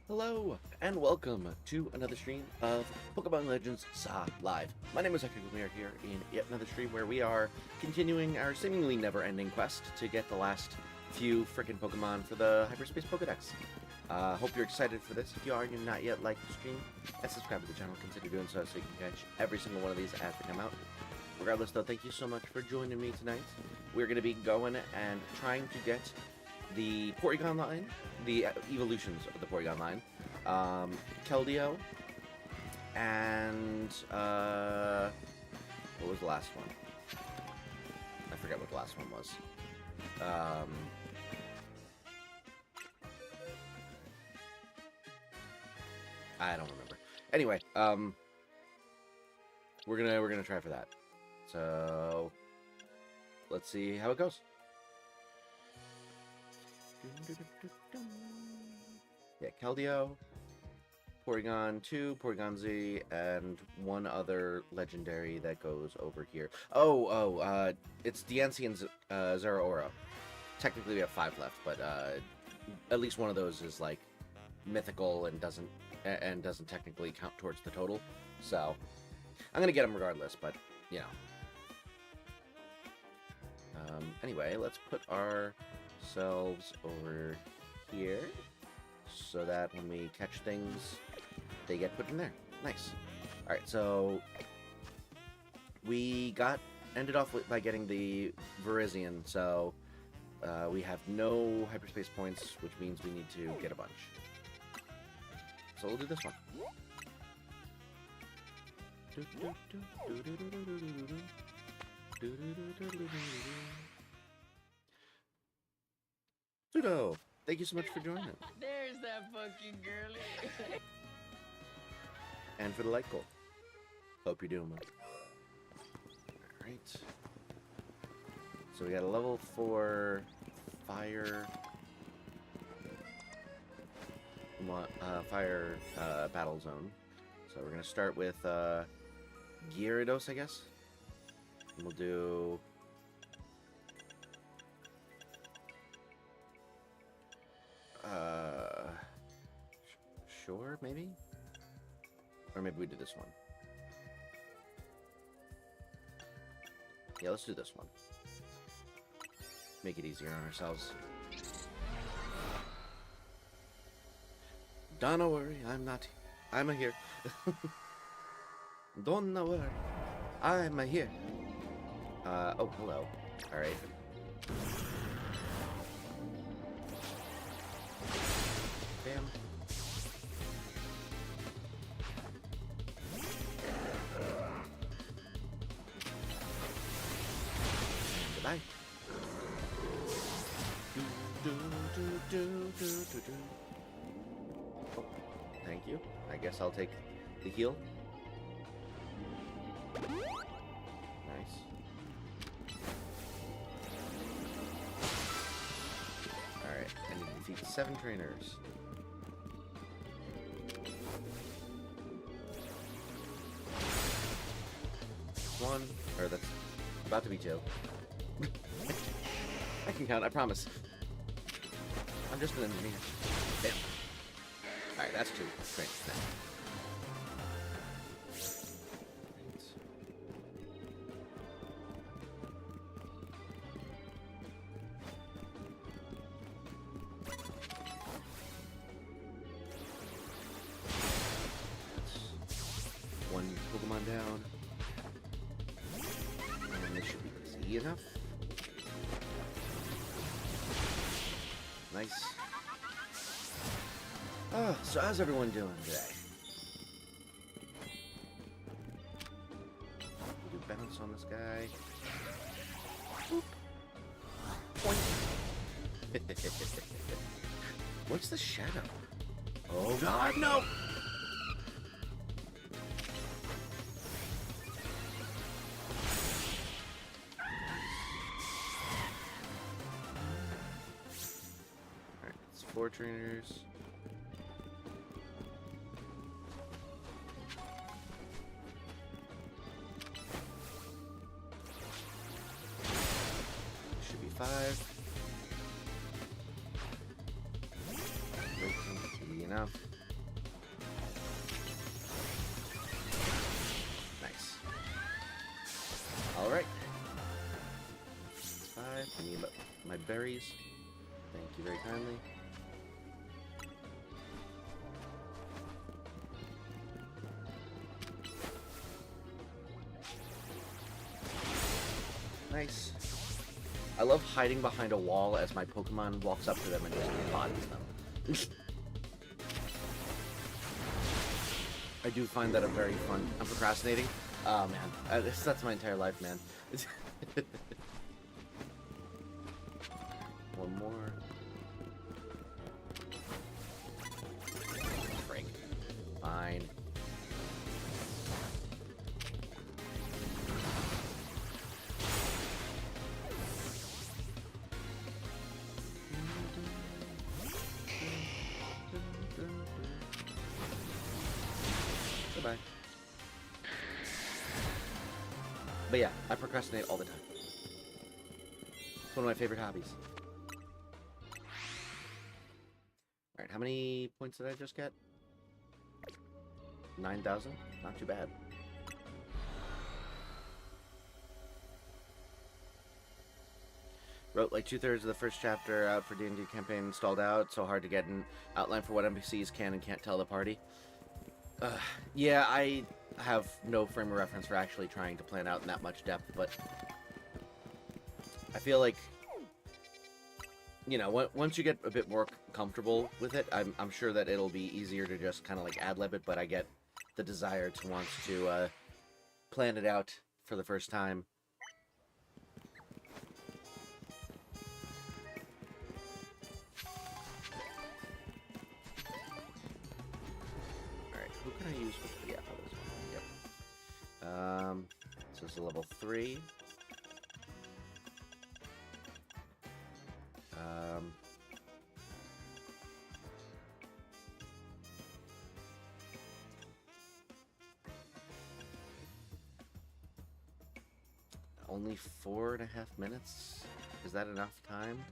Hello, and welcome to another stream of Pokemon Legends Sa Live. My name is Ectric, and we are here in yet another stream where we are continuing our seemingly never-ending quest to get the last few frickin' Pokemon for the Hyperspace Pokedex. Hope you're excited for this. If you are, you're not yet like the stream and subscribe to the channel, consider doing so so you can catch every single one of these as they come out. Regardless, though, thank you so much for joining me tonight. We're going to be going and trying to get the Porygon line, the evolutions of the Porygon line, Keldeo, and what was the last one? I forget what the last one was. I don't remember. Anyway, we're gonna try for that. So let's see how it goes. Yeah, Keldeo, Porygon 2, Porygon Z, and one other legendary that goes over here. It's Diancie and Zeraora. Technically we have 5 left, but at least one of those is like mythical and doesn't technically count towards the total. So I'm gonna get them regardless, but you know. Anyway, let's put ourselves over here so that when we catch things, they get put in there. Nice. Alright, so we ended off by getting the Virizion, so we have no hyperspace points, which means we need to get a bunch. So we'll do this one. Pseudo, thank you so much for joining. There's that fucking girly. And for the light goal. Hope you're doing well. Alright. So we got a level 4 fire battle zone. So we're gonna start with Gyarados, I guess. And we'll do sure, maybe? Or maybe we do this one. Yeah, let's do this one. Make it easier on ourselves. Don't worry, I'm here. Don't worry, I'm here. Oh, hello. Alright. Bam. Goodbye. Oh, thank you. I guess I'll take the heal. Nice. Alright, I need to defeat 7 trainers. One, or that's about to be 2. I can count, I promise. I'm just an engineer. Damn. Alright, that's 2. Great. One Pokemon down. And this should be easy enough. Nice. Oh, so how's everyone doing today? We'll do bounce on this guy. Boop. Point. What's the shadow? Oh god, no! Alright, it's 4 trainers. Should be 5. Wait, should be enough. berries. Thank you very kindly. Nice. I love hiding behind a wall as my Pokemon walks up to them and just bodies them. I do find that a very fun. I'm procrastinating. Oh man, that's my entire life, man. One more. Frig. Fine. Goodbye. But yeah, I procrastinate all the time. It's one of my favorite hobbies. Alright, how many points did I just get? 9,000? Not too bad. Wrote like 2/3 of the first chapter out for D&D campaign installed out. So hard to get an outline for what NPCs can and can't tell the party. Yeah, I have no frame of reference for actually trying to plan out in that much depth, but I feel like, you know, once you get a bit more comfortable with it, I'm sure that it'll be easier to just kind of like ad-lib it, but I get the desire to want to plan it out for the first time. Alright, who can I use for the... Yeah, this one. Yep. So this is a level 3. Only 4.5 minutes? Is that enough time?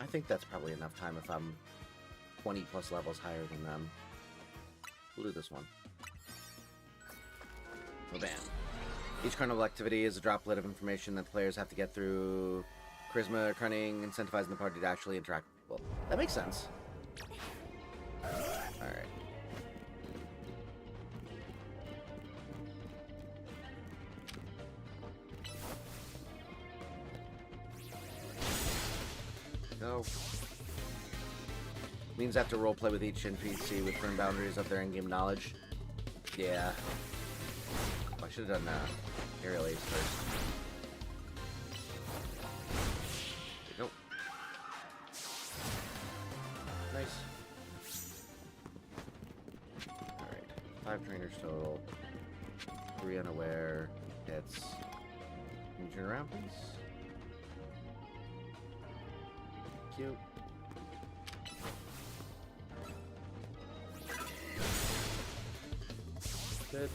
I think that's probably enough time if I'm 20 plus levels higher than them. We'll do this one. Oh, bam. Each carnival activity is a droplet of information that the players have to get through charisma or cunning, incentivizing the party to actually interact with people. That makes sense. Alright. Go. Means I have to roleplay with each NPC with firm boundaries of their in-game knowledge. Yeah. Oh, I should have done aerial ace first. There we go. Nice. Alright. 5 trainers total. 3 unaware hits. Can you turn around, please? Cute. Good.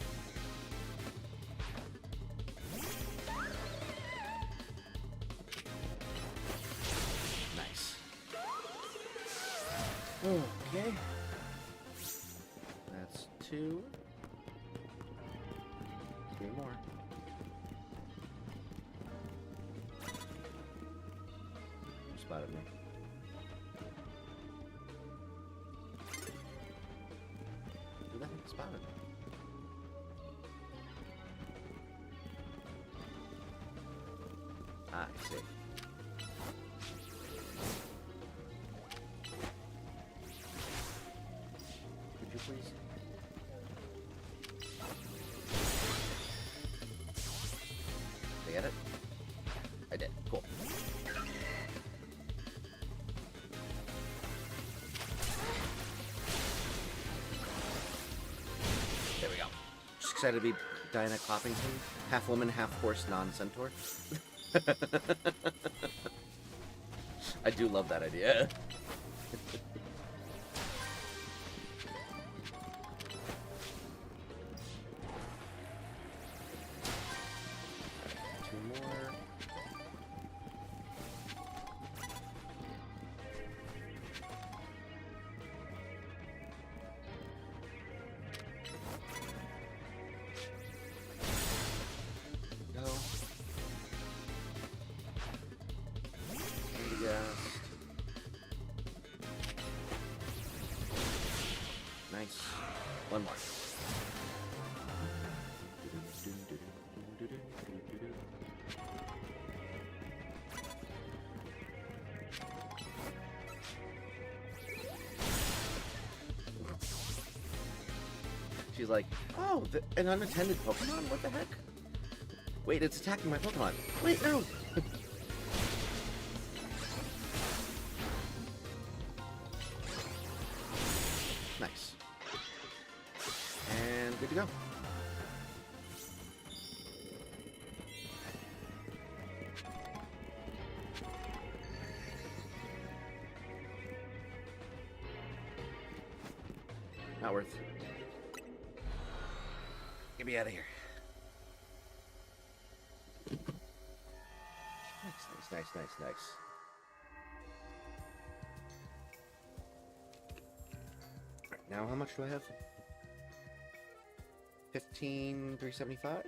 Nice. Okay. That's 2. 3 more. You spotted me. Who the heck spotted me? Ah, I see. Could you please? Did I get it? I did. Cool. There we go. Just excited to be Diana Cloppington. Half woman, half horse, non-centaur. I do love that idea. Two more. She's like, oh, an unattended Pokemon? What the heck? Wait, it's attacking my Pokemon. Wait, no! Nice. And good to go. Not worth. Get me out of here. Nice. Right, now how much do I have? 15,375.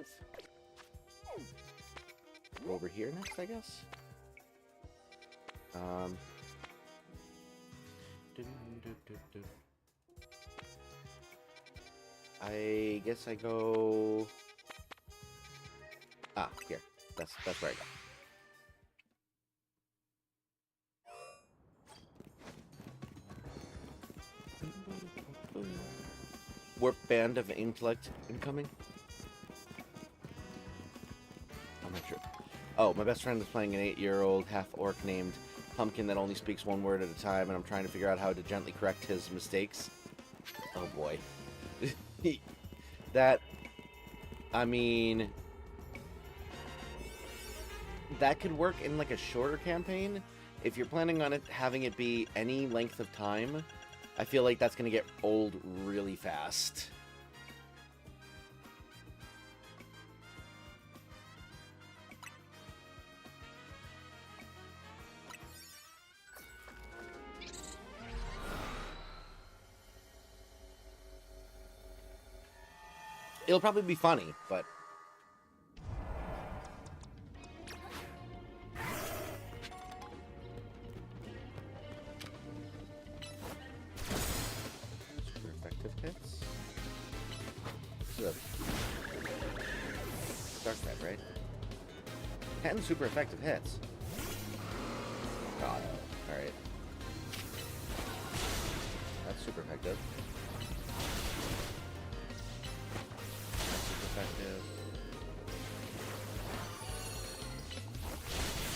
Go over here next, I guess. I guess I go. Ah, here. That's where I go. Warp band of intellect incoming. I'm not sure. Oh, my best friend is playing an 8-year-old half-orc named Pumpkin that only speaks one word at a time, and I'm trying to figure out how to gently correct his mistakes. Oh boy. That, I mean, that could work in like a shorter campaign. If you're planning on it having it be any length of time, I feel like that's going to get old really fast. It'll probably be funny, but... Super effective hits? This is a dark red, right? 10 super effective hits. God. Alright. That's super effective. Effective.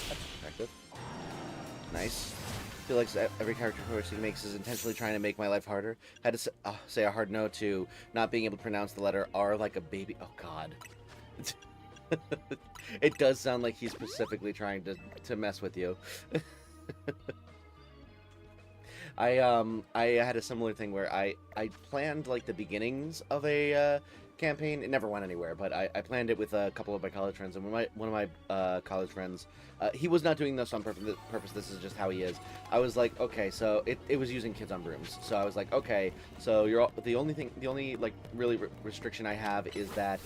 That's effective. Nice. I feel like every character choice he makes is intentionally trying to make my life harder. I had to say a hard no to not being able to pronounce the letter R like a baby. Oh god. It does sound like he's specifically trying to mess with you. I had a similar thing where I planned like the beginnings of a campaign. It never went anywhere, but I planned it with a couple of my college friends, and one of my college friends, he was not doing this on purpose. This is just how he is. I was like, okay, so it was using kids on brooms. So I was like, okay, so the only like really restriction I have is that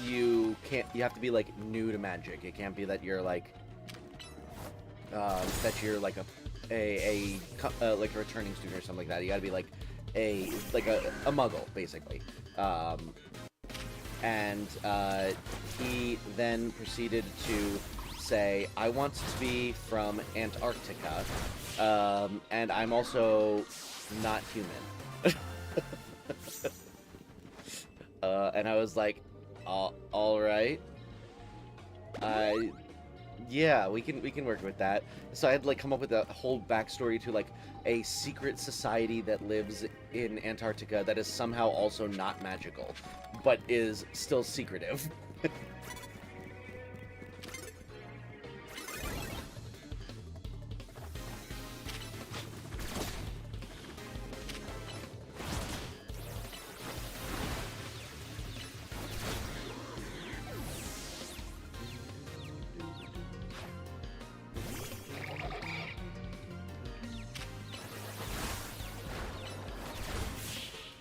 you have to be like new to magic. It can't be that you're like like a returning student or something like that. You gotta be like a muggle, basically. And he then proceeded to say, I want to be from Antarctica, and I'm also not human. And I was like, all right. Yeah, we can work with that. So I had to like come up with a whole backstory to like a secret society that lives in Antarctica that is somehow also not magical, but is still secretive.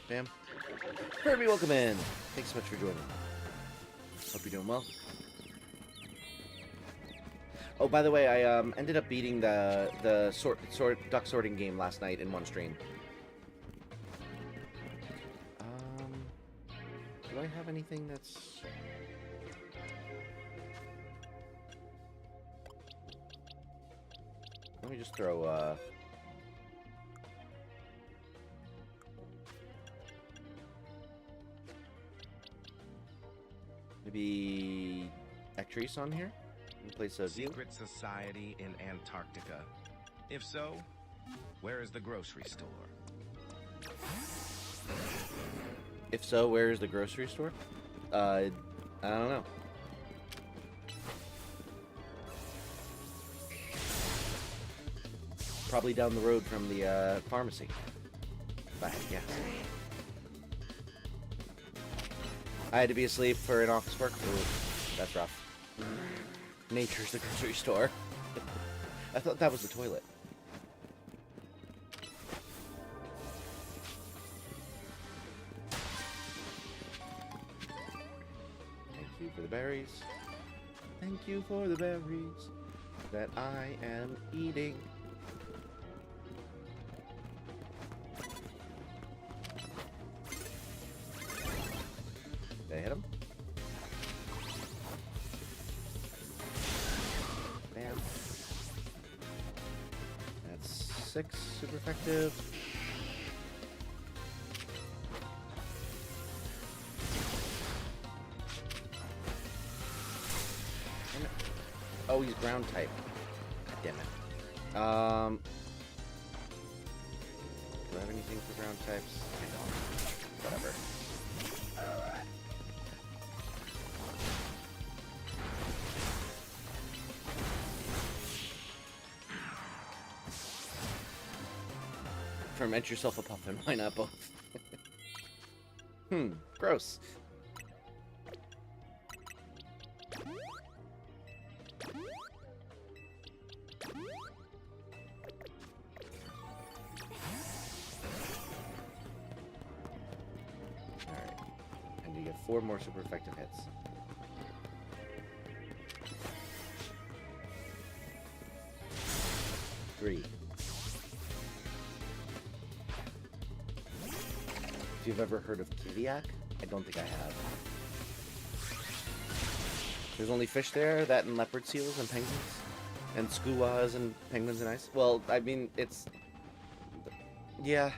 Bam. Kirby, welcome in. Thanks so much for joining. Hope you're doing well. Oh, by the way, I ended up beating the duck sorting game last night in one stream. Do I have anything that's... Let me just throw, maybe Ectric on here? In place of you? Secret society in Antarctica. If so, where is the grocery store? If so, where is the grocery store? I don't know. Probably down the road from the pharmacy. If I had to guess. I had to be asleep for an office work. Ooh, that's rough. Nature's the grocery store. I thought that was the toilet. Thank you for the berries. Thank you for the berries that I am eating. Did I hit him? Bam. That's 6, super effective. Damn it. Oh, he's ground type. Damn it. Do I have anything for ground types? I don't. Whatever. Ferment yourself a puffin. Why not both? Gross. Alright. And you get 4 more super effective hits. Three. If you've ever heard of Kiviak, I don't think I have. There's only fish there, that and leopard seals and penguins. And skuas and penguins and ice. Well, I mean, it's... Yeah.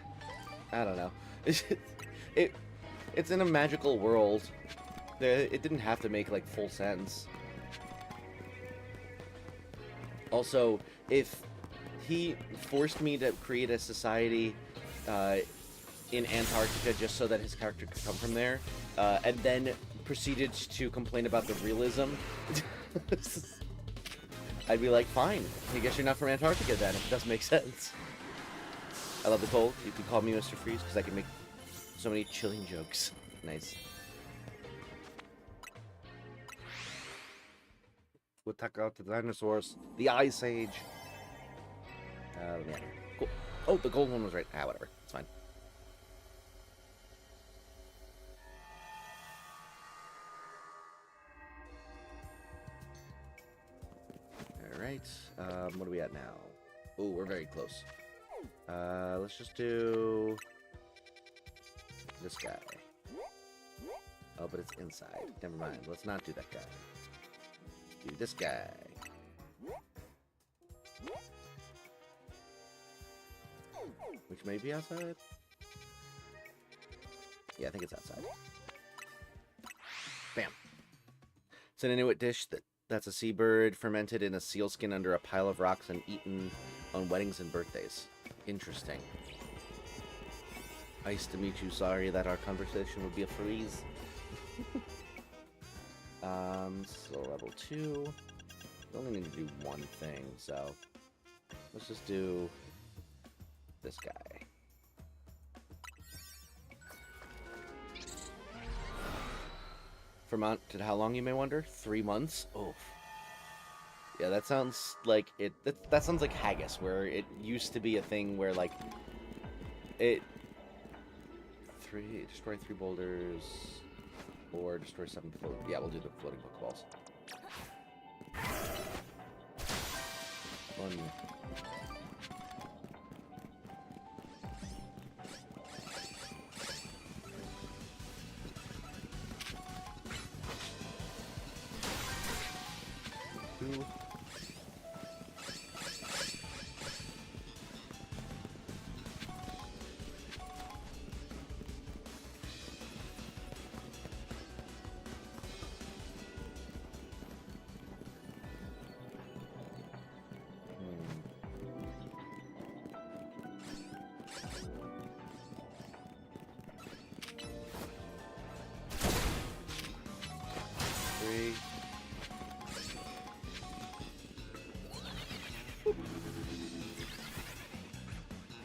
I don't know. It's in a magical world. It didn't have to make, like, full sense. Also, if he forced me to create a society, in Antarctica just so that his character could come from there, and then proceeded to complain about the realism, I'd be like, fine, I guess you're not from Antarctica then, if it doesn't make sense. I love the cold. You can call me Mr. Freeze, because I can make so many chilling jokes. Nice. We'll take out the dinosaurs. The Ice Age. Let me out here. Cool. Oh, the gold one was right. Ah, whatever. It's fine. Alright, what are we at now? Oh, we're very close. Let's just do this guy. Oh, but it's inside. Never mind. Let's not do that guy. Do this guy. Which may be outside? Yeah, I think it's outside. Bam. It's an Inuit dish that's a seabird fermented in a sealskin under a pile of rocks and eaten on weddings and birthdays. Interesting. Nice to meet you. Sorry that our conversation would be a freeze. So level 2. We only need to do one thing, so let's just do this guy. Fermented how long, you may wonder? 3 months? Oh. Yeah, that sounds like it. That sounds like haggis, where it used to be a thing where, like, it... Destroy 3 boulders, or destroy 7 floating... Yeah, we'll do the floating Pokeballs. 1. 2.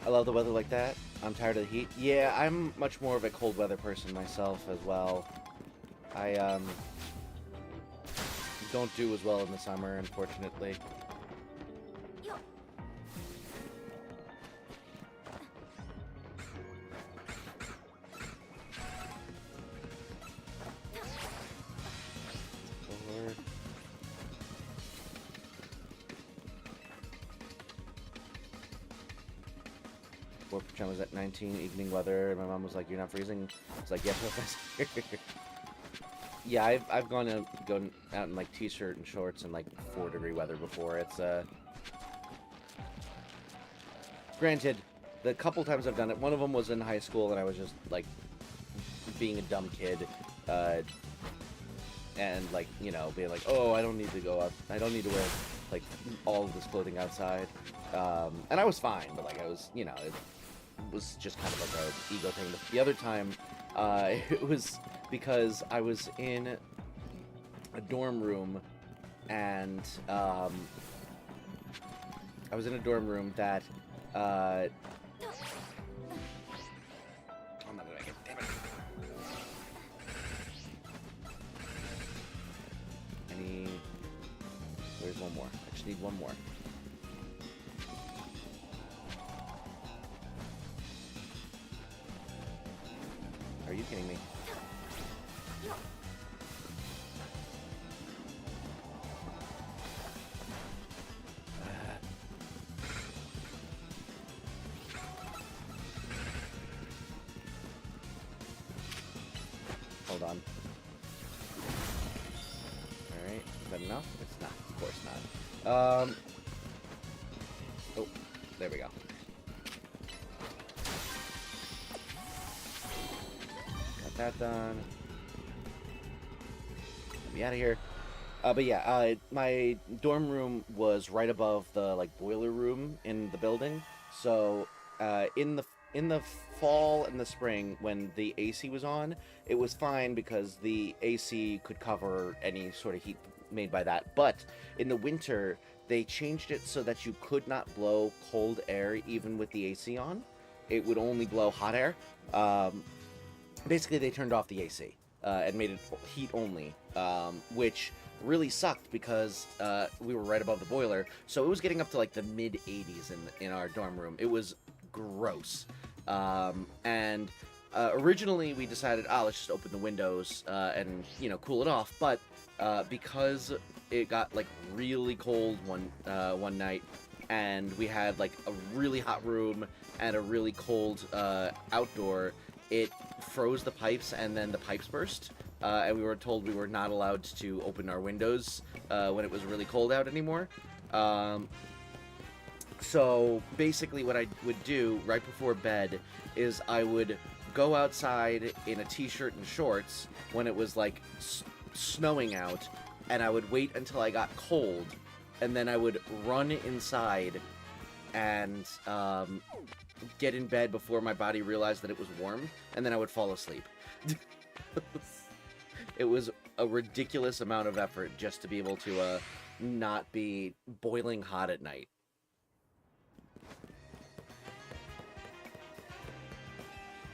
I love the weather like that. I'm tired of the heat. Yeah, I'm much more of a cold weather person myself as well. I don't do as well in the summer, unfortunately. Was at 19 evening weather, and my mom was like, "You're not freezing?" It's like, "Yeah, Professor." Yeah, I've gone out in like t-shirt and shorts and like 4-degree weather before. It's granted, the couple times I've done it, one of them was in high school, and I was just like being a dumb kid, and like, you know, being like, "Oh, I don't need to go out. I don't need to wear like all of this clothing outside," and I was fine, but like I was, you know. It was just kind of like a ego thing. The other time, it was because I was in a dorm room, and I was in a dorm room that oh, I'm not gonna make it. Damn it. There's one more. I just need one more. Are you kidding me? Hold on. Alright, is that enough? It's not, of course not. Oh, there we go. That done. Get me out of here. But yeah, my dorm room was right above the like boiler room in the building. So in the fall and the spring, when the AC was on, it was fine because the AC could cover any sort of heat made by that. But in the winter, they changed it so that you could not blow cold air even with the AC on. It would only blow hot air. Basically, they turned off the AC and made it heat only, which really sucked because we were right above the boiler, so it was getting up to like the mid-80s in our dorm room. It was gross, and originally we decided, let's just open the windows and, you know, cool it off. But because it got like really cold one night, and we had like a really hot room and a really cold outdoor, it froze the pipes, and then the pipes burst, and we were told we were not allowed to open our windows when it was really cold out anymore. So basically what I would do right before bed is I would go outside in a t-shirt and shorts when it was like snowing out, and I would wait until I got cold, and then I would run inside and get in bed before my body realized that it was warm, and then I would fall asleep. It was a ridiculous amount of effort just to be able to not be boiling hot at night.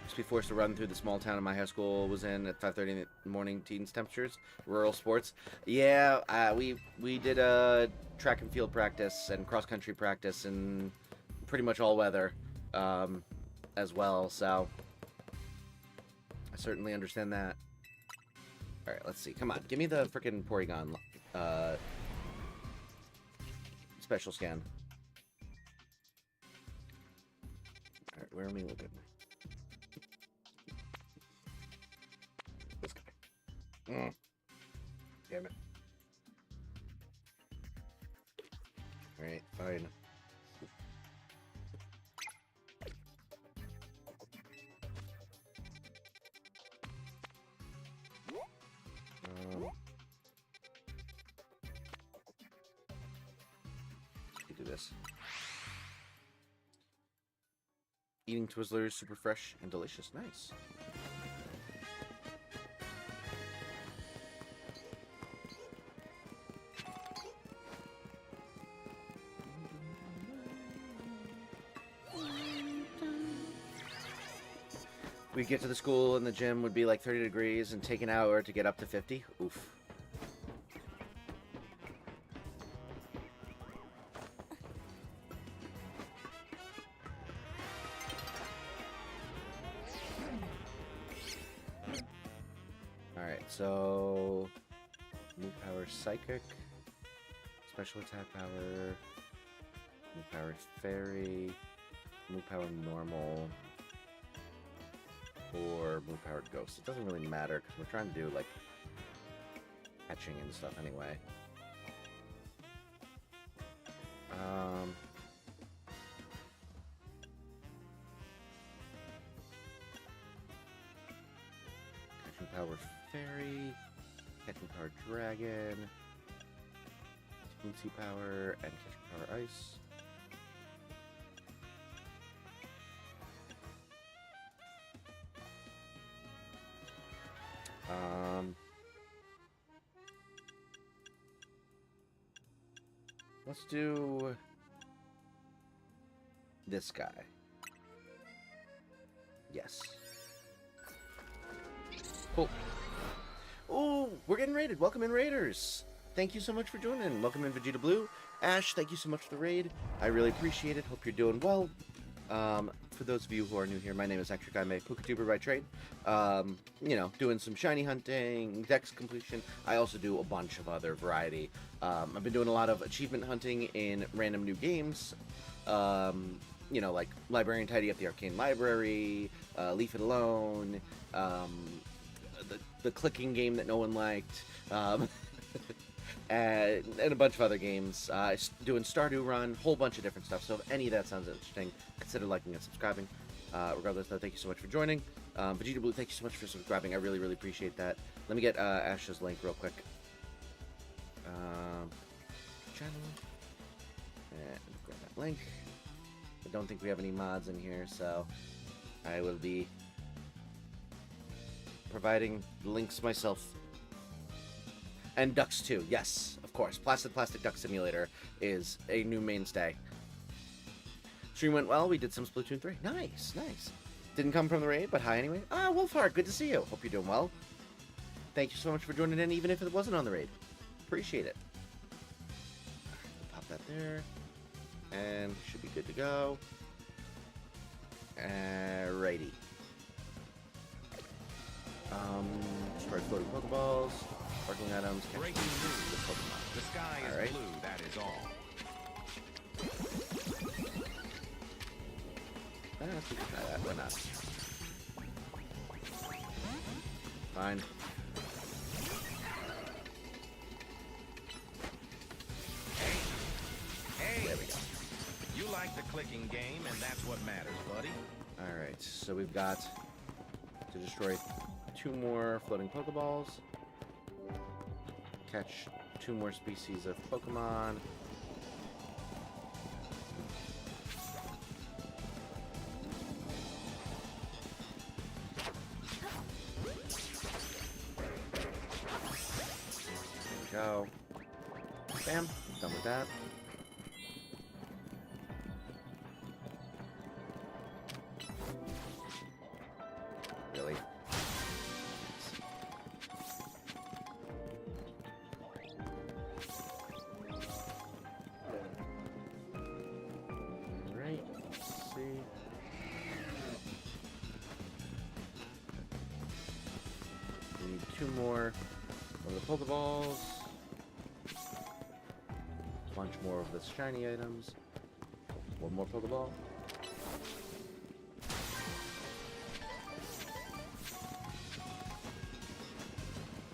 Just be forced to run through the small town my high school was in at 5:30 in the morning. Teens temperatures, rural sports. Yeah, we did a track and field practice and cross country practice and pretty much all weather as well, so I certainly understand that. Alright, let's see. Come on, give me the frickin' Porygon special scan. Alright, where are we looking? This guy. Damn it. Alright, fine. Do this. Eating Twizzlers, super fresh and delicious. Nice. We'd get to the school and the gym would be like 30 degrees and take an hour to get up to 50. Oof. Alright, so move power psychic, special attack power, move power fairy, move power normal, or move power ghost. It doesn't really matter because we're trying to do like catching and stuff anyway. Catching power fairy, catching power dragon, Teensy power, and catching power ice. Let's do this guy. Yes. Cool. Oh, we're getting raided. Welcome in, Raiders. Thank you so much for joining. Welcome in, Vegeta Blue. Ash, thank you so much for the raid. I really appreciate it. Hope you're doing well. For those of you who are new here, my name is Ectric. I'm a PokeTuber by trade. You know, doing some shiny hunting, dex completion. I also do a bunch of other variety. I've been doing a lot of achievement hunting in random new games. You know, like Librarian Tidy Up the Arcane Library, Leave It Alone, the clicking game that no one liked, and a bunch of other games. Doing Stardew Run, whole bunch of different stuff. So if any of that sounds interesting, consider liking and subscribing. Regardless, though, thank you so much for joining. Vegeta Blue, thank you so much for subscribing. I really, really appreciate that. Let me get Ash's link real quick. Channel. And grab that link. I don't think we have any mods in here, so I will be providing links myself. And Ducks too, yes, of course. Plastic Duck Simulator is a new mainstay. Stream went well. We did some Splatoon 3. Nice, nice. Didn't come from the raid, but hi anyway. Ah, Wolfheart, good to see you. Hope you're doing well. Thank you so much for joining in, even if it wasn't on the raid. Appreciate it. We'll pop that there. And should be good to go. Alrighty. Start floating Pokeballs, sparkling items, Breaking news. the Pokemon. The sky is Alright. blue, that is all. We can try that. Why not? Fine. Hey, There we go. you like the clicking game, and that's what matters, buddy. Alright, so we've got to destroy 2 more floating Pokeballs, catch 2 more species of Pokemon, there we go. Bam, done with that. Really? Alright, let's see. We need 2 more of the Pokeballs. A bunch more of the shiny items. 1 more Pokeball.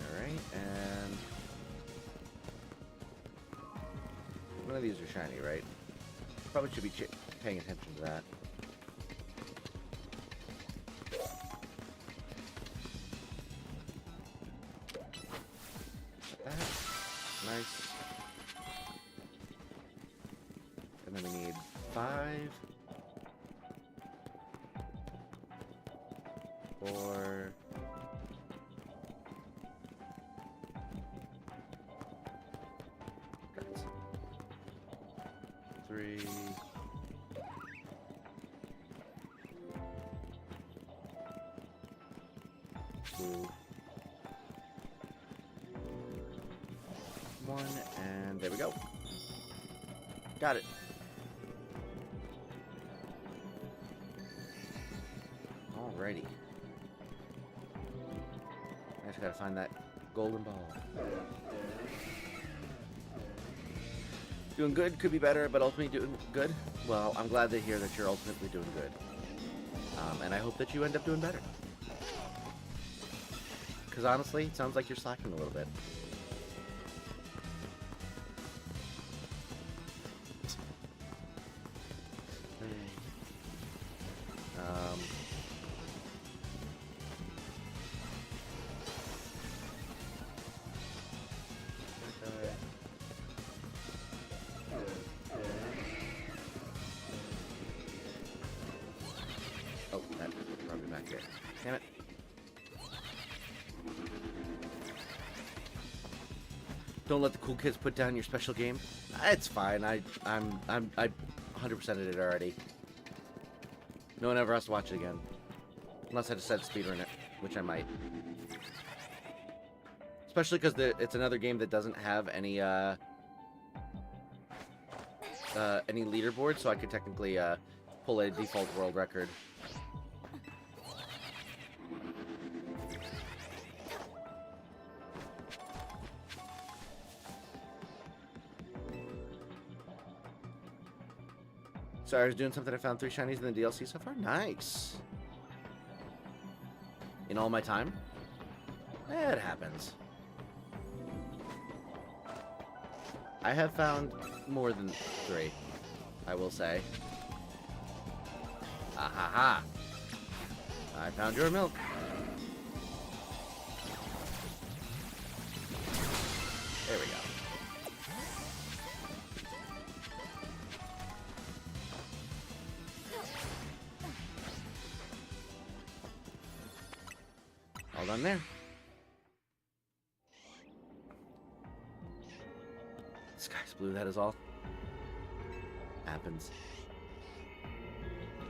Alright, and of these are shiny, right? Probably should be paying attention to that. Nice. And then we need 5. 4. 3. 2. 1, and there we go. Got it. Alrighty. I just gotta find that golden ball. Doing good, could be better, but ultimately doing good. Well, I'm glad to hear that you're ultimately doing good. And I hope that you end up doing better. Because honestly, it sounds like you're slacking a little bit. Oh, that brought me back here. Damn it. Don't let the cool kids put down your special game. It's fine. I 100%ed it already. No one ever has to watch it again. Unless I decide to speedrun it, which I might. Especially because it's another game that doesn't have any leaderboard, so I could technically pull a default world record. Sorry, I was doing something. I found 3 shinies in the DLC so far. Nice. In all my time? It happens. I have found more than 3, I will say. Ahaha. I found your milk. There we go. All done there. Sky's blue, that is all. Happens.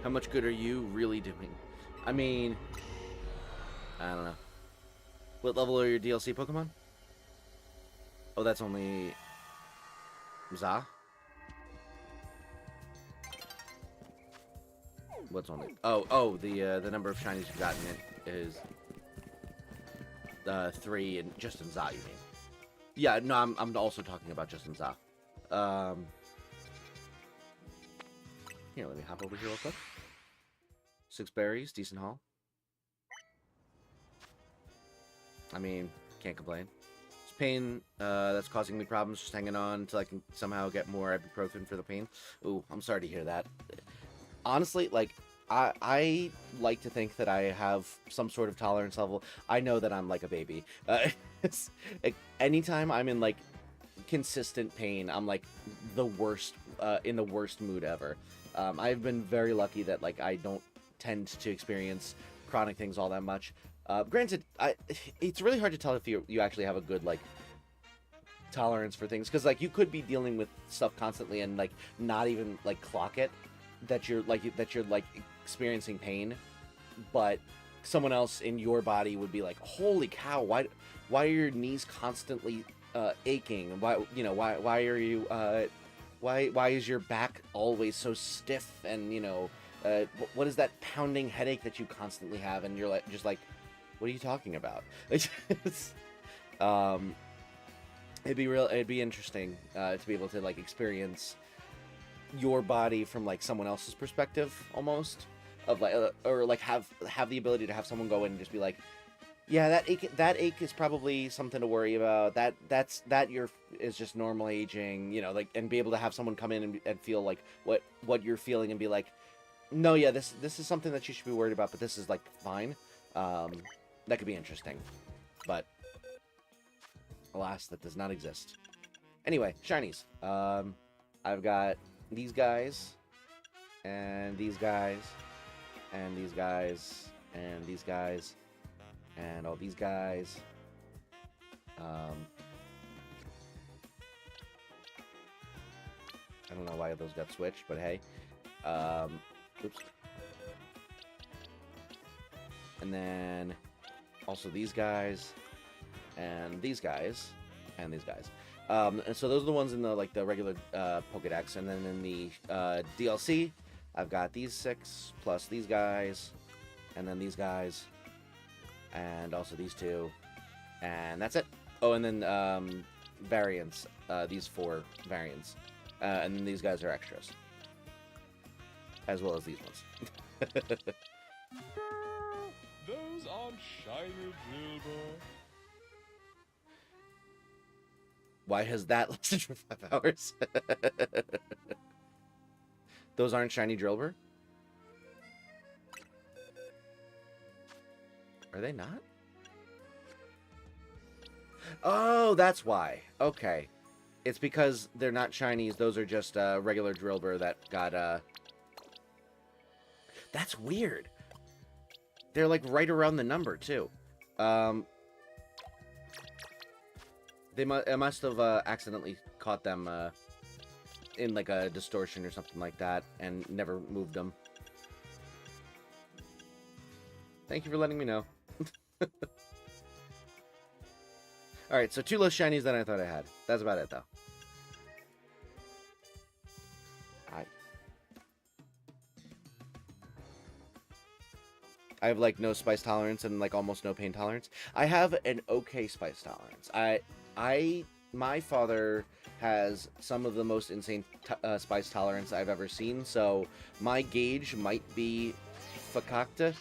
How much good are you really doing? I mean, I don't know. What level are your DLC Pokemon? Oh, that's only Za? What's only? Oh, the number of shinies you've gotten it is 3, and just in Za, you mean? Yeah, no, I'm also talking about just in Za. Here, let me hop over here real quick. 6 berries, decent haul. I mean, can't complain. It's pain that's causing me problems, just hanging on until I can somehow get more ibuprofen for the pain. Ooh, I'm sorry to hear that. Honestly, like, I like to think that I have some sort of tolerance level. I know that I'm like a baby. It's, like, anytime I'm in, like, consistent pain, I'm, like, the worst, in the worst mood ever. I've been very lucky that, like, I don't tend to experience chronic things all that much. Granted, it's really hard to tell if you actually have a good, like, tolerance for things. Because, like, you could be dealing with stuff constantly and, like, not even, like, clock it. That you're experiencing pain, but someone else in your body would be like, "Holy cow! Why are your knees constantly aching? Why are you why is your back always so stiff? And what is that pounding headache that you constantly have?" And you're like, just like, "What are you talking about?" It'd be interesting to be able to, like, experience your body from, like, someone else's perspective, almost, of, like, or, like, have the ability to have someone go in and just be like, Yeah, that ache is probably something to worry about. Is just normal aging, you know, like, and be able to have someone come in and feel like what you're feeling and be like, no, yeah, this is something that you should be worried about, but this is like fine. That could be interesting, but alas, that does not exist. Anyway, shinies. I've got these guys, and these guys, and these guys, and these guys, and all these guys. I don't know why those got switched, but hey. Oops. And then also these guys, and these guys, and these guys. And so those are the ones in the the regular Pokedex, and then in the DLC, I've got these 6 plus these guys, and then these guys, and also these 2, and that's it. Oh, and then variants, these 4 variants, and then these guys are extras, as well as these ones. Those aren't shiny, Gilbert. Why has that lasted for 5 hours? Those aren't shiny Drillbur? Are they not? Oh, that's why. Okay. It's because they're not shinies. Those are just regular Drillbur that got... That's weird. They're like right around the number, too. I must have accidentally caught them in like a distortion or something like that and never moved them. Thank you for letting me know. Alright, so 2 less shinies than I thought I had. That's about it, though. I have like no spice tolerance and like almost no pain tolerance. I have an okay spice tolerance. My father has some of the most insane spice tolerance I've ever seen, so my gauge might be fakakta,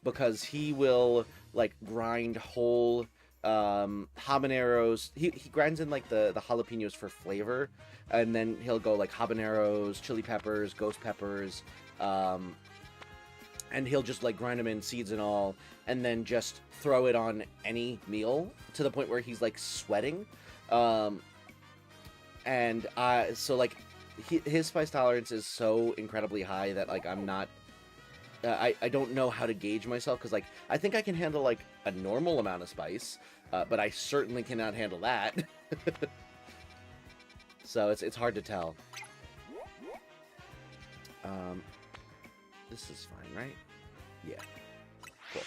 because he will like grind whole habaneros. He grinds in like the jalapenos for flavor, and then he'll go like habaneros, chili peppers, ghost peppers, and he'll just like grind them in, seeds and all, and then just throw it on any meal to the point where he's like sweating. So like his spice tolerance is so incredibly high that like I'm not, I don't know how to gauge myself, because like I think I can handle like a normal amount of spice, but I certainly cannot handle that. So it's hard to tell. This is fine, right? Yeah. Cool.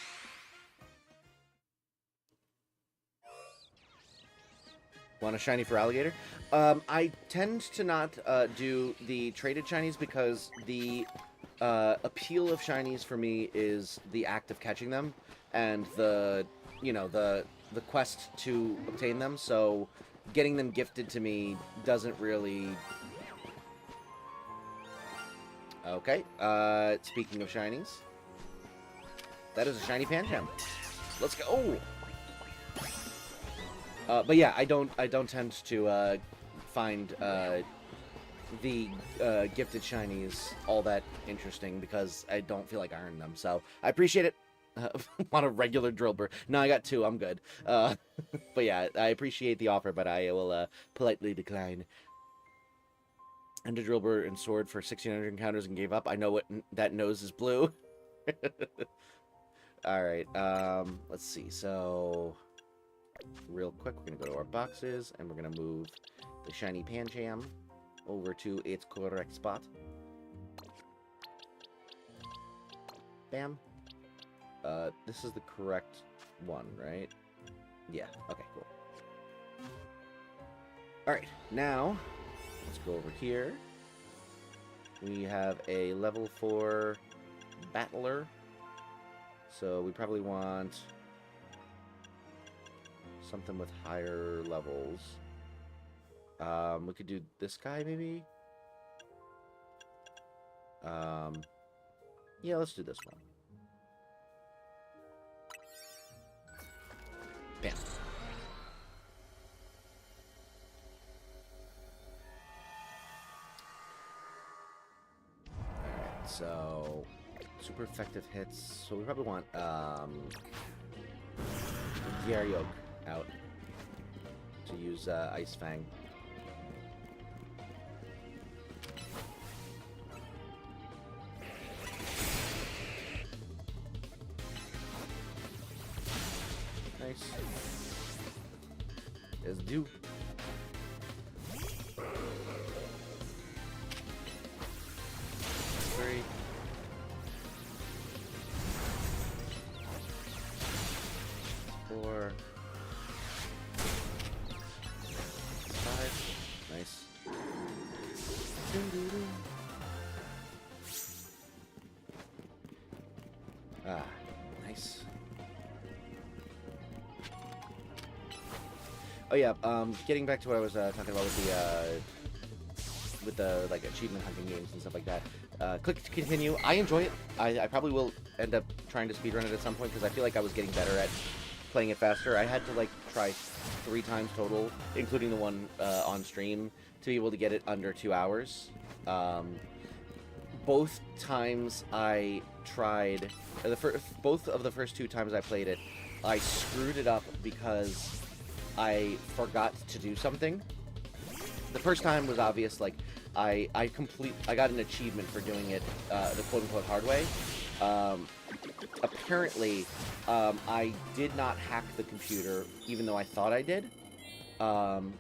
Want a shiny for alligator? I tend to not do the traded shinies, because the appeal of shinies for me is the act of catching them and the quest to obtain them. So getting them gifted to me doesn't really... Okay, speaking of shinies, that is a shiny Pancham. Let's go! But yeah, I don't tend to find the gifted shinies all that interesting, because I don't feel like I earned them. So I appreciate it. Want a regular Drillbur? No, I got 2. I'm good. But yeah, I appreciate the offer, but I will politely decline. And a Drillbur and sword for 1600 encounters and gave up. I know what that nose is blue. Alright, let's see. So, real quick, we're going to go to our boxes, and we're going to move the shiny Pancham over to its correct spot. Bam. This is the correct one, right? Yeah, okay, cool. Alright, now... let's go over here. We have a level 4 battler. So we probably want something with higher levels. We could do this guy, maybe? Yeah, let's do this one. so super effective hits. So we probably want Gyariok out to use Ice Fang. Nice. Is due. Three. Four. Five. Nice. Ah, nice. Oh yeah, getting back to what I was talking about with the like achievement hunting games and stuff like that. Click to continue. I enjoy it. I probably will end up trying to speedrun it at some point because I feel like I was getting better at playing it faster. I had to like try 3 times total, including the one on stream, to be able to get it under 2 hours. Both times I tried, both of the first 2 times I played it, I screwed it up because I forgot to do something. The first time was obvious, like I got an achievement for doing it the quote-unquote hard way. Apparently, I did not hack the computer, even though I thought I did. And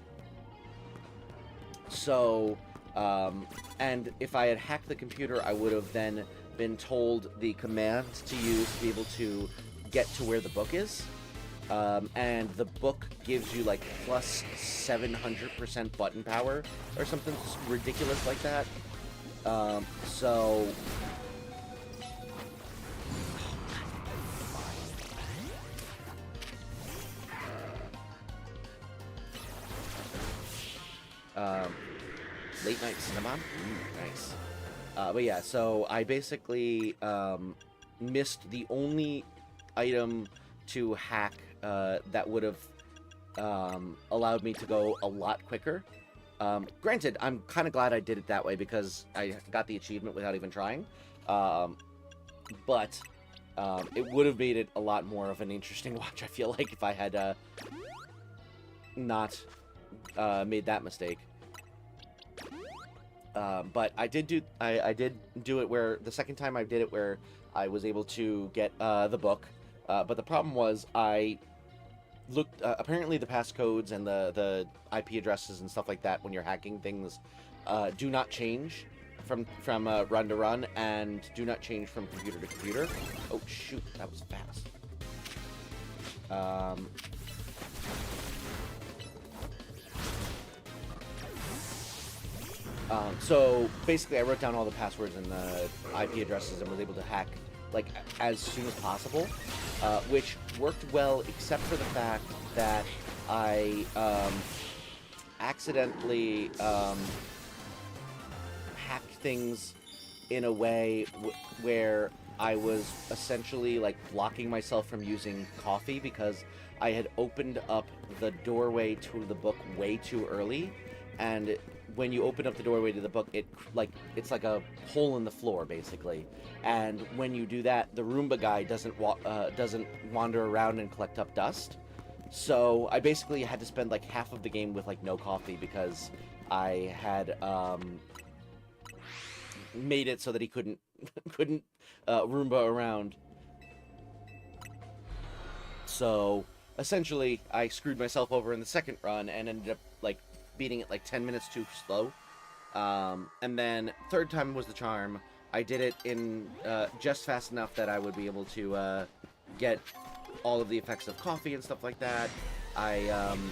if I had hacked the computer, I would have then been told the commands to use to be able to get to where the book is. And the book gives you like plus 700% button power or something ridiculous like that. Late night cinnamon? Nice. But yeah, so I basically missed the only item to hack that would have allowed me to go a lot quicker. Granted, I'm kind of glad I did it that way because I got the achievement without even trying. But it would have made it a lot more of an interesting watch, I feel like, if I had not made that mistake. But I did do it where the second time I did it where I was able to get the book. But the problem was I looked, apparently the passcodes and the IP addresses and stuff like that when you're hacking things do not change from run to run and do not change from computer to computer. Oh shoot, that was fast. So basically I wrote down all the passwords and the IP addresses and was able to hack like as soon as possible, which worked well except for the fact that I accidentally hacked things in a way where I was essentially like blocking myself from using coffee because I had opened up the doorway to the book way too early, and when you open up the doorway to the book, it's like a hole in the floor, basically. And when you do that, the Roomba guy doesn't wander around and collect up dust. So I basically had to spend like half of the game with like no coffee because I had made it so that he couldn't Roomba around. So essentially, I screwed myself over in the second run and ended up like beating it like 10 minutes too slow. And then third time was the charm. I did it in just fast enough that I would be able to get all of the effects of coffee and stuff like that. I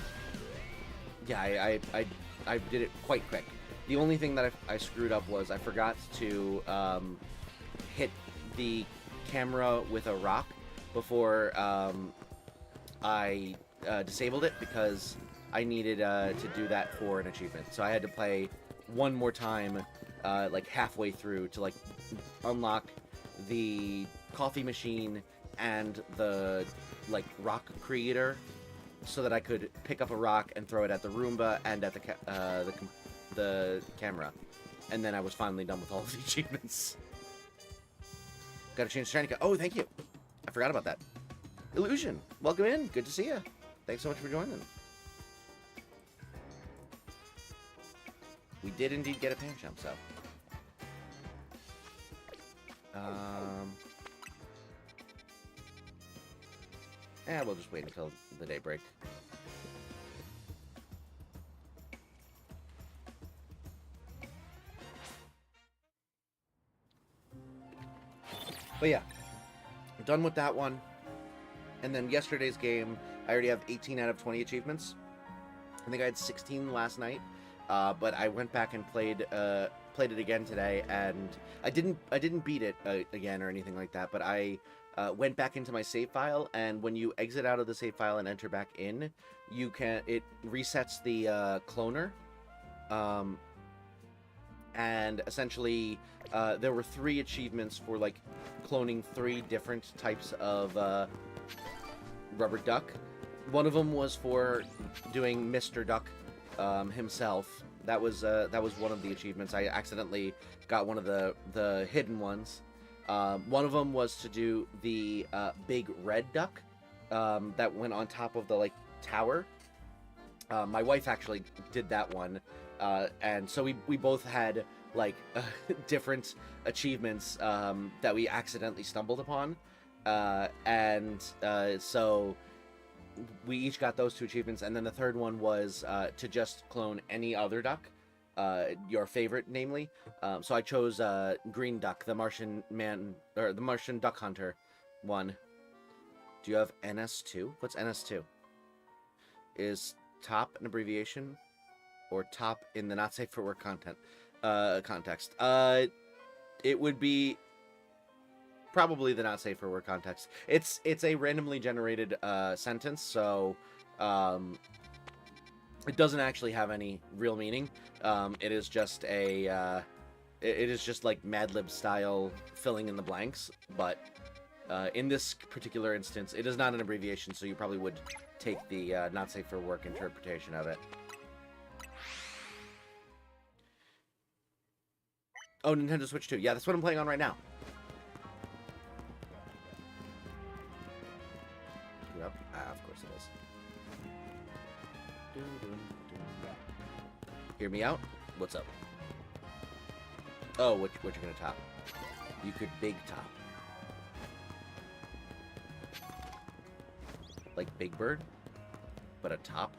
did it quite quick. The only thing that I screwed up was I forgot to hit the camera with a rock before I disabled it because I needed to do that for an achievement. So I had to play one more time, like halfway through to like unlock the coffee machine and the like rock creator, so that I could pick up a rock and throw it at the Roomba and at the camera. And then I was finally done with all of the achievements. Got to change shiny cut. Oh, thank you. I forgot about that. Illusion, welcome in. Good to see you. Thanks so much for joining. We did indeed get a Pancham, so. We'll just wait until the daybreak. But yeah, done with that one. And then yesterday's game, I already have 18 out of 20 achievements. I think I had 16 last night, but I went back and played it again today, and I didn't beat it again or anything like that. But I went back into my save file, and when you exit out of the save file and enter back in, it resets the cloner, and essentially there were 3 achievements for like cloning 3 different types of rubber duck. One of them was for doing Mr. Duck himself. That was one of the achievements. I accidentally got one of the hidden ones. One of them was to do the big red duck that went on top of the like tower. My wife actually did that one, and so we both had like different achievements that we accidentally stumbled upon, so we each got those 2 achievements, and then the third one was to just clone any other duck, your favorite, namely. So I chose Green Duck, the Martian man, or the Martian Duck Hunter one. Do you have NS2? What's NS2? Is top an abbreviation, or top in the not safe for work context? It would be probably the not safe for work context. It's a randomly generated sentence, so it doesn't actually have any real meaning. It is just like Mad Lib style filling in the blanks, but in this particular instance, it is not an abbreviation, so you probably would take the not safe for work interpretation of it. Oh, Nintendo Switch 2. Yeah, that's what I'm playing on right now. Yep. Of course it is. Hear me out? What's up? Oh, what you're gonna top? You could big top. Like Big Bird, but a top?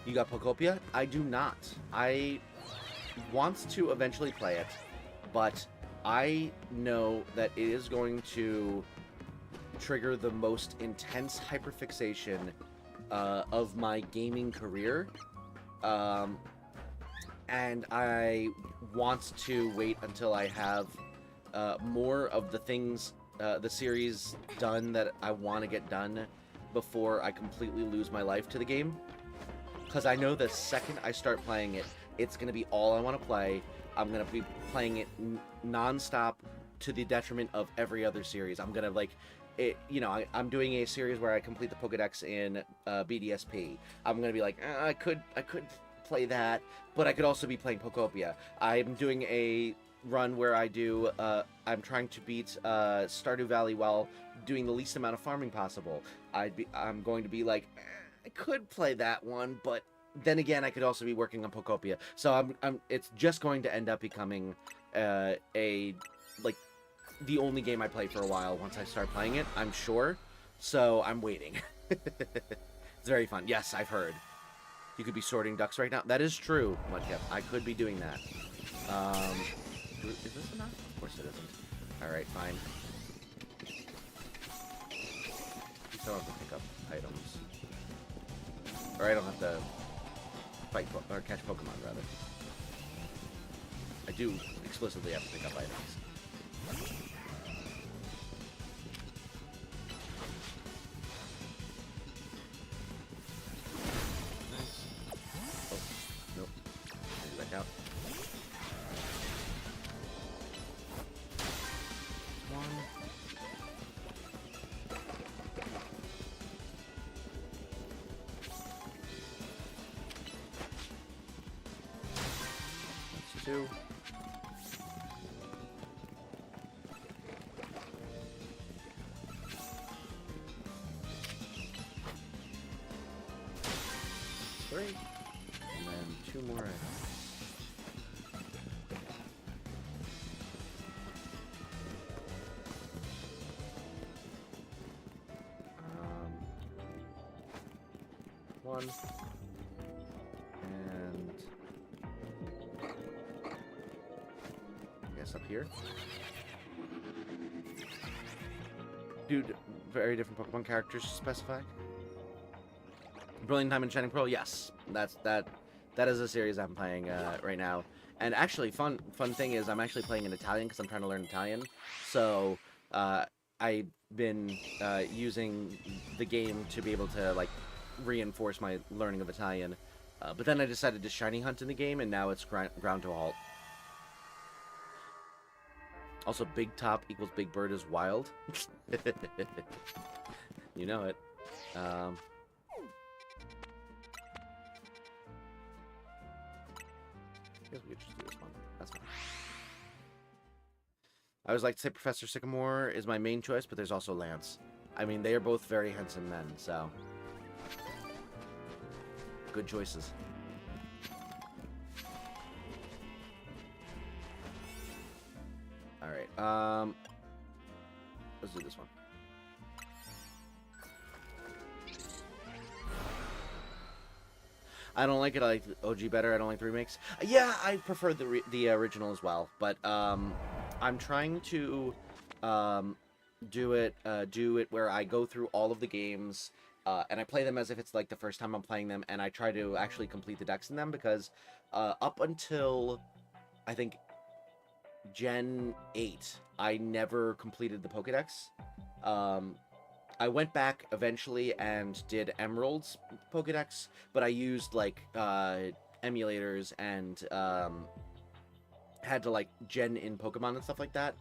You got Pokopia? I do not. I want to eventually play it, but I know that it is going to trigger the most intense hyperfixation of my gaming career. And I want to wait until I have more of the things, the series done that I want to get done before I completely lose my life to the game. Because I know the second I start playing it, it's going to be all I want to play. I'm going to be playing it non-stop to the detriment of every other series. I'm going to, like, I'm doing a series where I complete the Pokedex in BDSP. I'm going to be like, I could play that, but I could also be playing Pokopia. I'm doing a run where I'm trying to beat Stardew Valley while doing the least amount of farming possible. I'm going to be like, I could play that one, but then again, I could also be working on Pokopia. So it's just going to end up becoming the only game I play for a while once I start playing it, I'm sure. So I'm waiting. It's very fun. Yes, I've heard. You could be sorting ducks right now. That is true, Mudkip. I could be doing that. Is this enough? Of course it isn't. Alright, fine. You still have to pick up items. Or I don't have to fight or catch Pokemon, rather. I do explicitly have to pick up items. Out. 2. Three. And then 2 more items. One. And I guess up here. Dude, very different Pokemon characters to specify. Brilliant Diamond Shining Pearl, yes. That is a series I'm playing right now. And actually, fun thing is I'm actually playing in Italian because I'm trying to learn Italian. So I've been using the game to be able to like reinforce my learning of Italian. But then I decided to shiny hunt in the game, and now it's ground to a halt. Also, Big Top equals Big Bird is wild. You know it. I guess we could just do this one. That's fine. I always like to say Professor Sycamore is my main choice, but there's also Lance. I mean, they are both very handsome men, so... good choices. Alright, let's do this one. I don't like it. I like OG better. I don't like the remakes. Yeah, I prefer the original as well. But I'm trying to do it where I go through all of the games and I play them as if it's like the first time I'm playing them, and I try to actually complete the decks in them, because up until I think Gen 8, I never completed the Pokedex. I went back eventually and did Emerald's Pokedex, but I used, like, emulators and, had to, like, gen in Pokemon and stuff like that.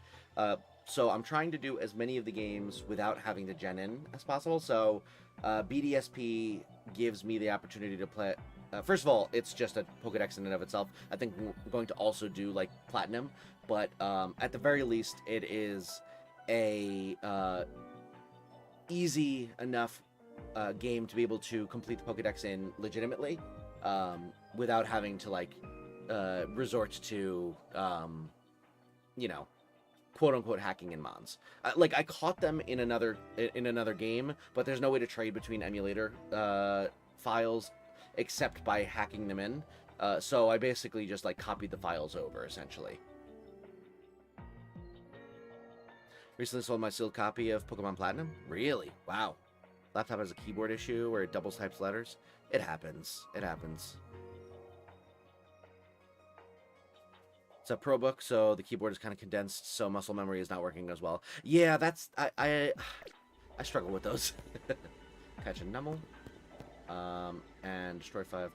So I'm trying to do as many of the games without having to gen in as possible. So, BDSP gives me the opportunity to play... first of all, it's just a Pokedex in and of itself. I think we're going to also do, like, Platinum. But, at the very least, it is a, easy enough game to be able to complete the Pokedex in legitimately, without having to, like, resort to, you know, quote-unquote hacking in mons. Like, I caught them in another game, but there's no way to trade between emulator files except by hacking them in. So I basically just, like, copied the files over, essentially. Recently sold my sealed copy of Pokemon Platinum. Really? Wow. Laptop has a keyboard issue where it double types letters. It happens. It happens. It's a ProBook, so the keyboard is kind of condensed, so muscle memory is not working as well. Yeah, that's... I struggle with those. Catch a Numel. And destroy 5.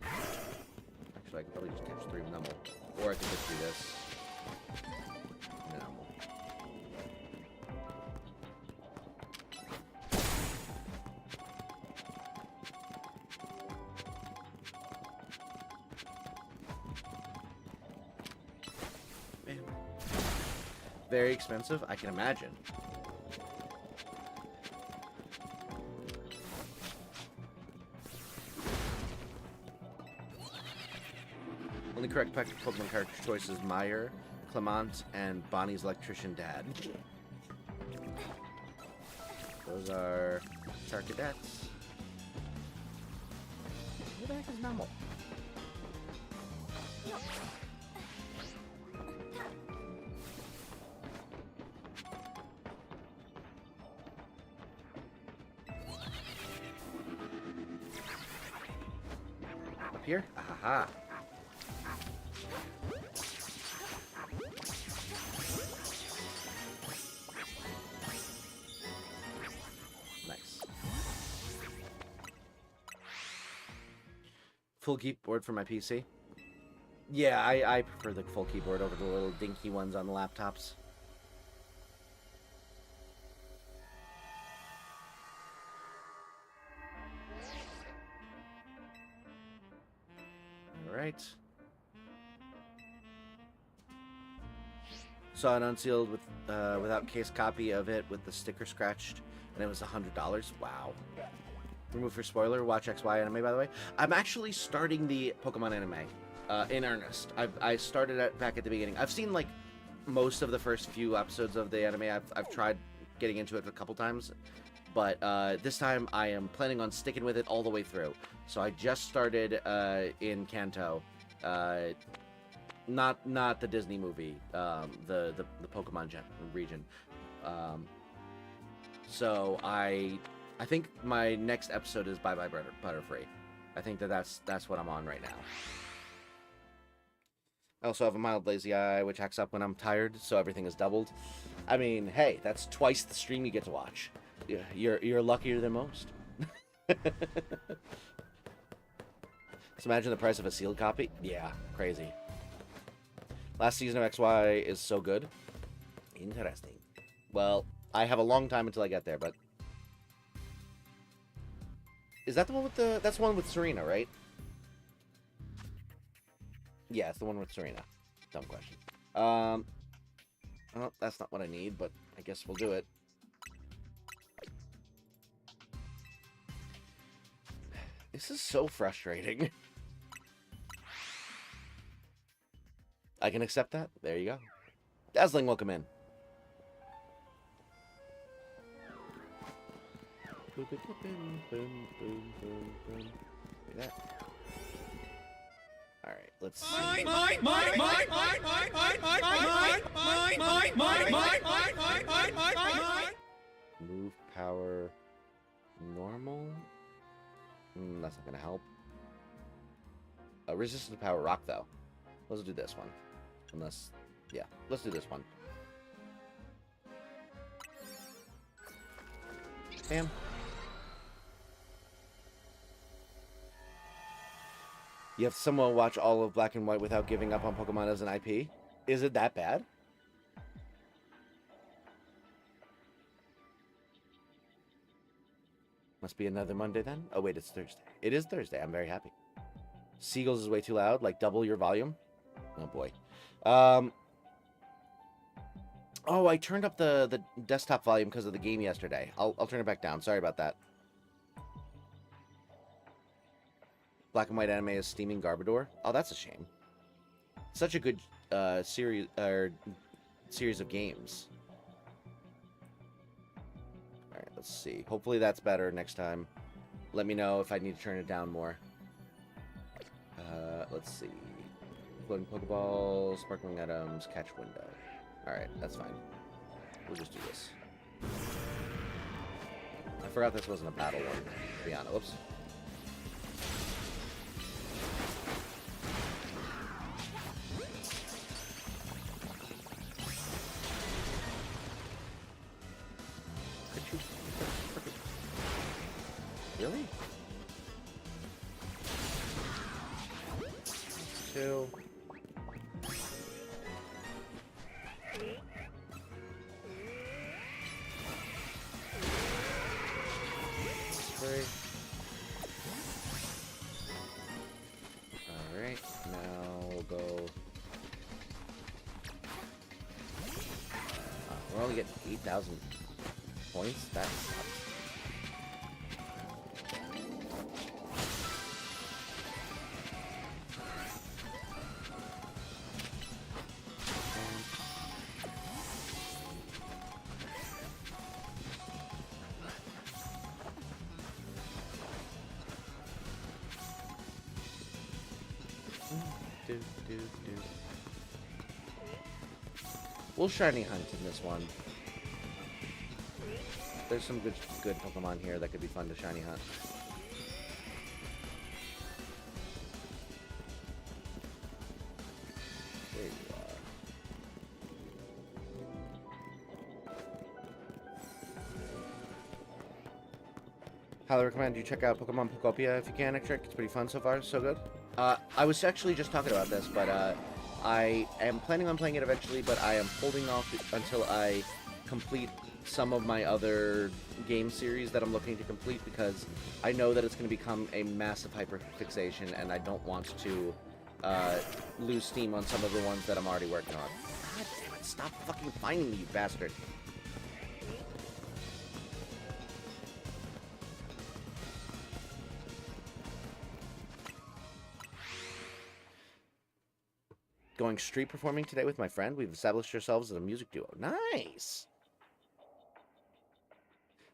Actually, I could probably just catch 3 with Numel. Or I could just do this. And Numel. Very expensive, I can imagine. Only correct Pokemon character choice is Meyer, Clement, and Bonnie's electrician dad. Those are Charcadets. Who the heck is Numel? Here? Aha. Nice. Full keyboard for my PC. Yeah, I prefer the full keyboard over the little dinky ones on the laptops. Alright. Saw an unsealed with without case copy of it with the sticker scratched, and it was $100. Wow. Remove for spoiler. Watch XY anime, by the way. I'm actually starting the Pokemon anime in earnest. I started back at the beginning. I've seen like most of the first few episodes of the anime. I've tried getting into it a couple times, but this time I am planning on sticking with it all the way through. So I just started in Kanto, not the Disney movie, the Pokemon region. So I think my next episode is Bye Bye Butterfree. I think that's what I'm on right now. I also have a mild lazy eye, which acts up when I'm tired, so everything is doubled. I mean, hey, that's twice the stream you get to watch. You're luckier than most. So imagine the price of a sealed copy. Yeah, crazy. Last season of XY is so good. Interesting. Well, I have a long time until I get there, but is that the one with the? That's the one with Serena, right? Yeah, it's the one with Serena. Dumb question. Well, that's not what I need, but I guess we'll do it. This is so frustrating. I can accept that. There you go. Dazzling, welcome in. Look at that. Alright, let's see. Move power normal. That's not gonna help. Resistance to power rock though. Let's do this one. Unless, yeah, let's do this one. Bam. You have someone watch all of Black and White without giving up on Pokemon as an IP? Is it that bad? Must be another Monday then? Oh wait, it's Thursday. It is Thursday. I'm very happy. Seagulls is way too loud. Like double your volume. Oh boy. Oh, I turned up the desktop volume because of the game yesterday. I'll turn it back down. Sorry about that. Black and White anime is steaming Garbodor. Oh, that's a shame. Such a good series of games. All right, let's see. Hopefully that's better next time. Let me know if I need to turn it down more. Let's see. Floating Pokeballs, sparkling items, catch window. All right, that's fine. We'll just do this. I forgot this wasn't a battle one. To be honest. Whoops. Really? 2. 3. Alright, now we'll go. We're only getting 8,000 points. That sucks. We'll shiny hunt in this one. There's some good Pokemon here that could be fun to shiny hunt. There you are. Highly recommend you check out Pokemon Pokopia if you can, Ectric. It's pretty fun so far, so good. I was actually just talking about this, but I am planning on playing it eventually, but I am holding off until I complete some of my other game series that I'm looking to complete, because I know that it's going to become a massive hyperfixation, and I don't want to lose steam on some of the ones that I'm already working on. God damn it, stop fucking finding me, you bastard. Going street performing today with my friend. We've established ourselves as a music duo. Nice!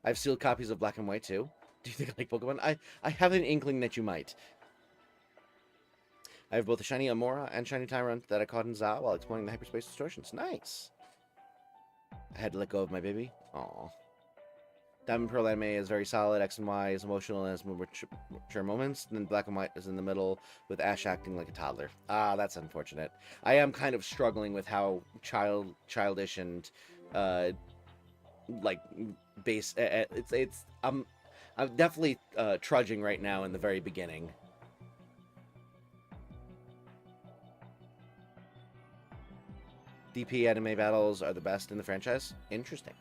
I have sealed copies of Black and White, too. Do you think I like Pokemon? I have an inkling that you might. I have both a shiny Amora and shiny Tyrant that I caught in Za while exploring the hyperspace distortions. Nice! I had to let go of my baby. Aww. Diamond Pearl anime is very solid. X and Y is emotional and has more mature moments. And then Black and White is in the middle with Ash acting like a toddler. Ah, that's unfortunate. I am kind of struggling with how childish and like base. I'm definitely trudging right now in the very beginning. DP anime battles are the best in the franchise. Interesting.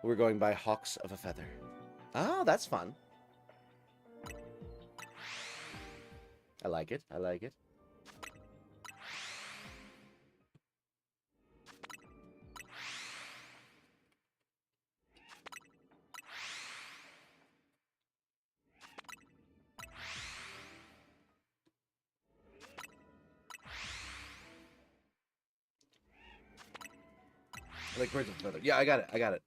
We're going by Hawks of a Feather. Oh, that's fun. I like it. I like it. I like Birds of a Feather. Yeah, I got it. I got it.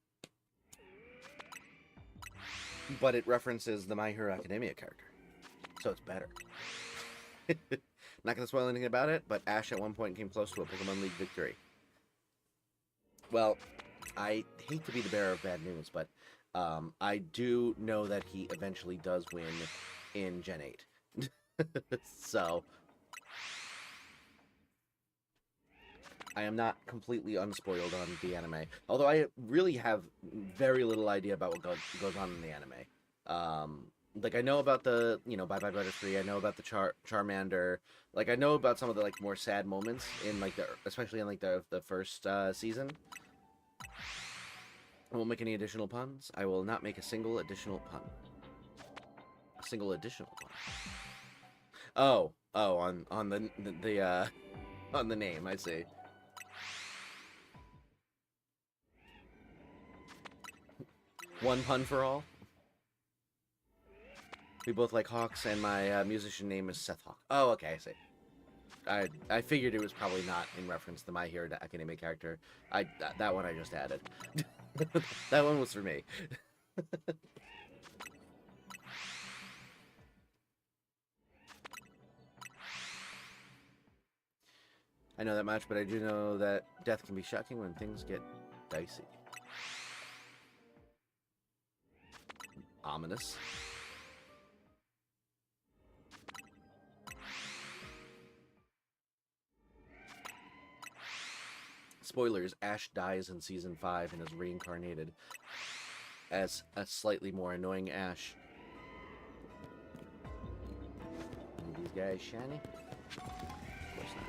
But it references the My Hero Academia character. So it's better. Not going to spoil anything about it, but Ash at one point came close to a Pokemon League victory. Well, I hate to be the bearer of bad news, but I do know that he eventually does win in Gen 8. So I am not completely unspoiled on the anime, although I really have very little idea about what goes on in the anime. Like, I know about the, you know, Bye Bye Butterfree, I know about the Charmander, like, I know about some of the, like, more sad moments in, like, especially in, like, the first season. I won't make any additional puns. I will not make a single additional pun. A single additional pun. Oh, on the name, I see. One pun for all. We both like Hawks, and my musician name is Seth Hawk. Oh, okay, I see. I figured it was probably not in reference to My Hero Academia character. That one I just added. That one was for me. I know that much, but I do know that death can be shocking when things get dicey. Ominous. Spoilers, Ash dies in Season 5 and is reincarnated as a slightly more annoying Ash. Are these guys shiny? Of course not.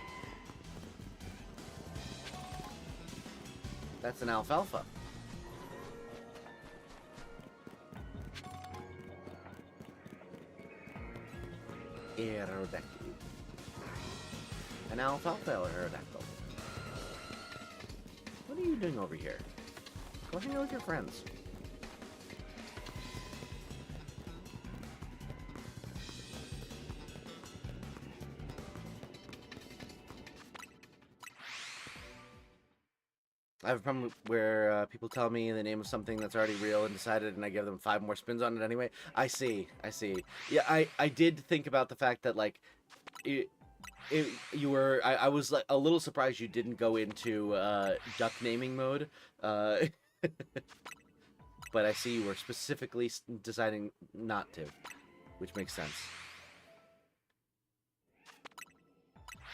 That's an alfalfa. Aerodactyl. An alfalfa Aerodactyl. What are you doing over here? Go hang out with your friends. I have a problem where people tell me the name of something that's already real and decided, and I give them 5 more spins on it anyway. I see. Yeah, I did think about the fact that, like, I was like a little surprised you didn't go into duck naming mode, but I see you were specifically deciding not to, which makes sense.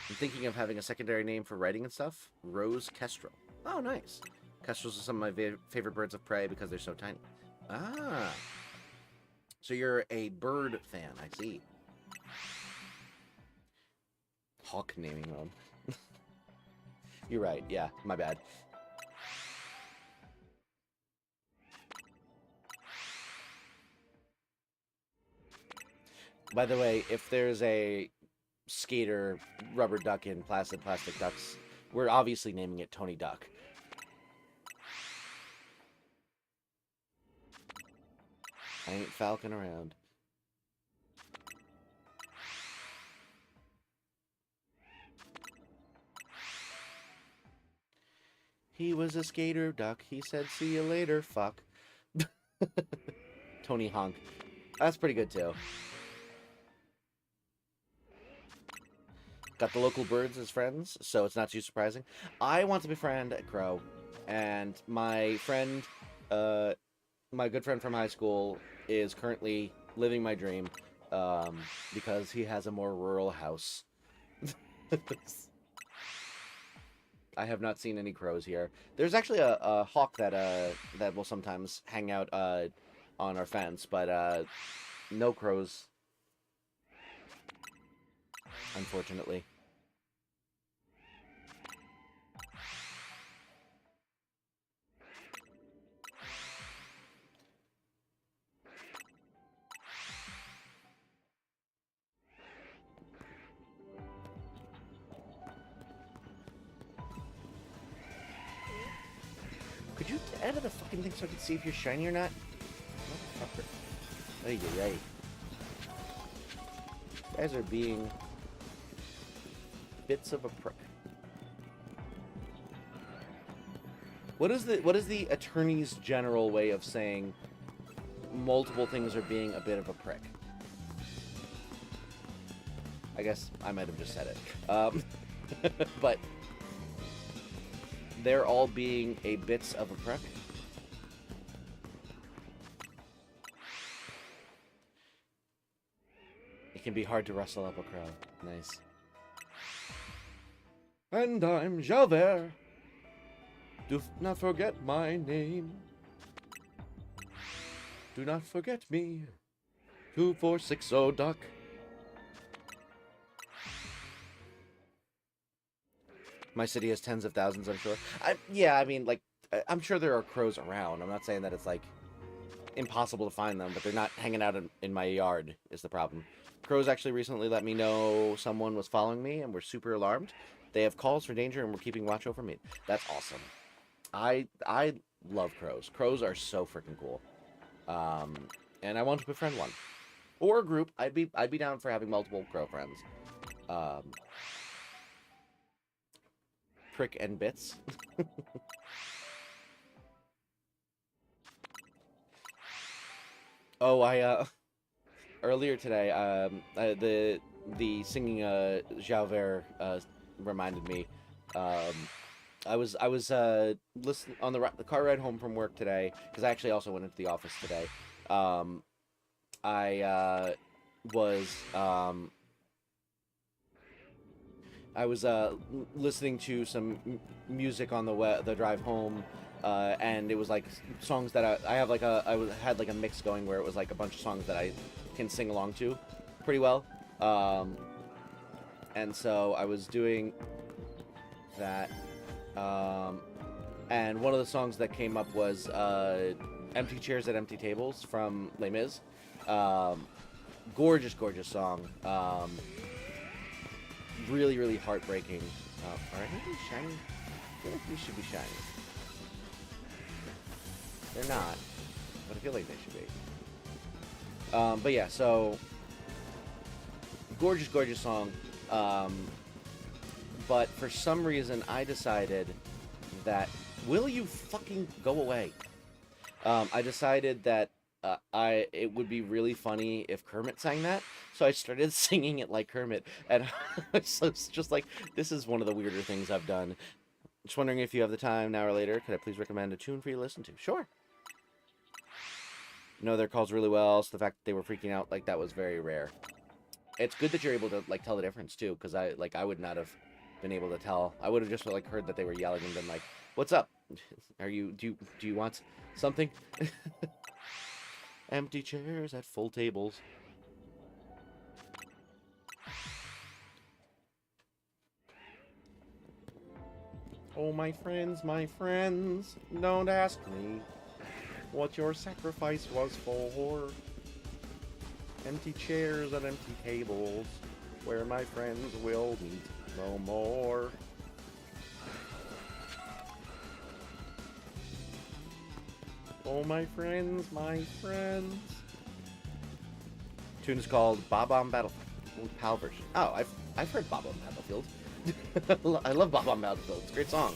I'm thinking of having a secondary name for writing and stuff. Rose Kestrel. Oh, nice. Kestrels are some of my favorite birds of prey because they're so tiny. Ah. So you're a bird fan, I see. Hawk naming mode. You're right, yeah, my bad. By the way, if there's a skater rubber duck in plastic ducks, we're obviously naming it Tony Duck. I ain't falcon around. He was a skater duck. He said, "See you later, fuck." Tony Honk. That's pretty good, too. Got the local birds as friends, so it's not too surprising. I want to befriend a crow, and my friend, my good friend from high school, is currently living my dream, because he has a more rural house. I have not seen any crows here. There's actually a hawk that will sometimes hang out on our fence, but no crows, unfortunately. Could you edit the fucking thing so I can see if you're shiny or not? Motherfucker. Ay, ay, ay. You guys are being bits of a prick. What is the attorney's general way of saying multiple things are being a bit of a prick? I guess I might have just said it. But they're all being a bits of a prick. It can be hard to rustle up a crowd. Nice. And I'm Javert. Do not forget my name. Do not forget me. 2460 duck. My city has tens of thousands, I'm sure. Yeah, I mean, like, I'm sure there are crows around. I'm not saying that it's, like, impossible to find them, but they're not hanging out in my yard is the problem. Crows actually recently let me know someone was following me, and we're super alarmed. They have calls for danger, and we're keeping watch over me. That's awesome. I love crows. Crows are so freaking cool. And I want to befriend one. Or a group. I'd be down for having multiple crow friends. Prick and bits. Oh, earlier today, the singing Javert reminded me. I was listening on the car ride home from work today, because I actually also went into the office today. I was listening to some music on the drive home, and it was like songs that I had like a mix going where it was like a bunch of songs that I can sing along to pretty well, and so I was doing that, and one of the songs that came up was "Empty Chairs at Empty Tables" from Les Mis. Gorgeous song. Really, really heartbreaking. Alright, are they shiny? I feel like these should be shiny. They're not, but I feel like they should be. But yeah, so gorgeous song. But for some reason, I decided that, will you fucking go away? I decided that it would be really funny if Kermit sang that, so I started singing it like Kermit, and so it's just like, this is one of the weirder things I've done. Just wondering if you have the time now or later, could I please recommend a tune for you to listen to? Sure. You know their calls really well, so the fact that they were freaking out, like, that was very rare. It's good that you're able to, like, tell the difference, too, because I would not have been able to tell. I would have just, like, heard that they were yelling and been like, what's up? Do you want something? Empty chairs at full tables. Oh, my friends, don't ask me what your sacrifice was for. Empty chairs and empty tables, where my friends will meet no more. Oh, my friends, my friends. Tune is called Bob on Battlefield, PAL version. Oh, I've heard Bob on Battlefield. I love Bob on Battlefield. It's a great song.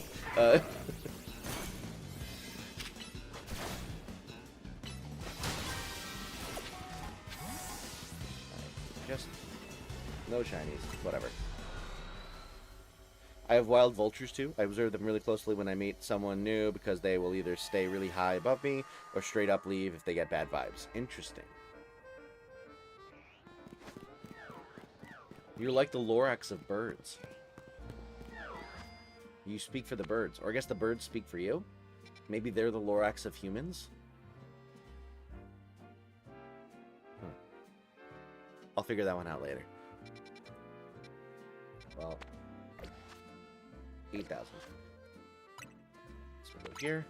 Just no shinies. Whatever. I have wild vultures too. I observe them really closely when I meet someone new because they will either stay really high above me or straight up leave if they get bad vibes. Interesting. You're like the Lorax of birds. You speak for the birds. Or I guess the birds speak for you? Maybe they're the Lorax of humans? Huh. I'll figure that one out later. Well, 8,000. So we'll go here.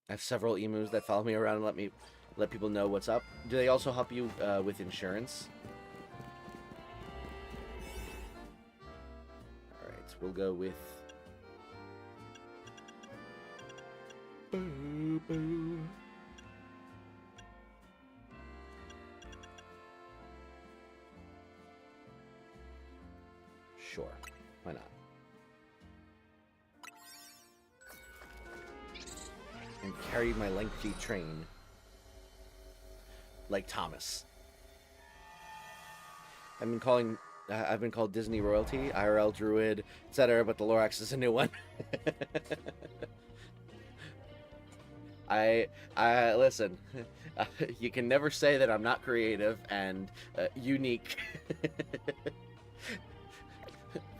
I have several emus that follow me around and let people know what's up. Do they also help you with insurance? Alright, so we'll go with... Boo, boo. Sure, why not? And carry my lengthy train. Like Thomas. I've been called Disney royalty, IRL druid, etc., but the Lorax is a new one. I listen. You can never say that I'm not creative and unique.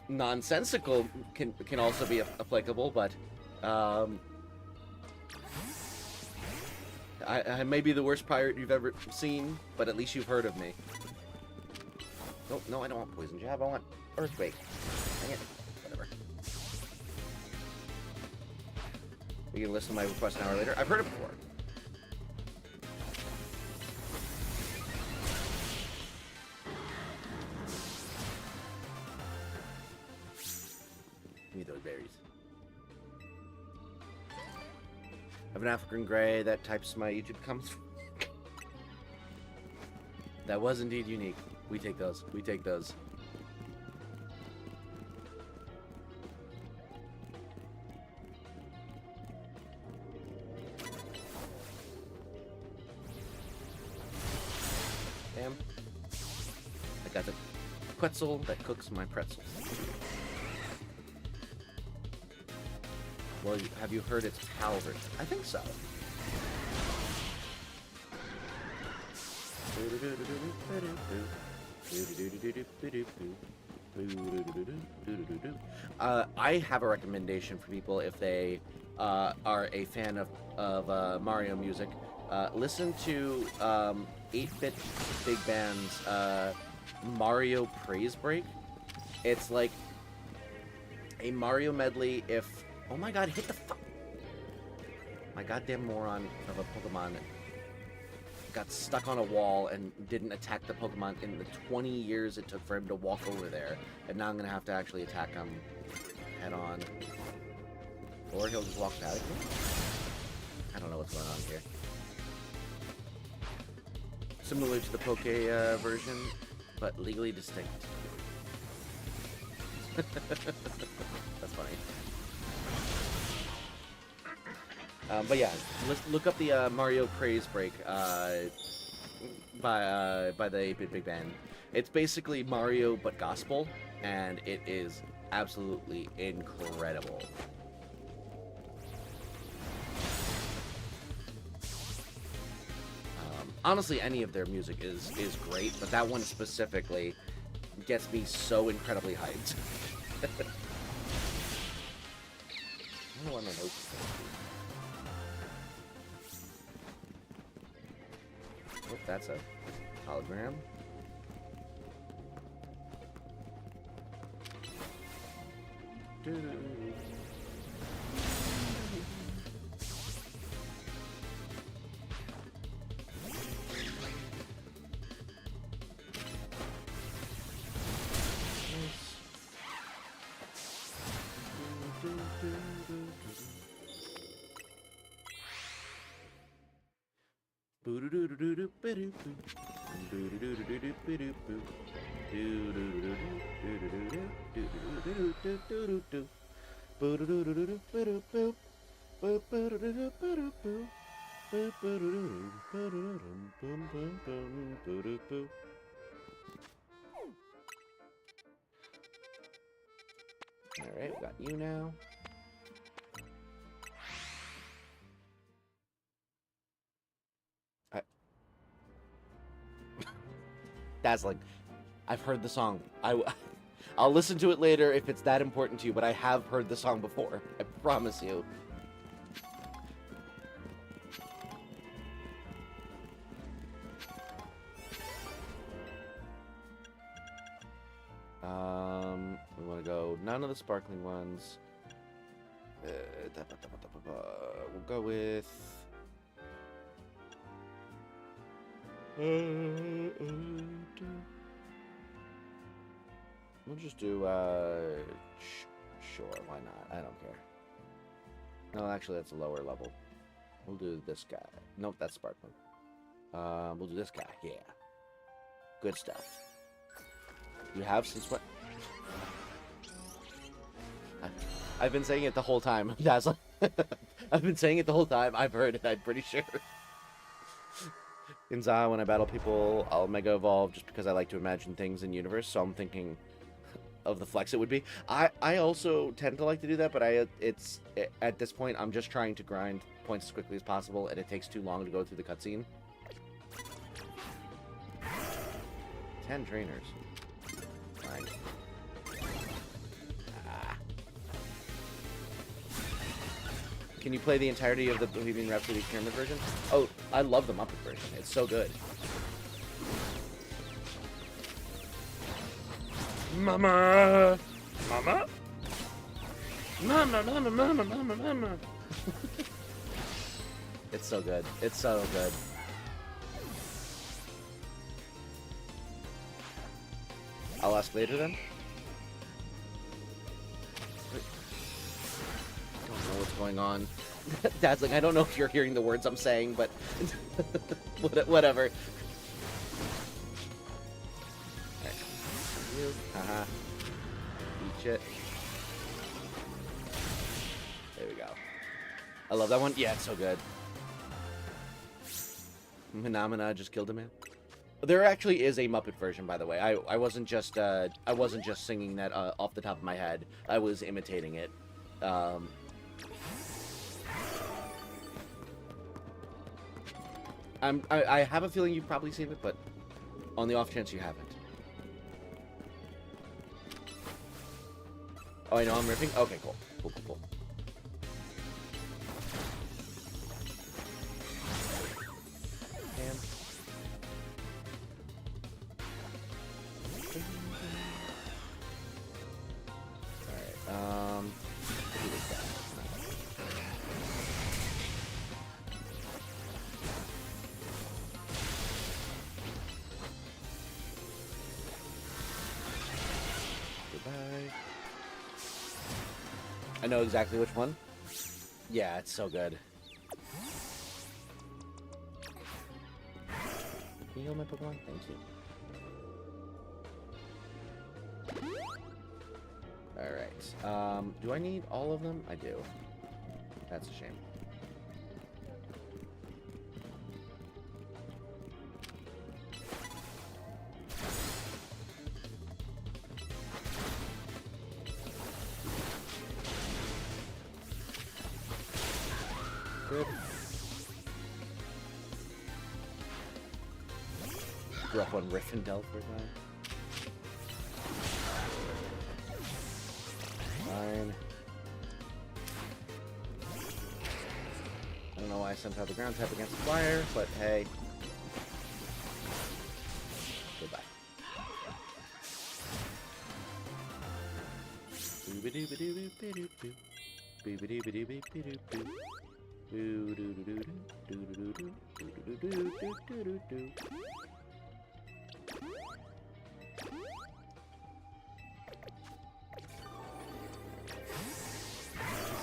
Nonsensical can also be applicable, but I may be the worst pirate you've ever seen, but at least you've heard of me. Oh, no, I don't want poison jab. I want earthquake. Dang it. Whatever. You can listen to my request an hour later. I've heard it before. Give me those berries. I have an African Grey that types my YouTube comments. That was indeed unique. We take those. We take those. Damn. I got the Quetzal that cooks my pretzels. Well, have you heard its PAL version? I think so. I have a recommendation for people if they are a fan of Mario music. Listen to 8-Bit Big Band's Mario Praise Break. It's like a Mario medley if... Oh my god, hit the fuck... My goddamn moron of a Pokemon got stuck on a wall and didn't attack the Pokemon in the 20 years it took for him to walk over there. And now I'm going to have to actually attack him head on. Or he'll just walk past me. I don't know what's going on here. Similar to the Poke version, but legally distinct. That's funny. But yeah, let's look up the Mario Praise Break by the 8-Bit Big Band. It's basically Mario but gospel, and it is absolutely incredible. Honestly, any of their music is great, but that one specifically gets me so incredibly hyped. I don't know what my notes are. Oh, that's a hologram. Alright, we got you now. Dazzling. I've heard the song. I'll listen to it later if it's that important to you, but I have heard the song before. I promise you. We want to go none of the sparkling ones. We'll go with... We'll just do, sure, why not? I don't care. No, actually, that's a lower level. We'll do this guy. Nope, that's sparkling. We'll do this guy. Yeah. Good stuff. You have since what? I've been saying it the whole time. Dazzling. I've been saying it the whole time. I've heard it, I'm pretty sure. In Za, when I battle people, I'll Mega Evolve just because I like to imagine things in universe, so I'm thinking of the flex it would be. I also tend to like to do that, but at this point, I'm just trying to grind points as quickly as possible, and it takes too long to go through the cutscene. 10 trainers. Fine. Can you play the entirety of the Bohemian Rhapsody Pyramid version? Oh, I love the Muppet version. It's so good. Mama! Mama? Mama, mama, mama, mama, mama. It's so good. It's so good. I'll ask later then. I don't know what's going on. Dad's like, I don't know if you're hearing the words I'm saying, but whatever. Right. You. Haha. Eat it. There we go. I love that one. Yeah, it's so good. Phenomena just killed a man. There actually is a Muppet version, by the way. I wasn't just singing that off the top of my head. I was imitating it. I have a feeling you've probably seen it, but on the off chance you haven't. Oh, I know I'm ripping? Okay, cool. Cool, cool, cool. Damn. Alright, do this guy. Goodbye. I know exactly which one. Yeah, it's so good. Can you heal my Pokemon? Thank you. Alright. Do I need all of them? I do. That's a shame. Good. Drop one Riffendell for a time. Fine. I don't know why I somehow the ground type against fire, but hey. Goodbye. This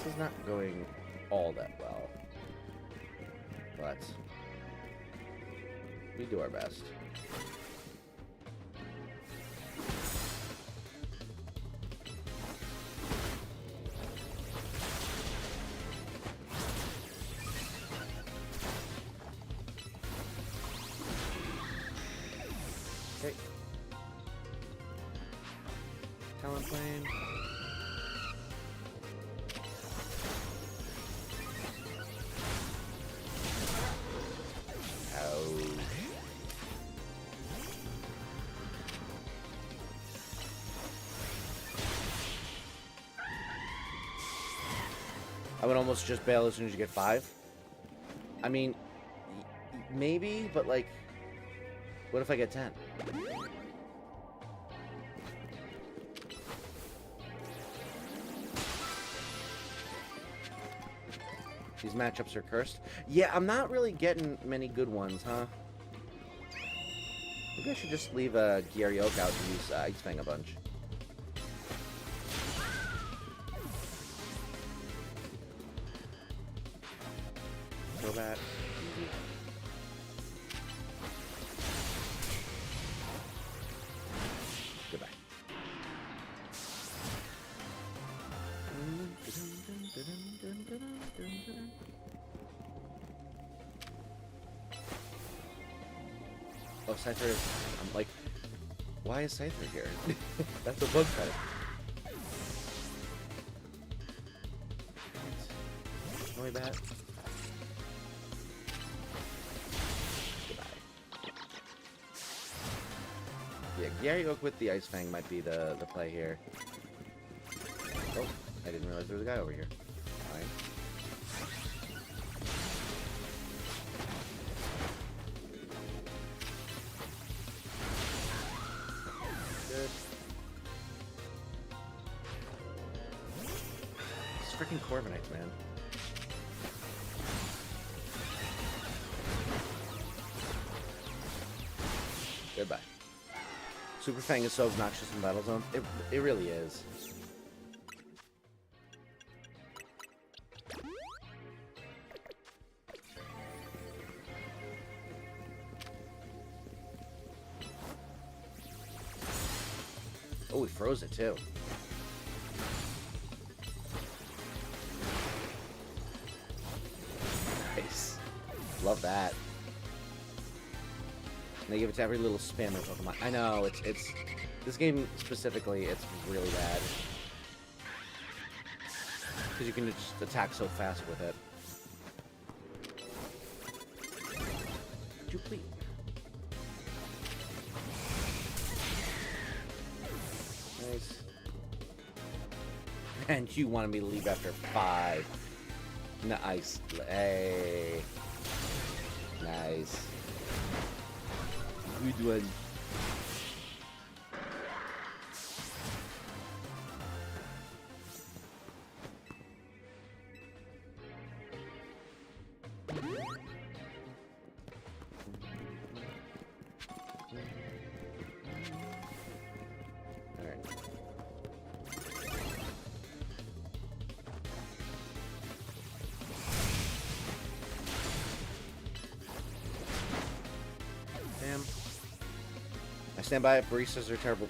is not going all that well, but We do our best. Okay. Talon plane. I would almost just bail as soon as you get 5. I mean, maybe, but like, what if I get 10? These matchups are cursed. Yeah, I'm not really getting many good ones, huh? Maybe I should just leave Gyariok out and use Ice Fang a bunch. Go back. Easy. Goodbye. Oh, Scyther is... I'm like... Why is Scyther here? That's a bug type. Snowy Bat. Yeah, Gyariok with the Ice Fang might be the play here. Oh, I didn't realize there was a guy over here. Fine. Good. These freaking Corviknights, man. Goodbye. Super Fang is so obnoxious in Battle Zone. It really is. Oh, we froze it too. Nice. Love that. And they give it to every little spammer Pokemon. I know, it's this game specifically, it's really bad. Because you can just attack so fast with it. Could you please? Nice. And you wanted me to leave after 5. Nice. Hey. Nice. Good one. Alright. Damn. I stand by it, baristas are terrible.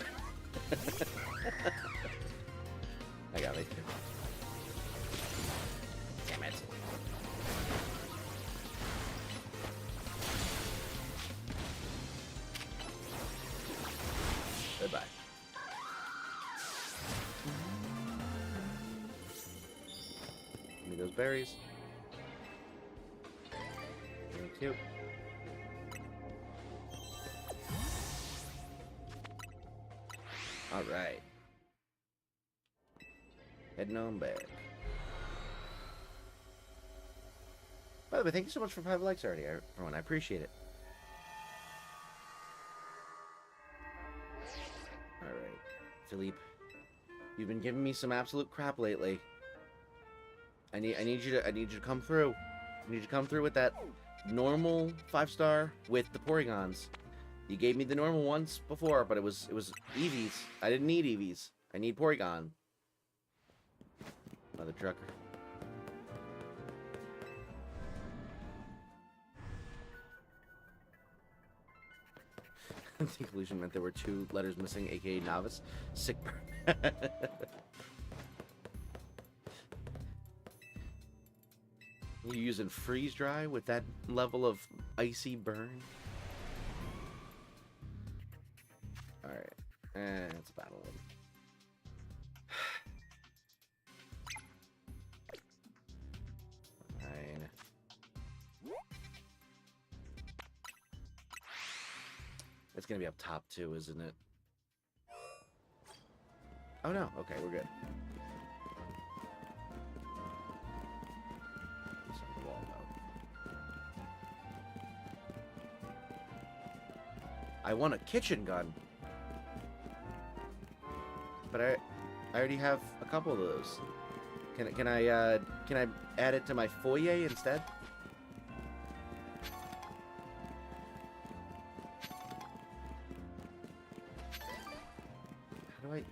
I got me. Damn it. Goodbye. Give me those berries. Thank you. Alright. Heading on back. By the way, thank you so much for 5 likes already, everyone. I appreciate it. Alright. Philippe, you've been giving me some absolute crap lately. I need you to come through. I need you to come through with that normal 5-star with the Porygons. You gave me the normal ones before, but it was Eevees. I didn't need Eevees. I need Porygon. Mother trucker. The conclusion meant there were 2 letters missing, aka novice. Sick burn. You using freeze dry with that level of icy burn? Alright. It's a battle one. Fine. It's gonna be up top too, isn't it? Oh no, okay, we're good. It's on the wall, though. I want a kitchen gun. But I already have a couple of those. Can I add it to my foyer instead? How do I?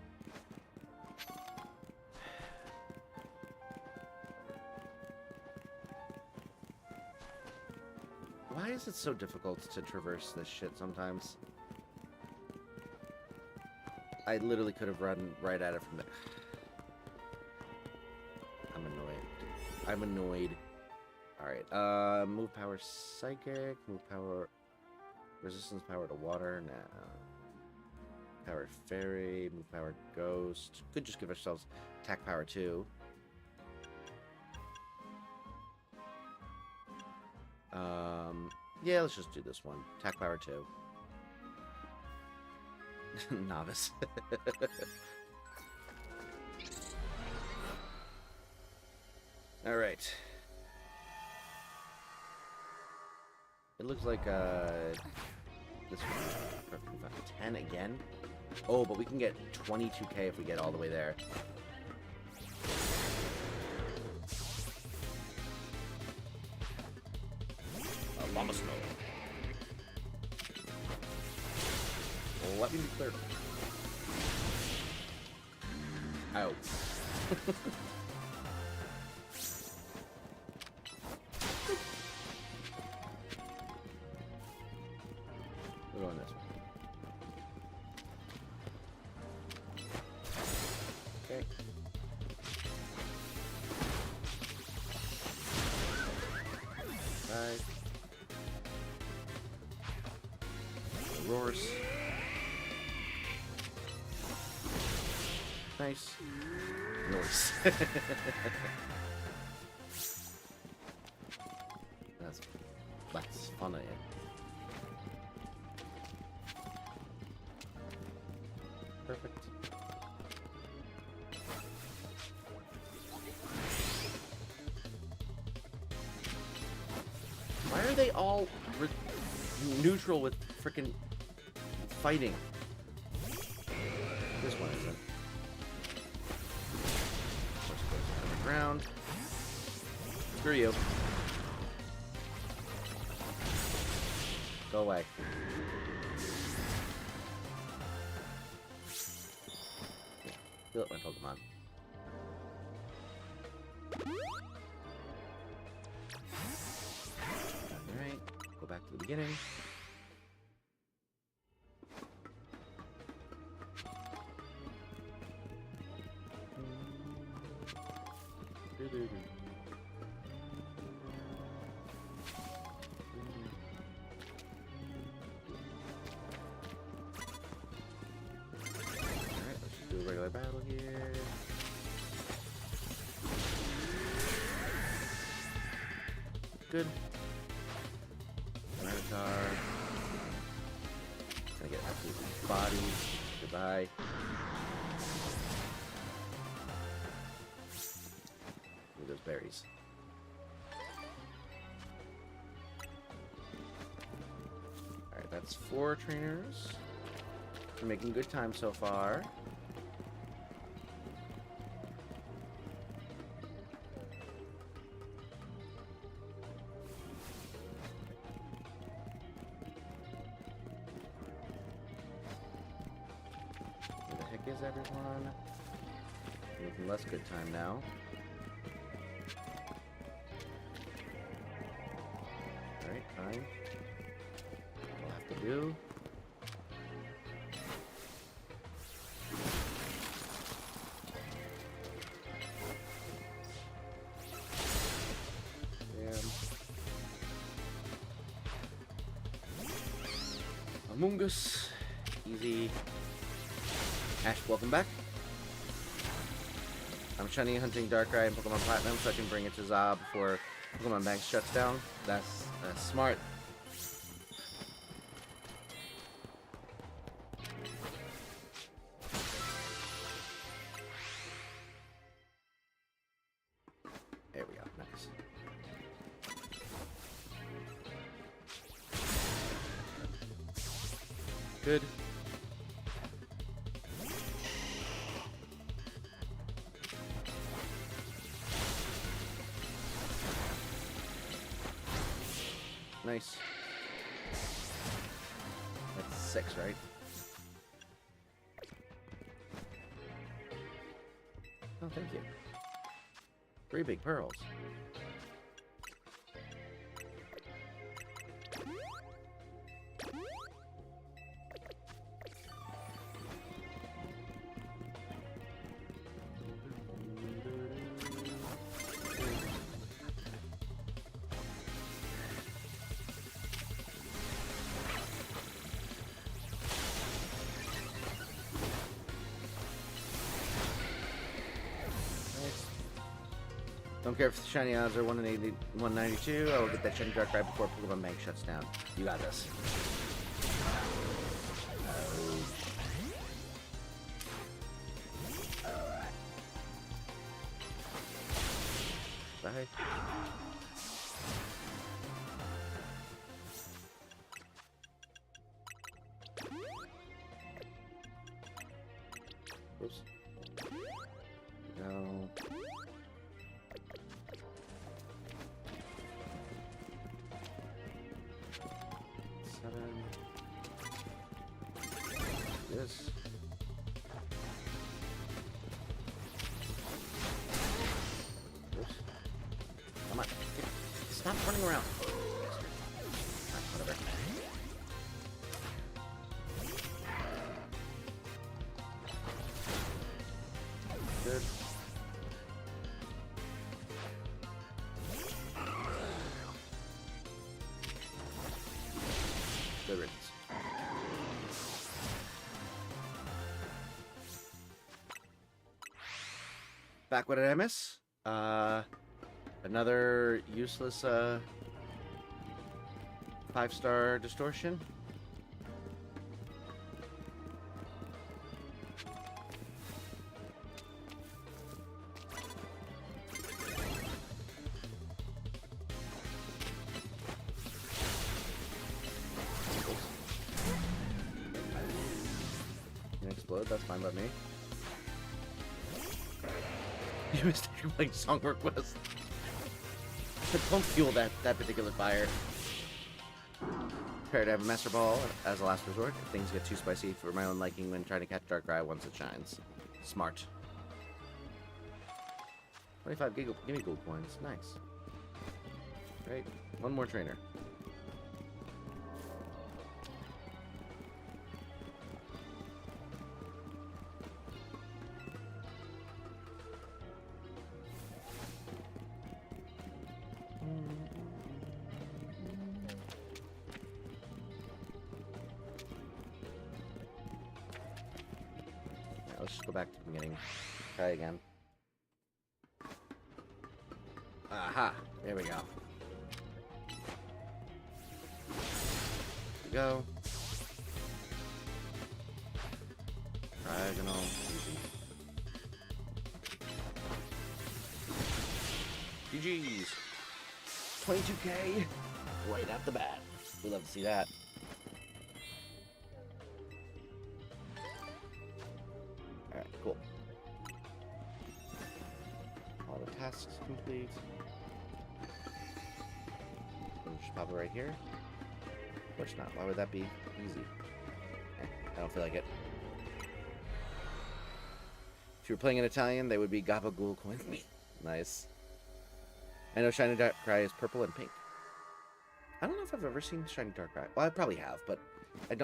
Why is it so difficult to traverse this shit sometimes? I literally could have run right at it from there. I'm annoyed. Alright, move power psychic, move power resistance power to water, nah. Power fairy, move power ghost. Could just give ourselves attack power 2. Yeah, let's just do this one. Attack power 2. Novice. All right. It looks like this one 10 again. Oh, but we can get 22k if we get all the way there. Llama snow. Let me be clear. Ow. We're going this way. Okay. Right. Roars. Nice. Noise. That's funny. Perfect. Why are they all neutral with frickin' fighting? This one isn't. Ground. Screw you. Go away. Feel it, my Pokemon. Alright, go back to the beginning. Alright, let's just do a regular battle here. Good. Rattata. Gonna get absolutely bodied. Goodbye. Look at those berries. Alright, that's 4 trainers. We're making good time so far. Where the heck is everyone? Making less good time now. Alright, fine. We'll have to do. Amoongus. Easy. Ash, welcome back. I'm shiny hunting Darkrai and Pokemon Platinum so I can bring it to Zob before Pokemon Bank shuts down. That's smart. There we go. Nice. Good. Nice. That's 6, right? Oh, thank you. 3 big pearls. Don't care if the shiny odds are 180, 192. I will get that shiny Darkrai before Pokemon Bank shuts down. You got this. Bye. Oops. No. This. Oops. Come on. Stop running around. Whatever. Good. Good riddance. Back, what did I miss? Another useless 5-star distortion. Can explode, that's fine by me. You missed your playing song request. Don't fuel that particular fire. Prepare to have a Master Ball as a last resort if things get too spicy for my own liking when trying to catch Darkrai once it shines. Smart. 25 gimme gold coins. Nice. Great. One more trainer. Let's just go back to the beginning. Try again. Aha! There we go. Here we go. Diagonal. GG's. 22k right off the bat. We'd love to see that. Alright, cool. All the tasks complete. We'll just pop it right here. Of course not. Why would that be easy? I don't feel like it. If you were playing in Italian, they would be Gabagool coins. Nice. I know Shiny Darkrai is purple and pink. I don't know if I've ever seen Shiny Darkrai. Well, I probably have, but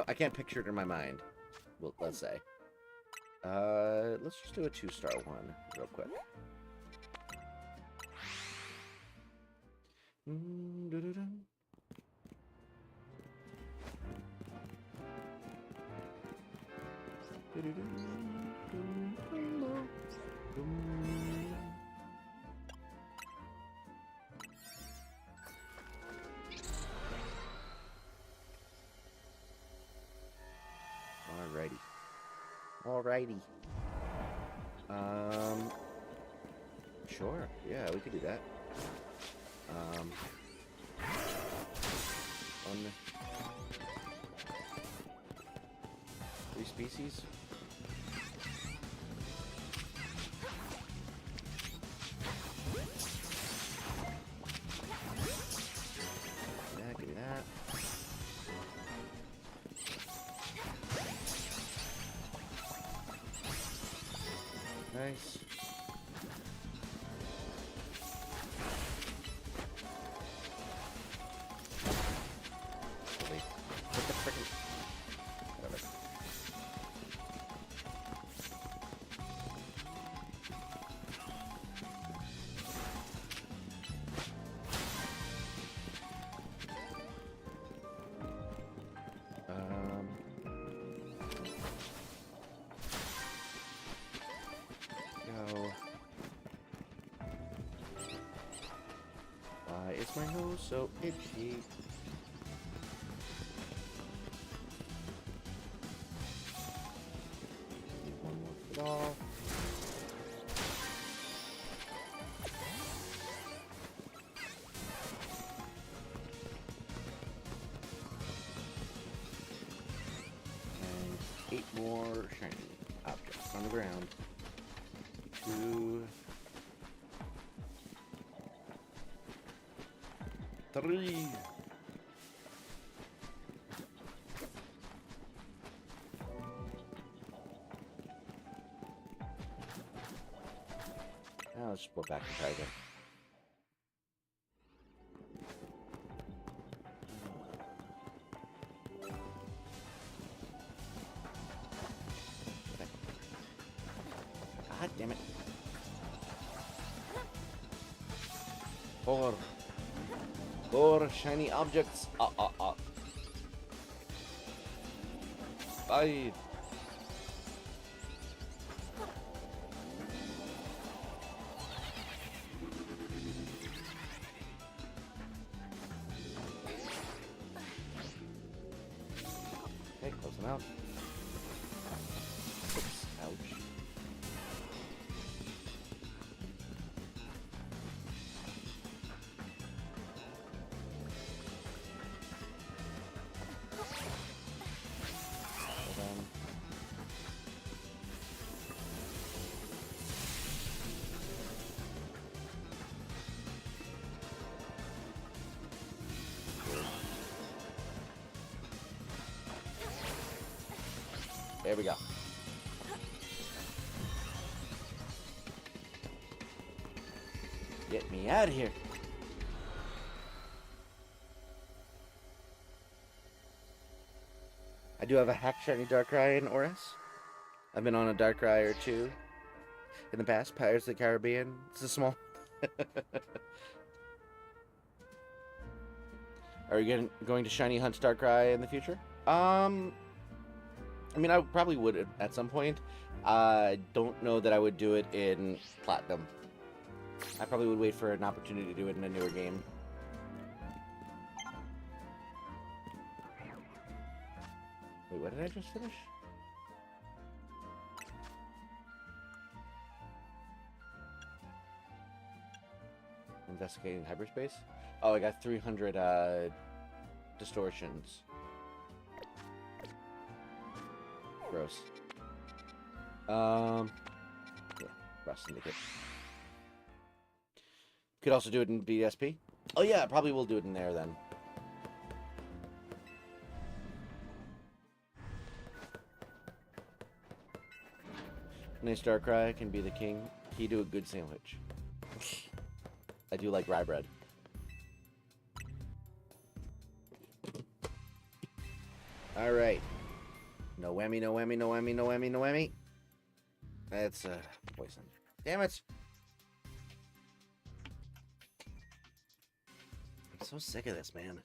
I can't picture it in my mind. Well, let's say. Let's just do a 2-star one real quick. Alrighty. Alrighty. Sure. Yeah, we could do that. On 3 species. Yeah, give me that. Nice. Wait. What the frickin'? Whatever. Go. Why is my nose so itchy? One more for it all. And 8 more shiny objects on the ground. 2, 3. Now let's just go back and try again. God damn it. 4 shiny objects. 5. Okay, close enough. 6. Ouch. Hold on. There we go. Get me out of here. I do have a hack shiny Darkrai in Oris. I've been on a Darkrai or two in the past. Pirates of the Caribbean. It's a small. Are you going to shiny hunt Darkrai in the future? I mean, I probably would at some point. I don't know that I would do it in Platinum. I probably would wait for an opportunity to do it in a newer game. Wait, what did I just finish? Investigating hyperspace? Oh, I got 300 distortions. Gross. Yeah, Rust Syndicate. Could also do it in BSP. Oh yeah, I probably will do it in there then. Nice Darkrai can be the king. He do a good sandwich. I do like rye bread. Alright. No whammy, no whammy, no whammy, no whammy, no whammy. That's poison. Damn it! I'm so sick of this, man.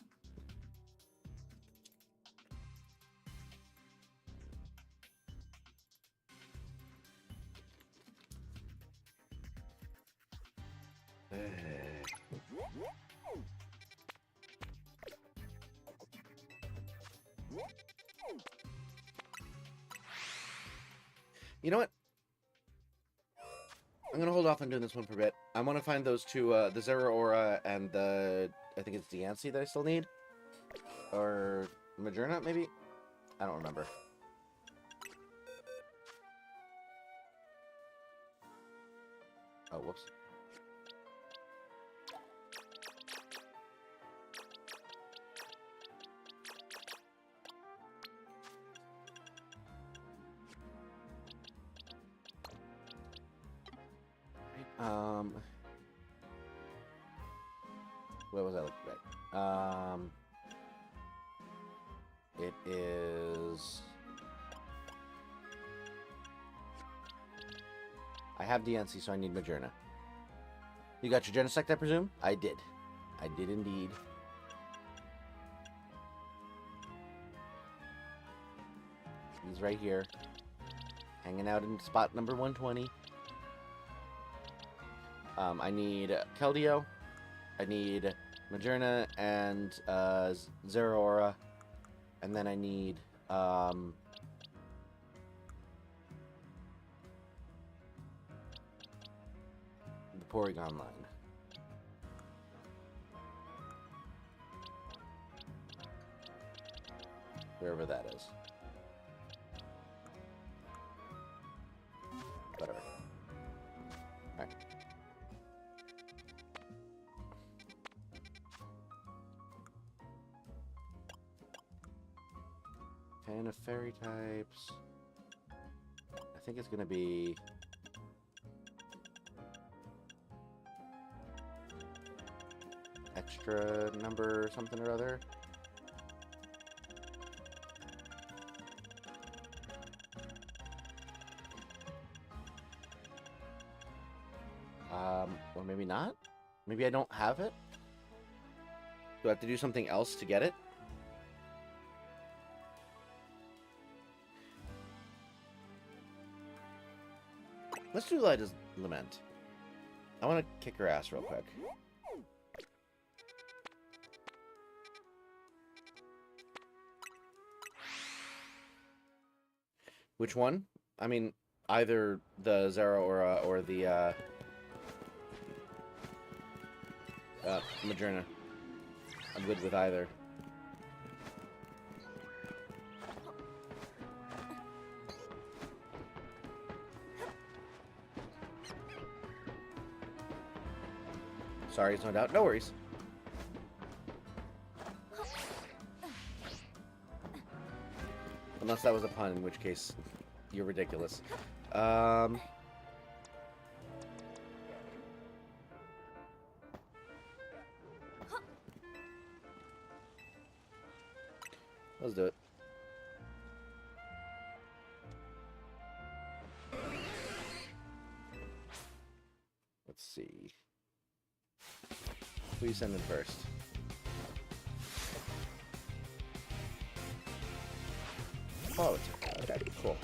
You know what? I'm gonna hold off on doing this one for a bit. I want to find those two, the Zero Aura and the, I think it's Diancie that I still need. Or Majerna, maybe? I don't remember. Oh, whoops. What was I looking at? It is... I have DNC, so I need Majerna. You got your Genesect, I presume? I did. I did indeed. He's right here. Hanging out in spot number 120. I need Keldeo. I need Majerna and Zero Aura. And then I need the Porygon line. Wherever that is. Whatever. Alright. And of fairy types. I think it's gonna be extra number something or other. Or maybe not. Maybe I don't have it. Do I have to do something else to get it? Let's do Lida's Lament. I want to kick her ass real quick. Which one? I mean, either the Zero Aura or the Majerna. I'm good with either. Sorry, it's no doubt. No worries. Unless that was a pun, in which case, you're ridiculous. Let's do it. Let's see. Please send in first. Oh, it's okay. Cool.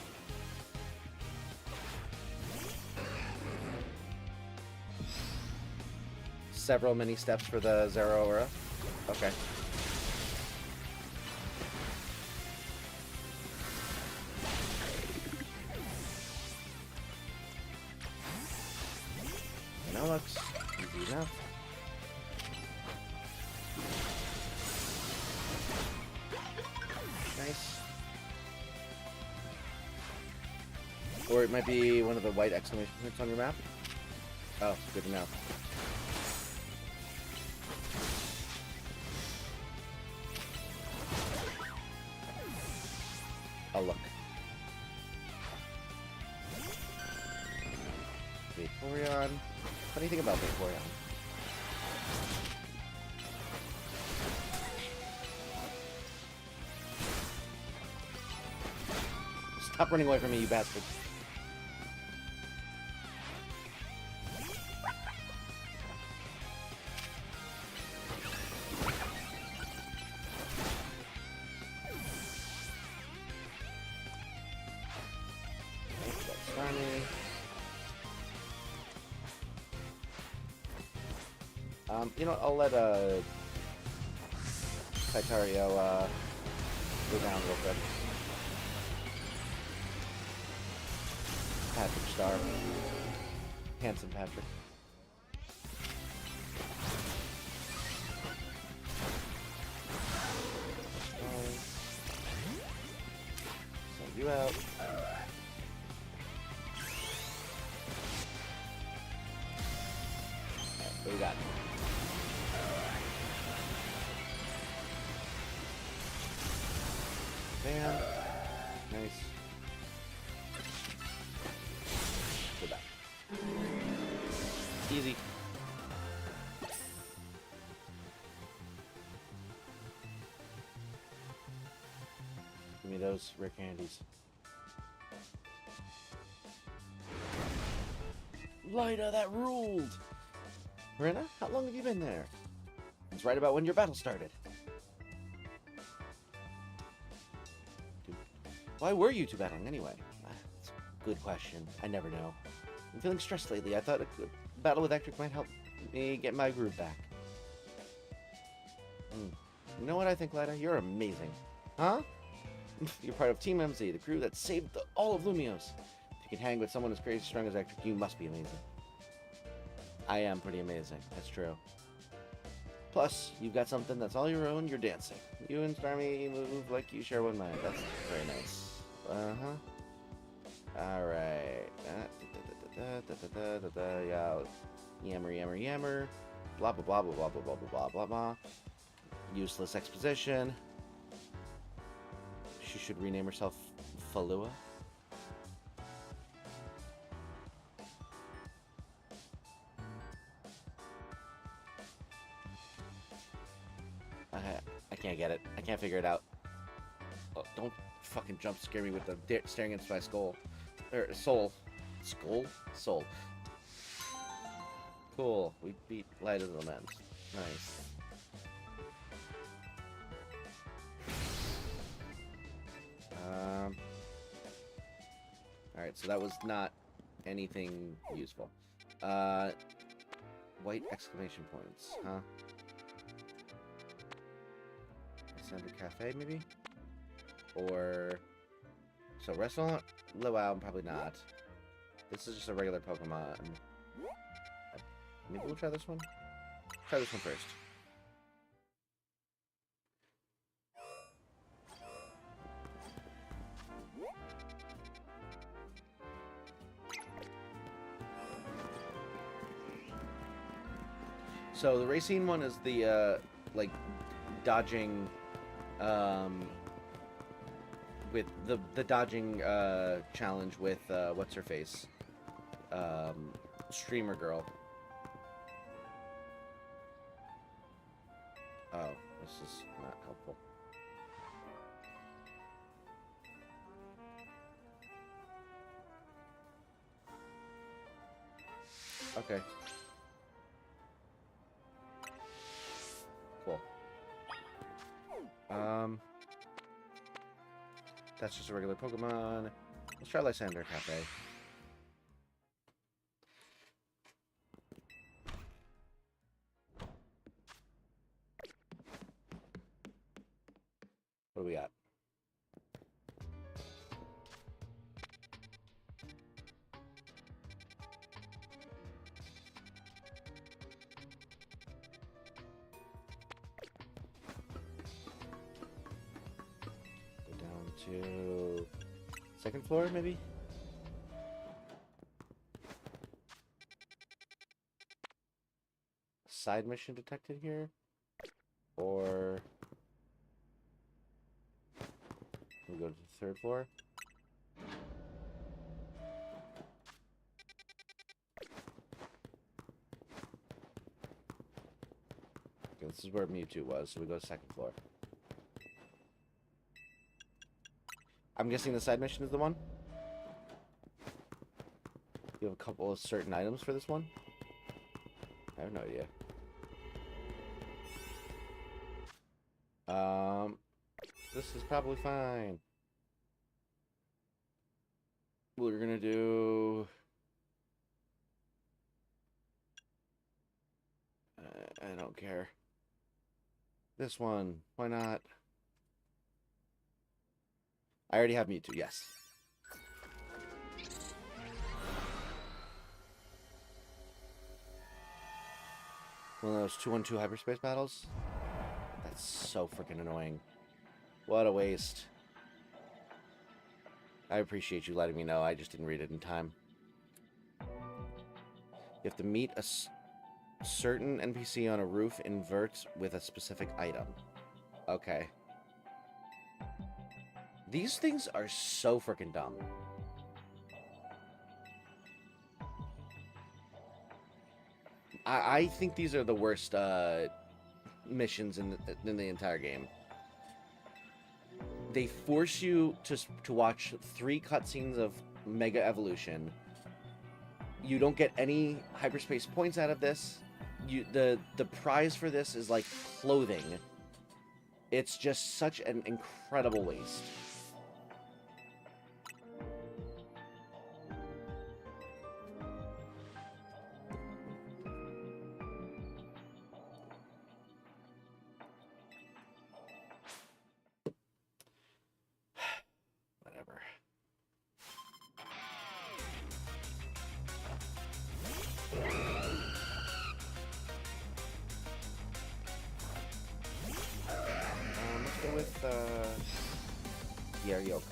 Several mini steps for the Zero Aura. Okay. That looks easy enough. Nice. Or it might be one of the white exclamation points on your map. Oh, good to know. I'll look. Vaporeon. Funny thing about Vaporeon. Stop running away from me, you bastard. You know, I'll let Titario go down real quick. Patrick Star. Handsome Patrick. Send you out. What do we got? Bam. Nice. Go back. Easy. Give me those rare candies. Lyda, that ruled! Marina, how long have you been there? It's right about when your battle started. Dude, why were you two battling anyway? That's a good question. I never know. I'm feeling stressed lately. I thought a good battle with Ectric might help me get my groove back. You know what I think, Lyda? You're amazing. Huh? You're part of Team MZ, the crew that saved all of Lumios. If you can hang with someone as crazy strong as Ectric, you must be amazing. I am pretty amazing. That's true. Plus, you've got something that's all your own. You're dancing. You and Starmie move like you share one mind. That's very nice. Alright. Yeah. Yammer. Blah, blah, blah, blah, blah, blah, blah, blah, blah, blah. Useless exposition. She should rename herself Falua. I can't get it. I can't figure it out. Oh, don't fucking jump scare me with the staring into my skull. Soul. Skull? Soul. Cool. We beat Light of the Lament. Nice. Alright, so that was not anything useful. White exclamation points, huh? Center Cafe, maybe? Or... So, restaurant? Luau, probably not. This is just a regular Pokemon. Maybe we'll try this one? Try this one first. So, the Racine one is the, like, dodging... with the dodging challenge with what's her face, streamer girl. Oh, this is not helpful. Okay. Cool. That's just a regular Pokemon. Let's try Lysander Cafe. What do we got? To second floor, maybe? Side mission detected here? Or we go to the third floor? Okay, this is where Mewtwo was, so we go to second floor. I'm guessing the side mission is the one? You have a couple of certain items for this one? I have no idea. This is probably fine. We're gonna do... I don't care. This one. Why not? I already have Mewtwo, yes. One of those 2-on-2 hyperspace battles? That's so freaking annoying. What a waste. I appreciate you letting me know. I just didn't read it in time. You have to meet a certain NPC on a roof in Vert with a specific item. Okay. These things are so freaking dumb. I think these are the worst missions in the entire game. They force you to watch 3 cutscenes of Mega Evolution. You don't get any hyperspace points out of this. The prize for this is like clothing. It's just such an incredible waste. Whatever. Let's go with Yoke.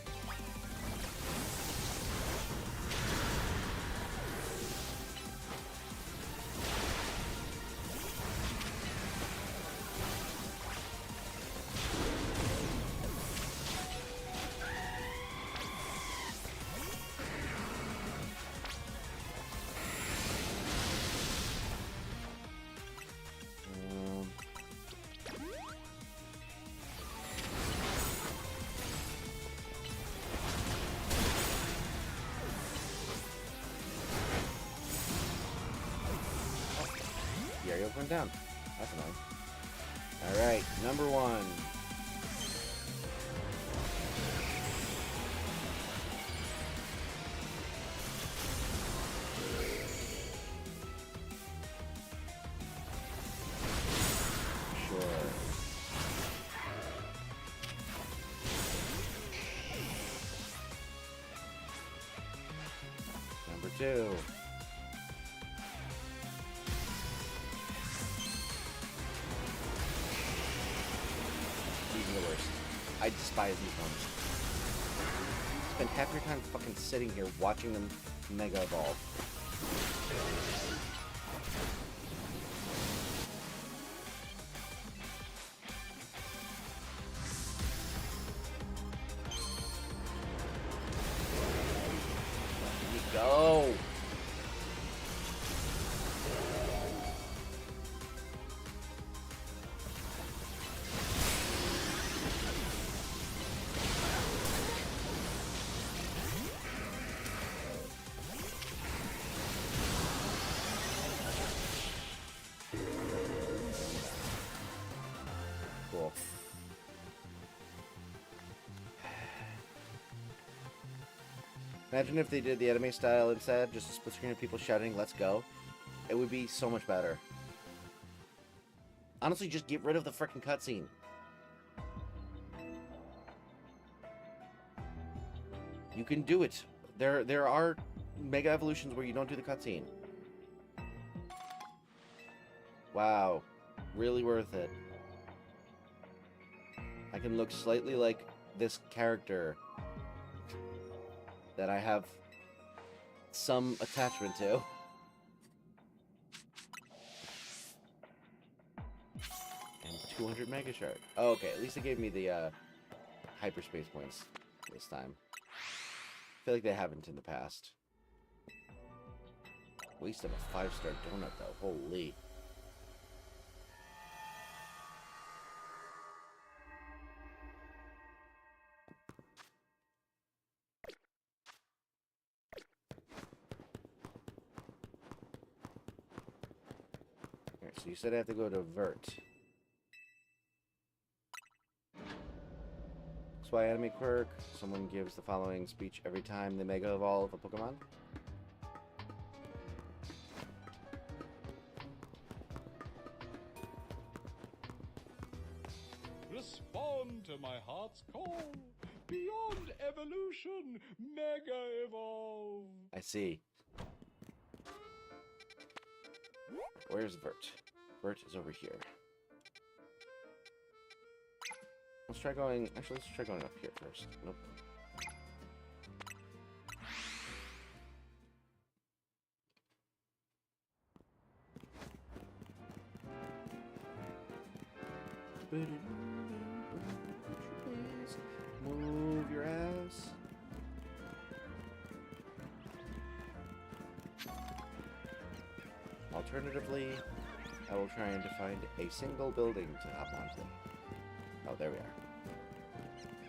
Went down. That's annoying. Alright, number 1. Sure. Number 2. The worst. I despise these ones. Spend half your time fucking sitting here watching them Mega Evolve. Let me go. Cool. Imagine if they did the anime style instead, just a split screen of people shouting, "Let's go." It would be so much better. Honestly, just get rid of the frickin' cutscene. You can do it. There are Mega Evolutions where you don't do the cutscene. Wow. Really worth it. I can look slightly like this character that I have some attachment to. And 200 Mega Shard. Oh, okay, at least it gave me the hyperspace points this time. I feel like they haven't in the past. Waste of a 5-star donut, though. Holy. Alright, so you said I have to go to Vert. That's why anime quirk. Someone gives the following speech every time they Mega Evolve a Pokemon. to my heart's call. Beyond evolution, mega evolve. I see. Where's Vert? Vert is over here. Let's try going... Actually, let's try going up here first. Nope. Move your ass. Alternatively, I will try and find a single building to hop onto. Oh, there we are.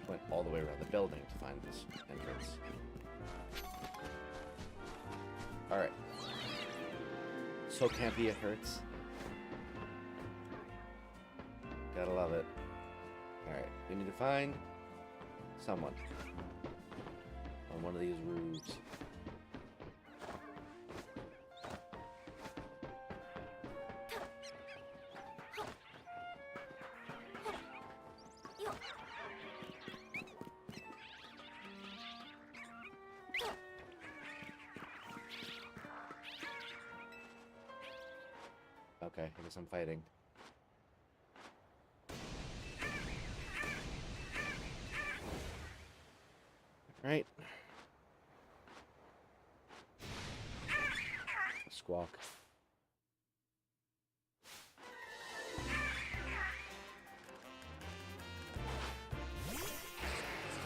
Went all the way around the building to find this entrance. Alright. So campy it hurts. Gotta love it. Alright, we need to find someone on one of these roofs. Okay, I guess I'm fighting. Right. Squawk.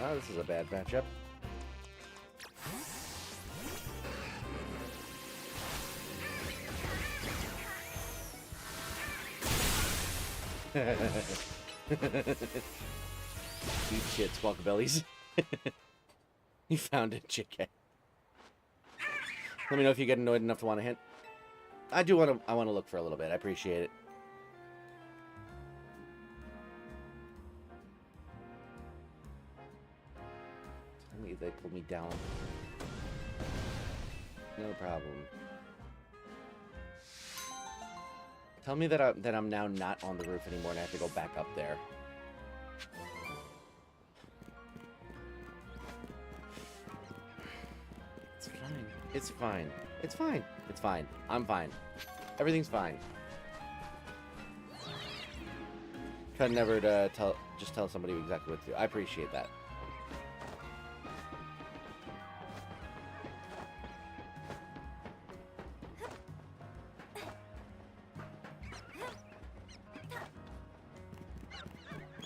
Oh, this is a bad matchup. Eat shit, Squawkabellies. You found it, chicken. Let me know if you get annoyed enough to want a hint. I want to look for a little bit. I appreciate it. Tell me they pulled me down. No problem. Tell me that I'm now not on the roof anymore and I have to go back up there. It's fine. It's fine. It's fine. It's fine. I'm fine. Everything's fine. Try never to just tell somebody exactly what to do. I appreciate that.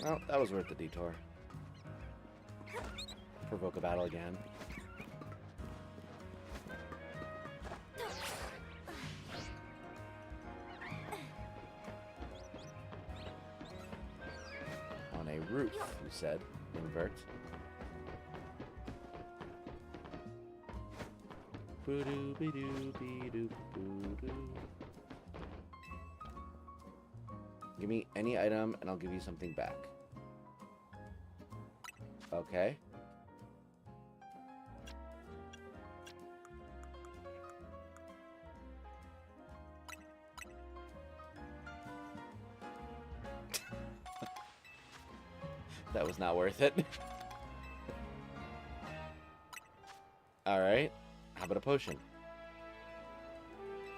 Well, that was worth the detour. Provoke a battle again. On a roof, you said. Invert. Boo-doo-be-doo-be-doo-boo-doo. Give me any item and I'll give you something back. Okay. That was not worth it. Alright. How about a potion?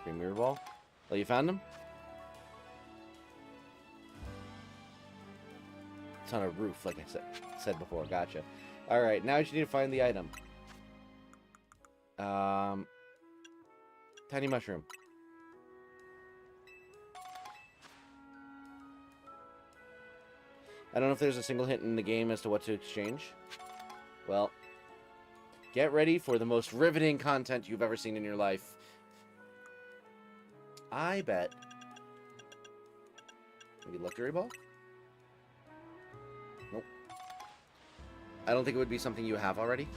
Premier ball? Oh, you found him? It's on a roof, like I said before. Gotcha. Alright, now you need to find the item. Tiny mushroom. I don't know if there's a single hint in the game as to what to exchange. Well, get ready for the most riveting content you've ever seen in your life. I bet. Maybe luxury ball? Nope. I don't think it would be something you have already.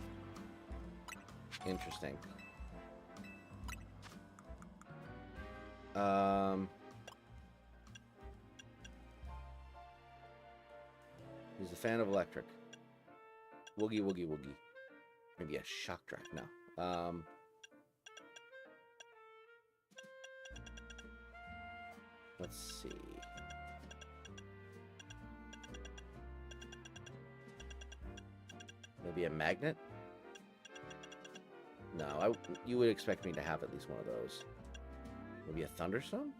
Interesting. He's a fan of Electric. Woogie, woogie, woogie. Maybe a shock track. No. Let's see. Maybe a magnet? No, you would expect me to have at least one of those. Maybe a thunderstone?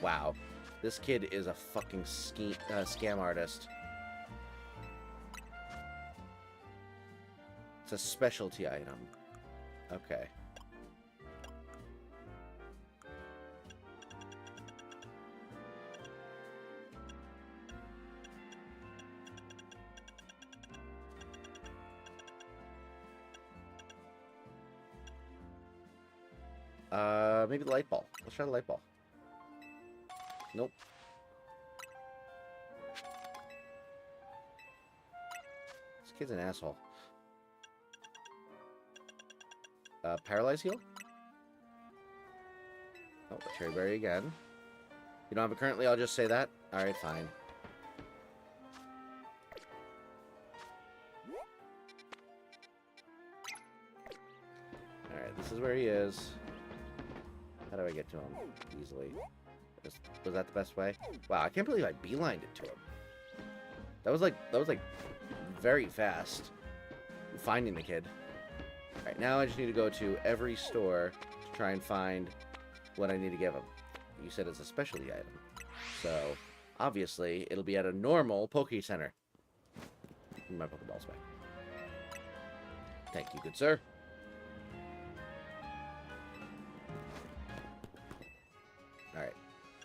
Wow. This kid is a fucking scam artist. It's a specialty item. Okay. Maybe the light ball. Let's try the light ball. Nope. This kid's an asshole. Paralyze heal? Oh, cherry berry again. You don't have it currently, I'll just say that. Alright, fine. Alright, this is where he is. How do I get to him easily? Was that the best way? Wow, I can't believe I beelined it to him. That was like very fast. Finding the kid. Alright, now I just need to go to every store to try and find what I need to give him. You said it's a specialty item. So, obviously, it'll be at a normal Poke Center. Give me my Pokeballs back. Thank you, good sir. Alright.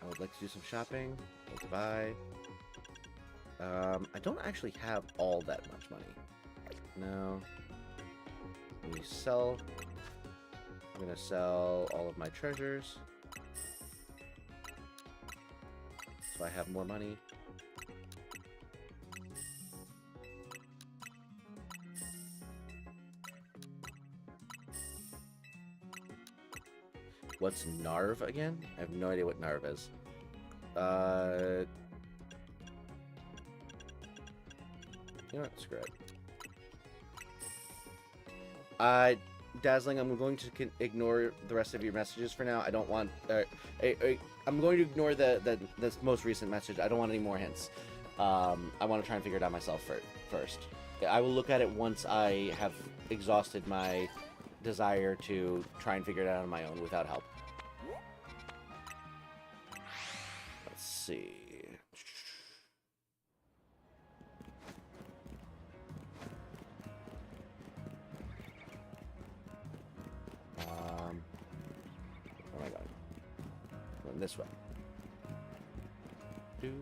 I would like to do some shopping. Let's buy. I don't actually have all that much money. No. We sell. I'm gonna sell all of my treasures. So I have more money. What's Narv again? I have no idea what Narv is. You know what? Screw it. Dazzling, I'm going to ignore the rest of your messages for now. I don't want... I'm going to ignore this most recent message. I don't want any more hints. I want to try and figure it out myself first. I will look at it once I have exhausted my desire to try and figure it out on my own without help. Let's see. Oh my god. Going this way. Let's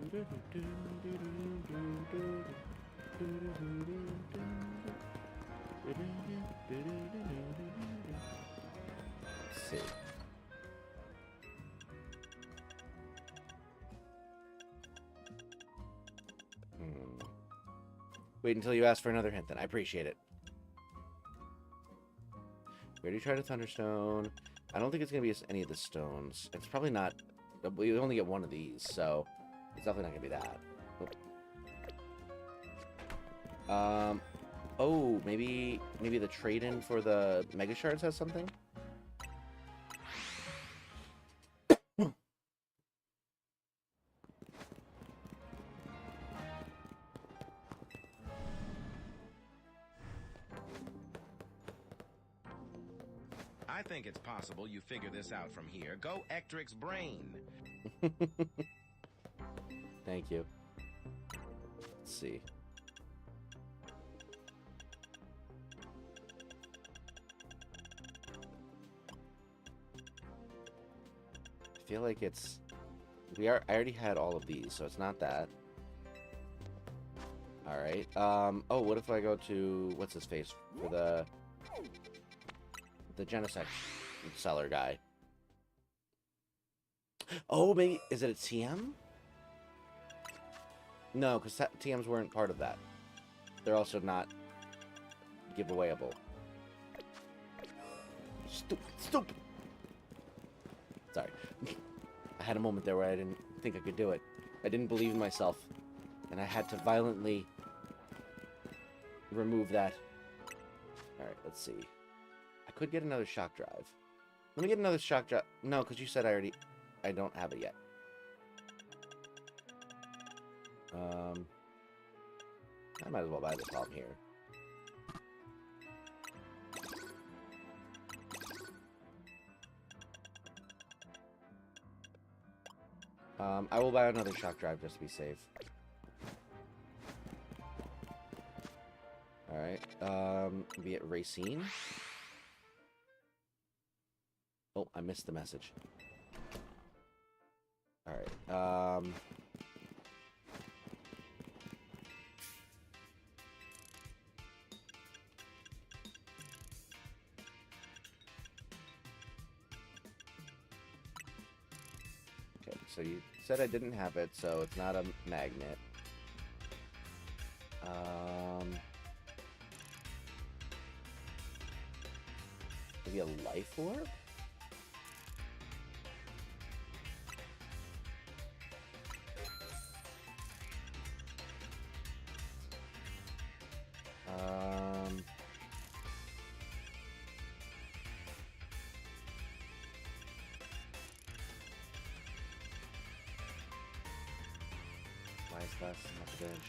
see. Wait until you ask for another hint then. I appreciate it. We already tried a Thunderstone. I don't think it's going to be any of the stones. It's probably not... We only get one of these, so... It's definitely not going to be that. Oh, maybe the trade-in for the Mega Shards has something? I think it's possible you figure this out from here. Go Ectric's brain. Thank you. Let's see. I feel like it's... I already had all of these, so it's not that. Alright. Oh, what if I go to... What's his face? For the Genesect seller guy. Oh, maybe... Is it a TM? No, because TMs weren't part of that. They're also not giveawayable. Stupid! Sorry. I had a moment there where I didn't think I could do it. I didn't believe in myself. And I had to violently remove that. Alright, let's see. I could get another shock drive. Let me get another shock drive. No, because you said I don't have it yet. I might as well buy this while I'm here. I will buy another shock drive just to be safe. Alright, be it Racine. Oh, I missed the message. Alright, okay, so you said I didn't have it, so it's not a magnet. Maybe a life orb? Wise glass,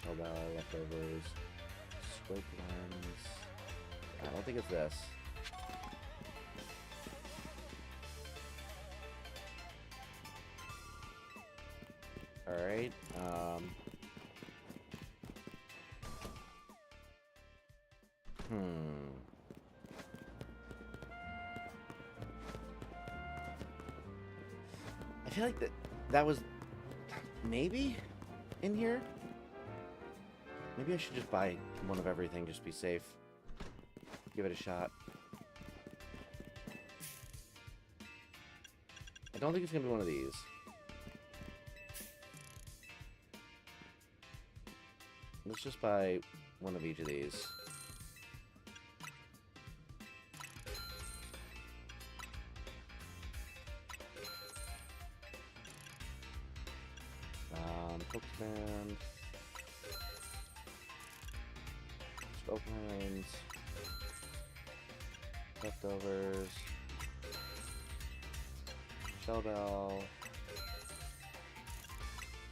shell bell, leftovers, scope lens. I don't think it's this. Alright, I feel like that was maybe in here. Maybe I should just buy one of everything, just be safe. Give it a shot. I don't think it's gonna be one of these. Let's just buy one of each of these. Pokemon. Scope lines. Leftovers. Shell bell.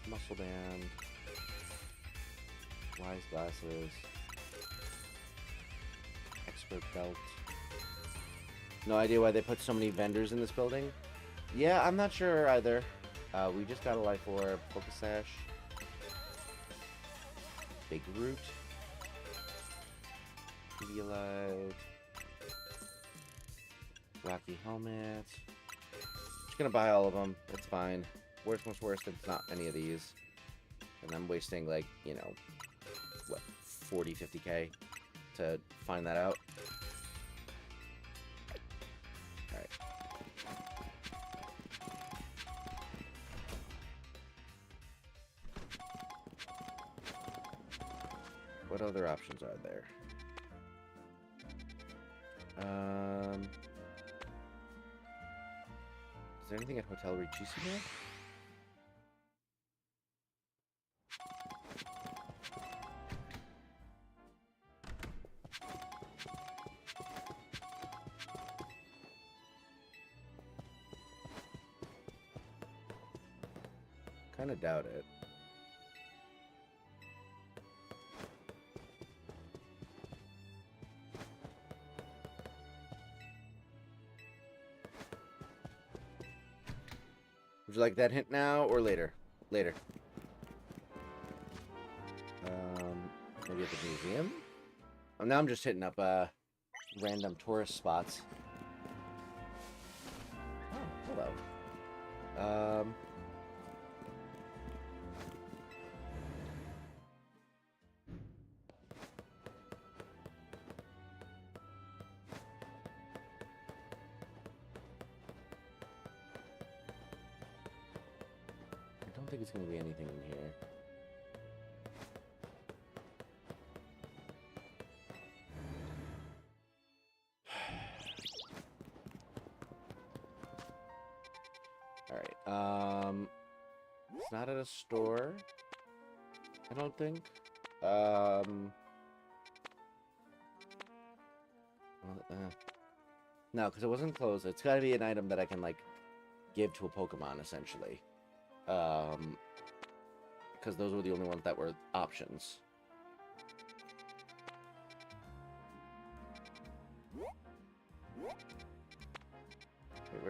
Muscle band. Wise glasses. Expert belt. No idea why they put so many vendors in this building. Yeah, I'm not sure either. We just got a life orb, focus sash, big root, Pedialyte, rocky helmet. Just gonna buy all of them. It's fine. Worst most worst, it's not any of these. And I'm wasting, like, you know, what, 40, 50k to find that out. Alright. What other options are there? Is there anything at Hotel Richissimo? Kinda doubt it. Would you like that hint now or later? Later. Maybe at the museum? Oh, now I'm just hitting up random tourist spots. Oh, hello. I don't think it's going to be anything in here. Alright, it's not at a store, I don't think. No, because it wasn't closed. It's got to be an item that I can, like, give to a Pokemon, essentially. Because those were the only ones that were options.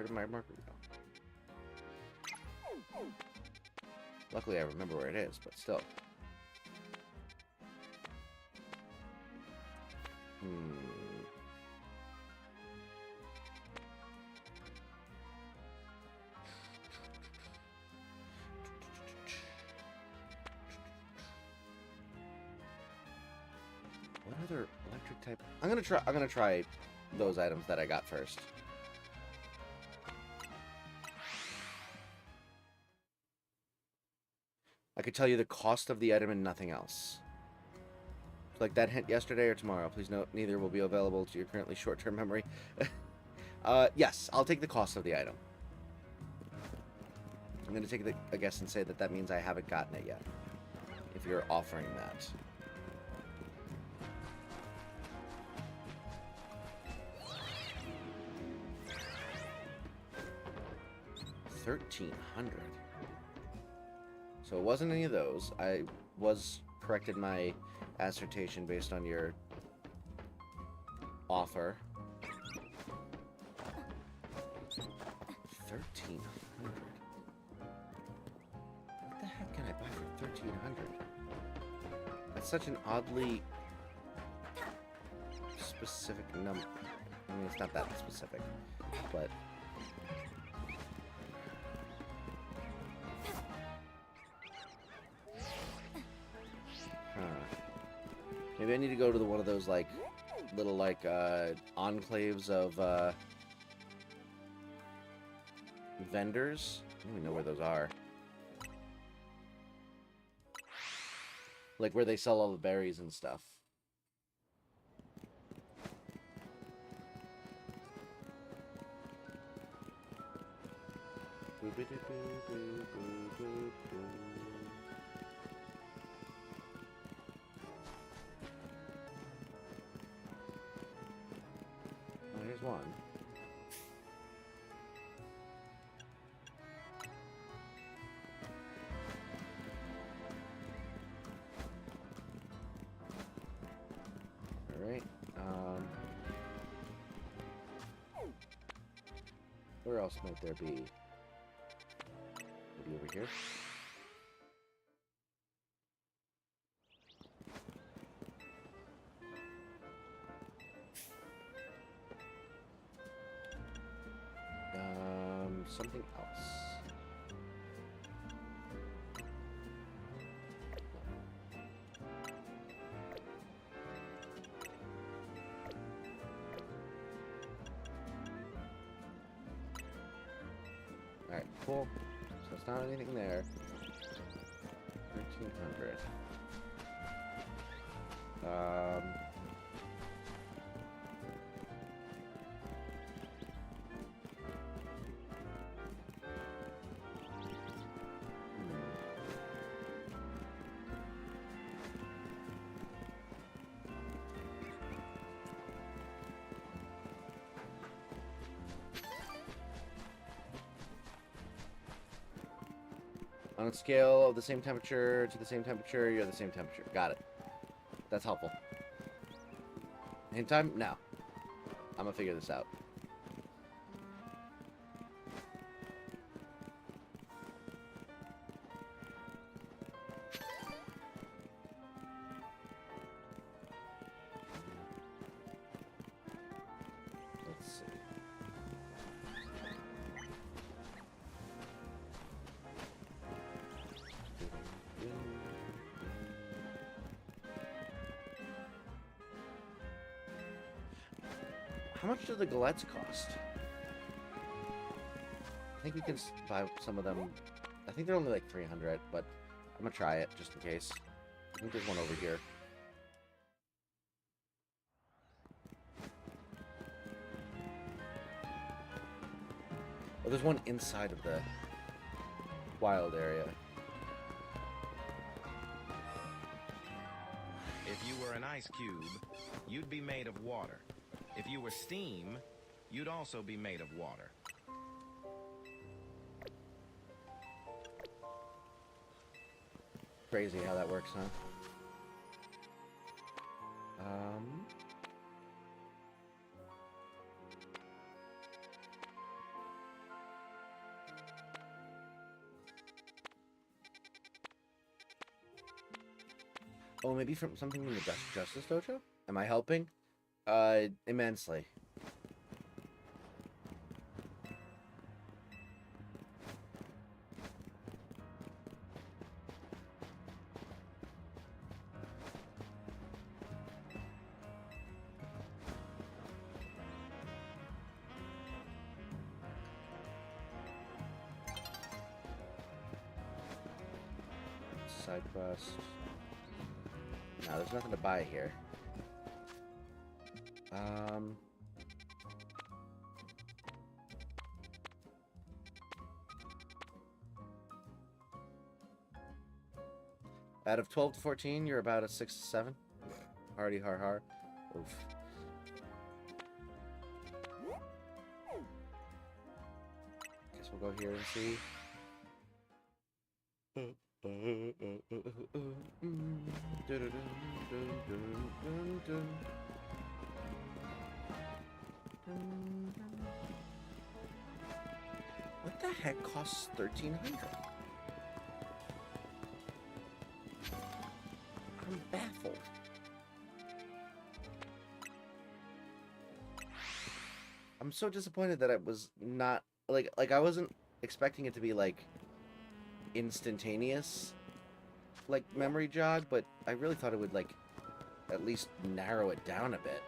Where did my marker go? Luckily, I remember where it is, but still. What other electric type? I'm gonna try those items that I got first. I could tell you the cost of the item and nothing else. Like that hint yesterday or tomorrow. Please note, neither will be available to your currently short-term memory. Yes, I'll take the cost of the item. I'm going to take a guess and say that that means I haven't gotten it yet. If you're offering that. $1,300. So it wasn't any of those. I was corrected my assertion based on your offer. 1,300. What the heck can I buy for 1,300? That's such an oddly specific number. I mean, it's not that specific, but. Maybe I need to go to one of those, like, little, like, enclaves of, vendors. I don't even know where those are. Like, where they sell all the berries and stuff. Here's one. All right. Where else might there be? Maybe over here. Something else. Alright, cool. So it's not anything there. 1,300. On a scale of the same temperature to the same temperature, you're the same temperature. Got it. That's helpful. Hint time? No. I'm gonna figure this out. Let's see. How much do the galettes cost? I think we can buy some of them. I think they're only like 300, but I'm gonna try it just in case. I think there's one over here. Oh, there's one inside of the wild area. If you were an ice cube, you'd be made of water. If you were steam, you'd also be made of water. Crazy how that works, huh? Oh, maybe from something in the Justice Dojo? Am I helping? Immensely. Side quest. No, there's nothing to buy here. Out of 12 to 14, you're about a 6 to 7. Hardy har har. Oof. Guess we'll go here and see. What the heck costs 1,300? I'm baffled. I'm so disappointed that it was not like I wasn't expecting it to be like instantaneous like memory jog, but I really thought it would like at least narrow it down a bit.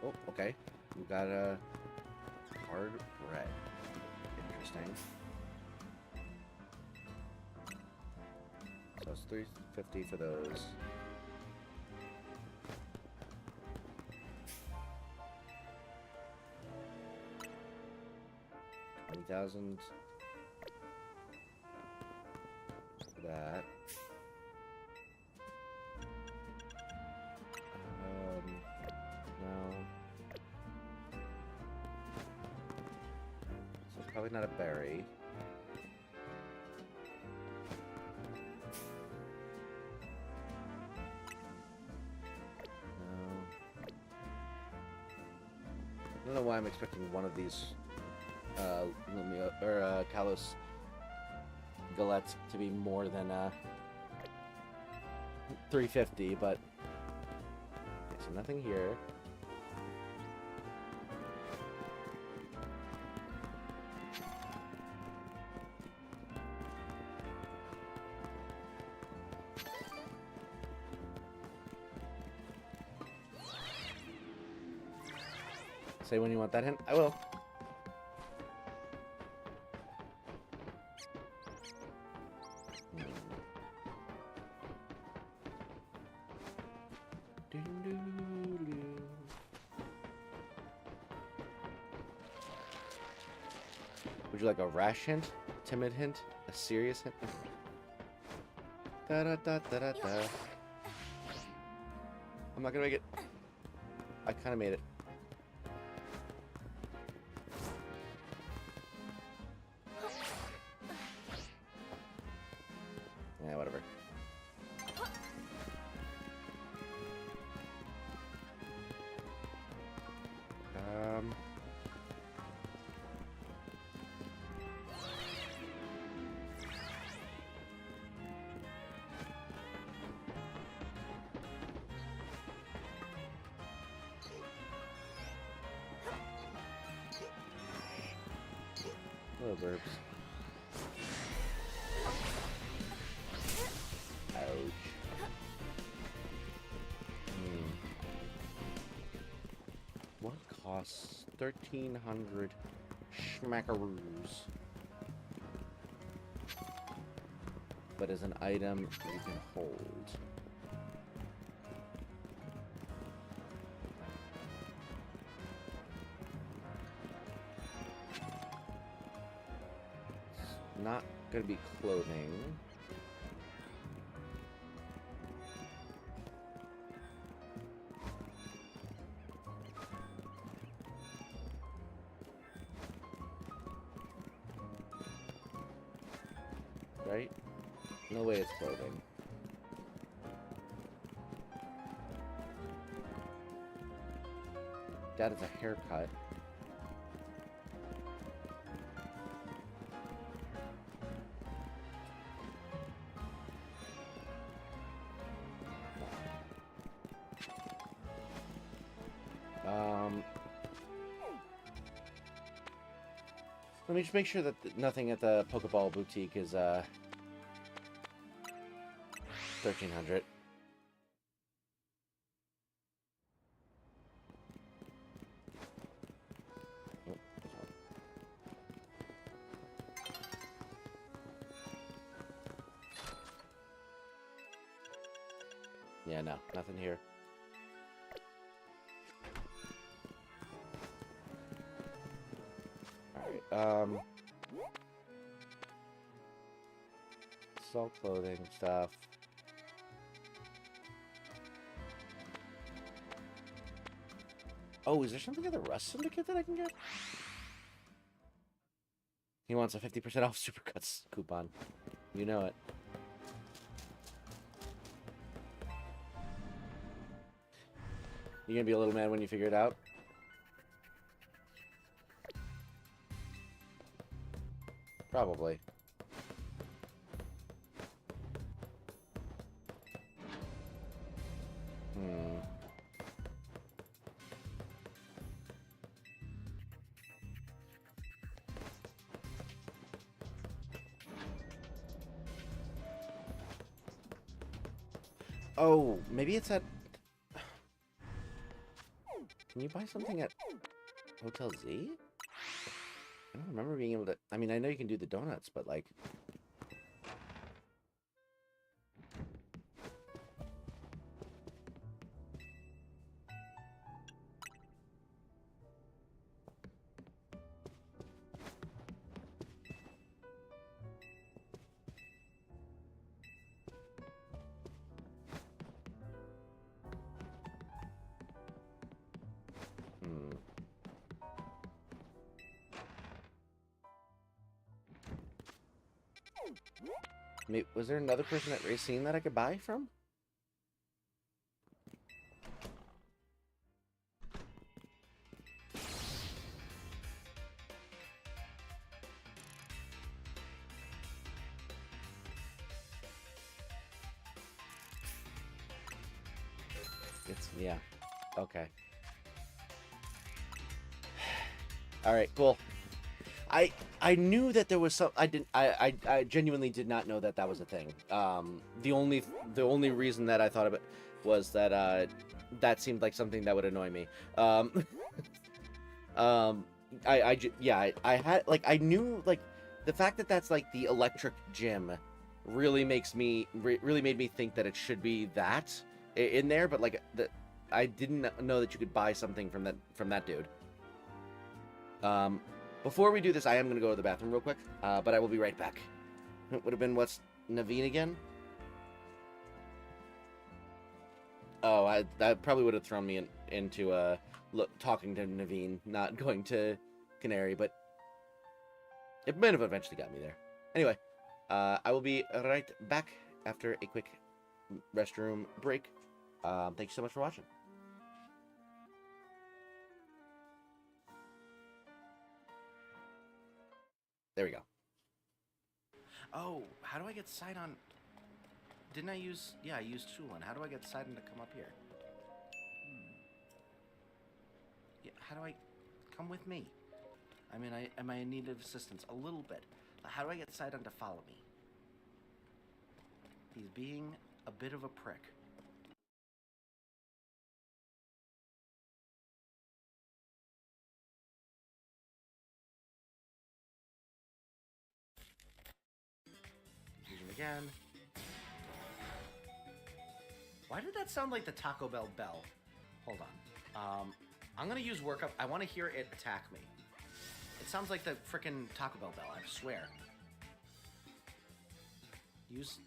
Oh, okay. We got a hard red. Interesting. So it's 350 for those. $20,000 for that. No. So it's probably not a berry. I don't know why I'm expecting one of these Kalos galettes to be more than 350, but okay, so nothing here. Say when you want that hint. I will. Would you like a rash hint? A timid hint? A serious hint? Da da da da da da. I'm not gonna make it. I kind of made it. Yeah, whatever. Hello, birds. Ouch. What costs 1,300 schmackaroos? But as an item you can hold. It's not gonna be clothing. Right? No way it's clothing. that as a haircut. Let me just make sure that nothing at the Pokeball Boutique is 1300. Oh, yeah, no, nothing here. Alright, sell clothing stuff. Oh, is there something at the Rust Syndicate that I can get? He wants a 50% off Supercuts coupon. You know it. You gonna be a little mad when you figure it out? Probably. Oh, maybe it's at... Can you buy something at Hotel Z? I don't remember being able to... I mean, I know you can do the donuts, but like... Was there another person at Racine that I could buy from? Yeah. Okay. All right, cool. I knew that there was some. I genuinely did not know that that was a thing. The only reason that I thought of it was that that seemed like something that would annoy me. I had like I knew like the fact that that's like the electric gym really makes me really made me think that it should be that in there, but like I didn't know that you could buy something from that dude. Before we do this, I am going to go to the bathroom real quick, but I will be right back. It would have been, what's Naveen again? Oh, that probably would have thrown me into talking to Naveen, not going to Canary, but it might have eventually got me there. Anyway, I will be right back after a quick restroom break. Thank you so much for watching. There we go. Oh, how do I get Sidon? Didn't I use... Yeah, I used Shulin. How do I get Sidon to come up here? Yeah, how do I... Come with me. I mean, am I in need of assistance? A little bit. How do I get Sidon to follow me? He's being a bit of a prick. Again. Why did that sound like the Taco Bell bell? Hold on. I'm gonna use workup. I want to hear it attack me. It sounds like the frickin' Taco Bell bell, I swear. Use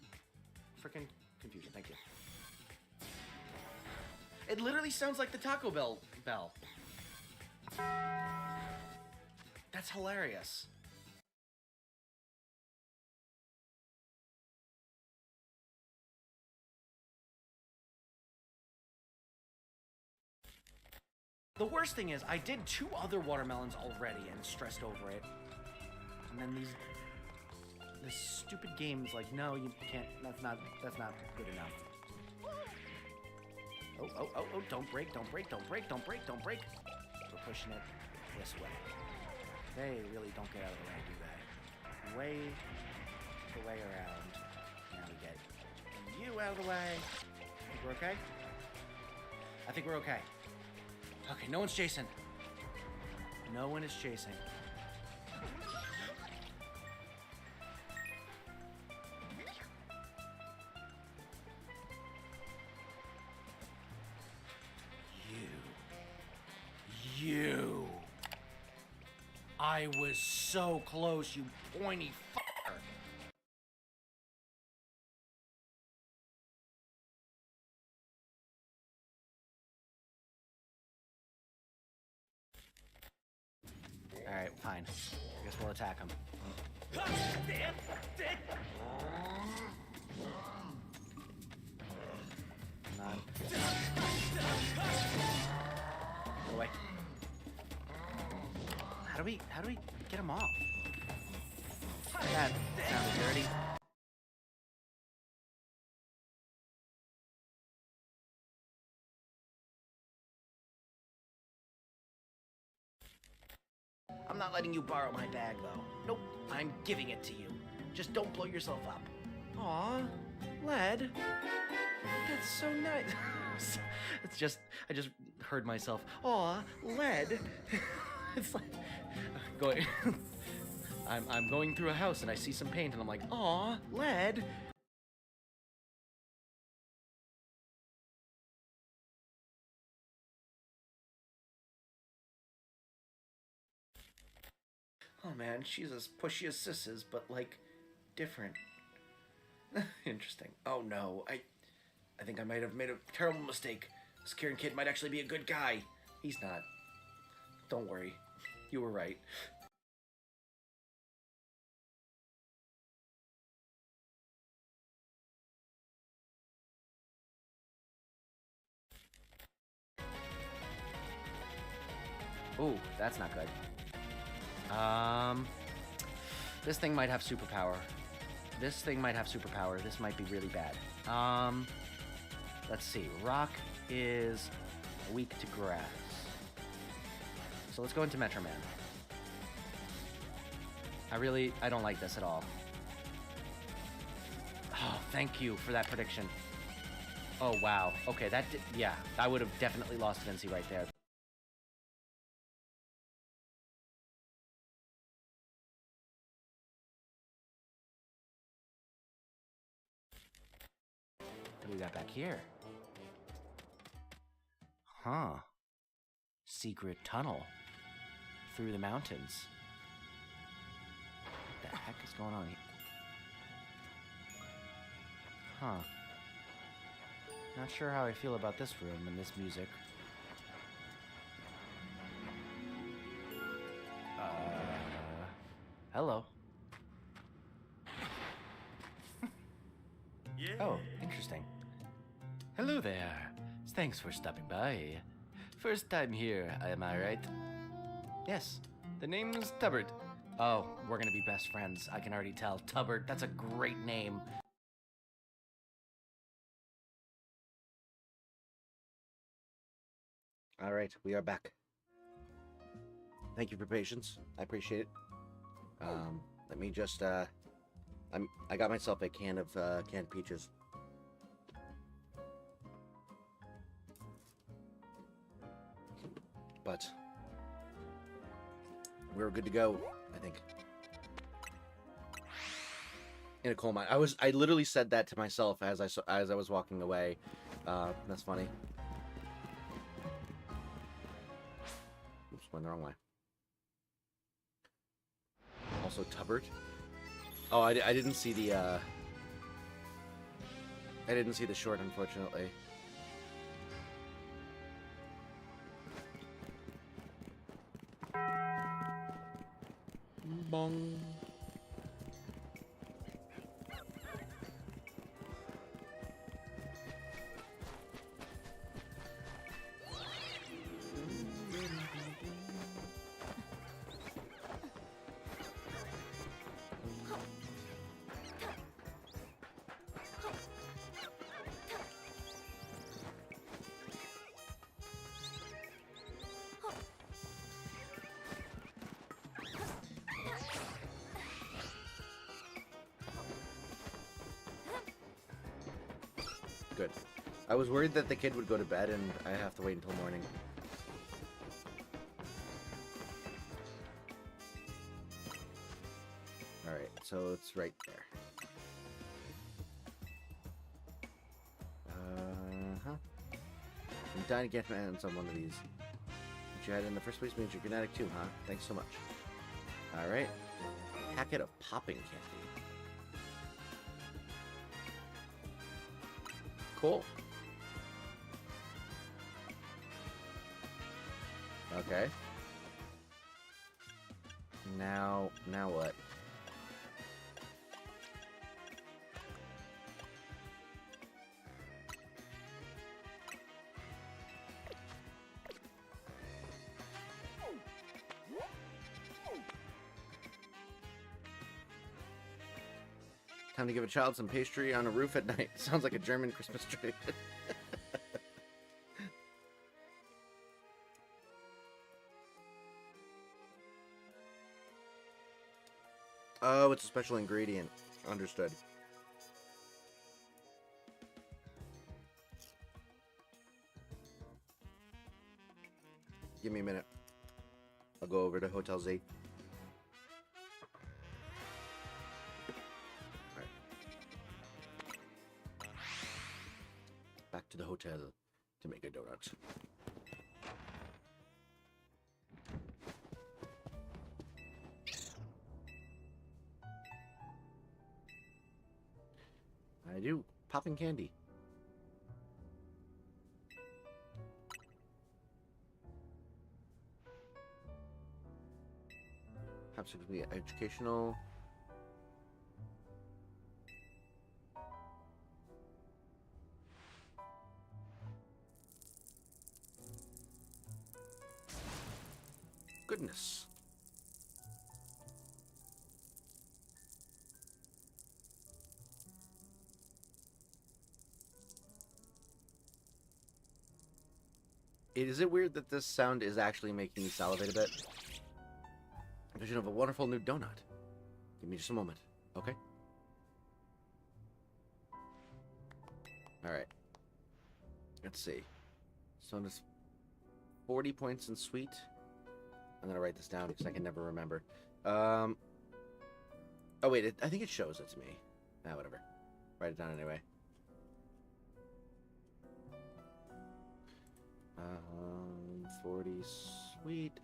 frickin' confusion, thank you. It literally sounds like the Taco Bell bell. That's hilarious. The worst thing is, I did 2 other watermelons already and stressed over it. And then this stupid game's like, no, you can't, that's not good enough. Oh, don't break. We're pushing it this way. They really don't get out of the way, do they? Way the way around. Now we get you out of the way. I think we're okay? I think we're okay. Okay, no one's chasing. No one is chasing. You. I was so close, you pointy fucker. Alright, fine. I guess we'll attack him. Come on. Go away. How do we get him off? That sounded dirty. I'm not letting you borrow my bag, though. Nope, I'm giving it to you. Just don't blow yourself up. Aw, Lead. That's so nice. It's just, I just heard myself. Aw, Lead. It's like going. I'm going through a house and I see some paint and I'm like, aw, Lead. Oh man, she's as pushy as sisses, but like, different. Interesting. Oh no, I think I might have made a terrible mistake. This Kieran kid might actually be a good guy. He's not. Don't worry. You were right. Ooh, that's not good. This thing might have superpower. This might be really bad. Let's see. Rock is weak to grass. So let's go into Metro Man. I don't like this at all. Oh, thank you for that prediction. Oh, wow. Okay, yeah, I would have definitely lost Vinci right there. What do we got back here? Huh. Secret tunnel through the mountains. What the heck is going on here? Huh. Not sure how I feel about this room and this music. Hello. Yeah. Oh, interesting. Hello there. Thanks for stopping by. First time here, am I right? Yes. The name's Tubbard. Oh, we're gonna be best friends. I can already tell. Tubbard, that's a great name. All right, we are back. Thank you for patience. I appreciate it. Let me just I got myself a can of canned peaches. But we're good to go, I think. In a coal mine. I literally said that to myself as I was walking away. That's funny. Oops, went the wrong way. Also Tubbard. Oh, I didn't see the I didn't see the short, unfortunately. Bong. Good. I was worried that the kid would go to bed and I have to wait until morning. Alright, so it's right there. I'm dying to get my hands on one of these. What you had in the first place means you're fanatic too, huh? Thanks so much. Alright. Packet of popping candy. Cool. Okay. Now what? Time to give a child some pastry on a roof at night. Sounds like a German Christmas tree. Oh, it's a special ingredient. Understood. Give me a minute. I'll go over to Hotel Z. Back to the hotel to make a donut. I do. Popping candy. Perhaps it could be educational. Goodness. Is it weird that this sound is actually making me salivate a bit? Vision of a wonderful new donut. Give me just a moment, okay? Alright. Let's see. So it's 40 points in sweet. I'm gonna write this down because I can never remember. Oh wait, I think it shows it to me. Ah, whatever. Write it down anyway. 40 sweet,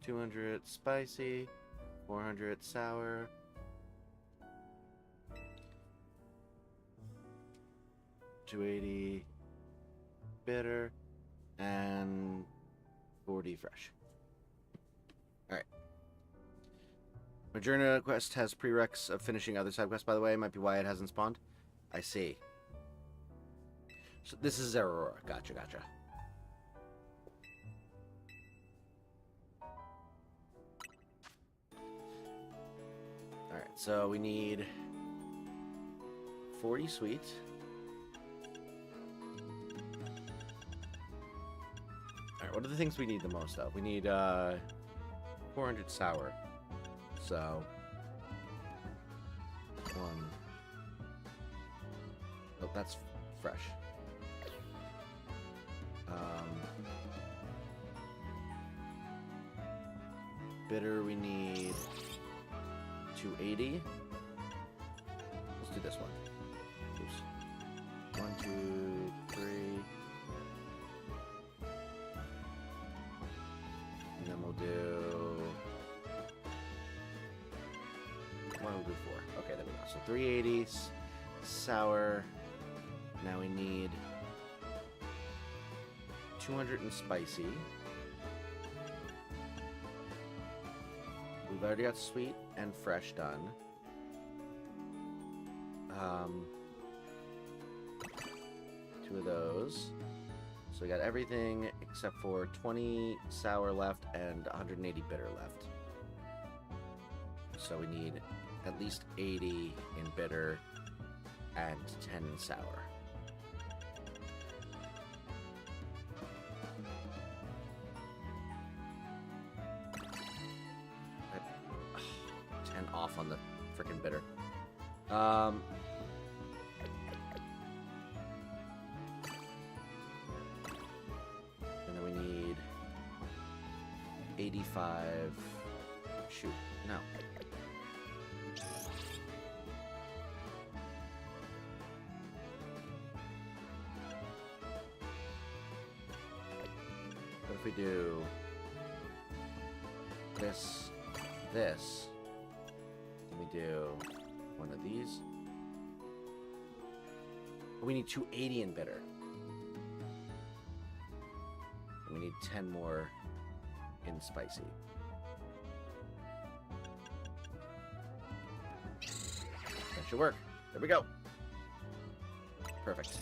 200 spicy, 400 sour, 280 bitter, and 40 fresh. Alright. Majourna quest has prereqs of finishing other side quests, by the way. Might be why it hasn't spawned. I see. So this is Aurora. Gotcha. Alright, so we need 40 sweet. Alright, what are the things we need the most of? We need 400 sour. So 1. Oh, that's fresh. Bitter, we need 280. Let's do this one. Oops. 1, 2, 3. And then we'll do... We'll do 4. Okay, there we go. So 380 sour. Now we need 200 and spicy. We've already got sweet and fresh done. 2 of those. So we got everything except for 20 sour left and 180 bitter left. So we need at least 80 in bitter and 10 in sour. On the freaking bitter. 85. Shoot, no. What if we do this, this, and we do one of these? We need 280 and better. And we need 10 more in spicy. That should work. There we go. Perfect.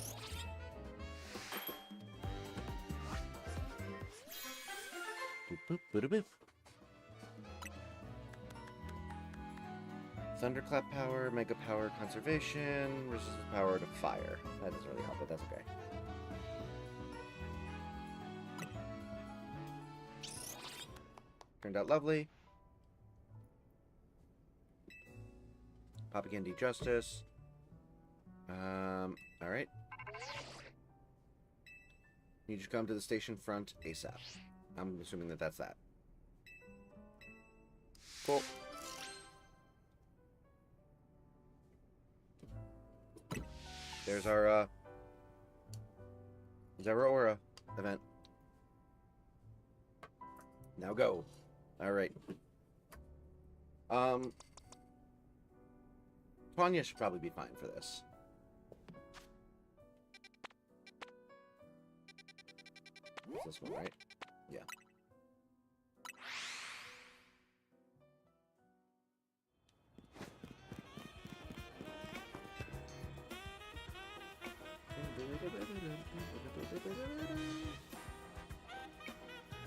Boop, boop, boop, boop. Thunderclap power, Mega power, conservation, resistance power to fire. That doesn't really help, but that's okay. Turned out lovely. Papa Candy Justice. Alright. You just come to the station front ASAP. I'm assuming that that's that. Cool. There's our, Zero Aura event. Now go. Alright. Tanya should probably be fine for this. It's this one, right? Yeah.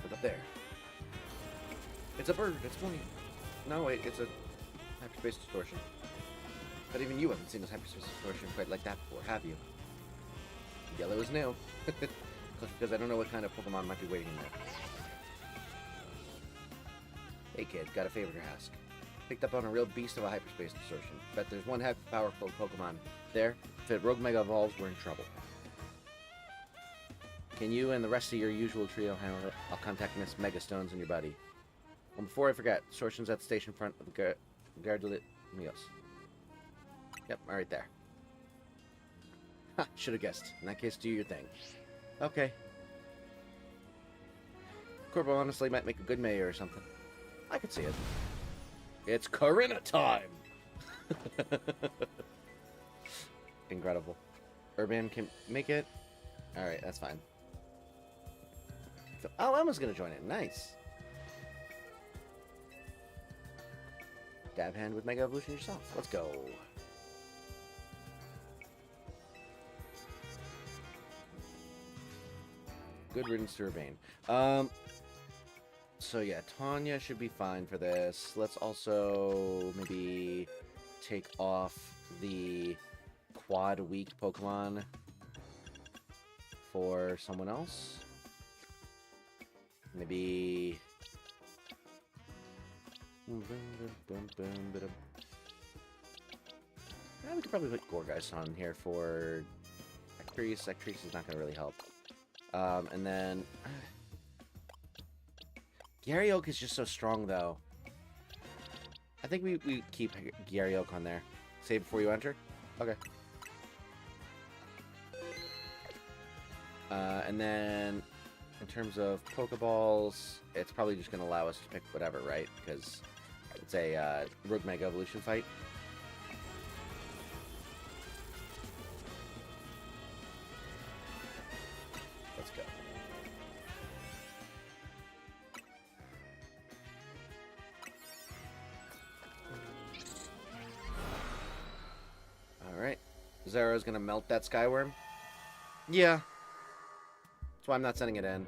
Look up there. It's a bird. It's funny. No, wait. It's a hyperspace distortion. But even you haven't seen this hyperspace distortion quite like that before, have you? Yellow is new. Because I don't know what kind of Pokemon might be waiting in there. Hey kid, got a favor to ask. Picked up on a real beast of a hyperspace distortion. Bet there's one heck powerful Pokemon there. If it Rogue Mega evolves, we're in trouble. Can you and the rest of your usual trio handle it? I'll contact Miss Megastones and your buddy. And before I forget, distortion's at the station front of the Gardelit Mios. Yep, right there. Ha, should have guessed. In that case, do your thing. Okay. Corbo honestly might make a good mayor or something. I could see it. It's Corinna time! Incredible. Urban can make it? Alright, that's fine. So, oh, Emma's gonna join it. Nice. Dab hand with Mega Evolution yourself. Let's go. Good riddance to Urbane. So yeah, Tanya should be fine for this. Let's also maybe take off the quad weak Pokemon for someone else. Maybe... Yeah, we could probably put Gorgeist on here for Ectric. Ectric is not going to really help. And then... Gary Oak is just so strong, though. I think we keep Gary Oak on there. Save before you enter? Okay. And then, in terms of Pokeballs, it's probably just going to allow us to pick whatever, right? Because it's a Rogue Mega Evolution fight. Let's go. Alright. Zero's gonna melt that Skyworm? Yeah. That's why I'm not sending it in.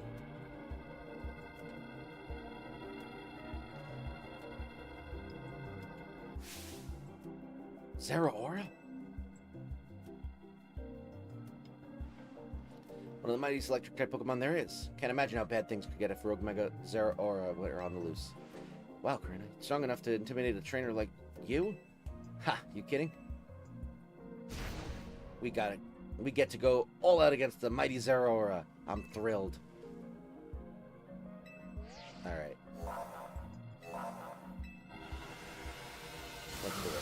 Zero Aura? One of the mightiest electric type Pokemon there is. Can't imagine how bad things could get if Rogue Mega Zero Aura were on the loose. Wow, Corinna, strong enough to intimidate a trainer like you? Ha, you kidding? We got it. We get to go all out against the mighty Zero Aura. I'm thrilled. Alright. Let's do it.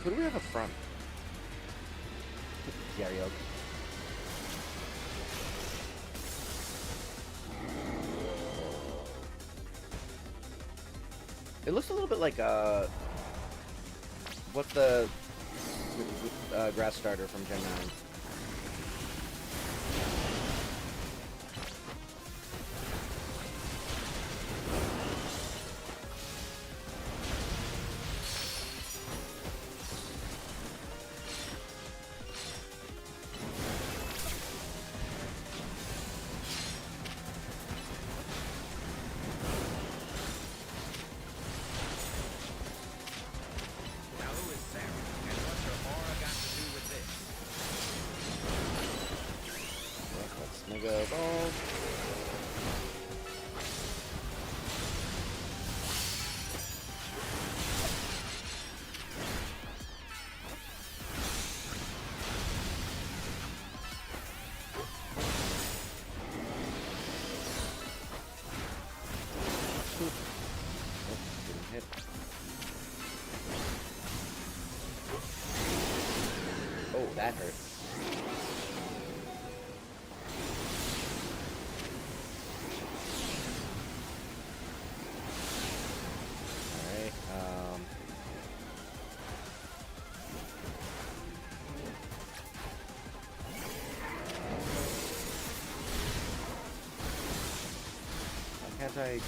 Who do we have up front? Gary Oak. It looks a little bit like what's the grass starter from Gen 9? Now who is Sarah? And what's her aura got to do with this? Let's mega ball. Didn't hit. Oh, that hurt. Alright, why can't I...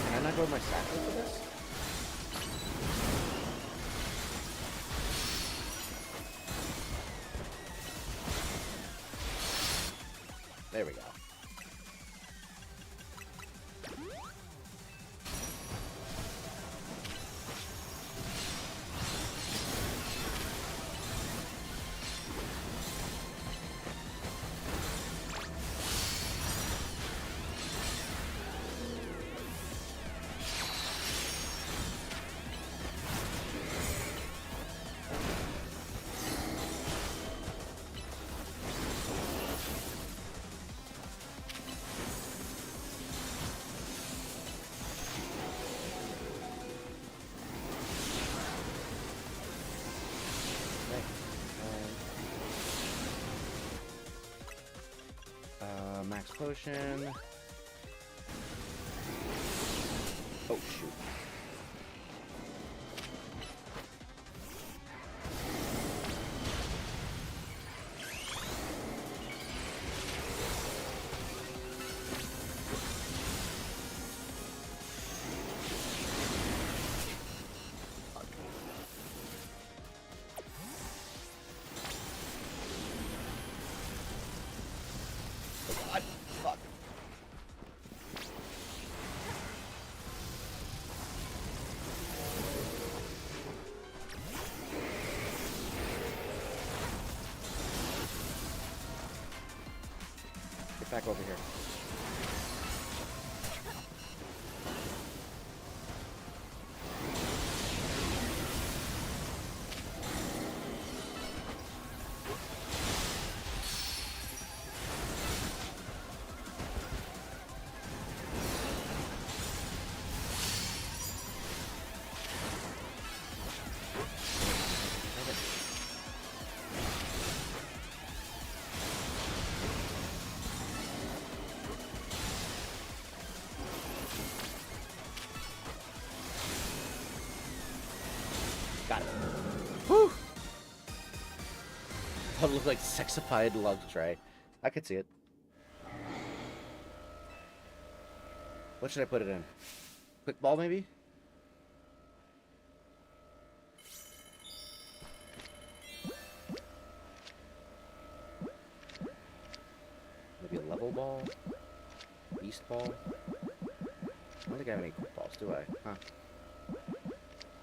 Can I not go with my satchel for this? There we go. Max potion. Oh shoot. God, fuck. Get back over here. Got it. Whew! That would look like sexified love tray. I could see it. What should I put it in? Quick ball, maybe? Maybe a level ball? Beast ball? I don't think I have any quick balls, do I? Huh.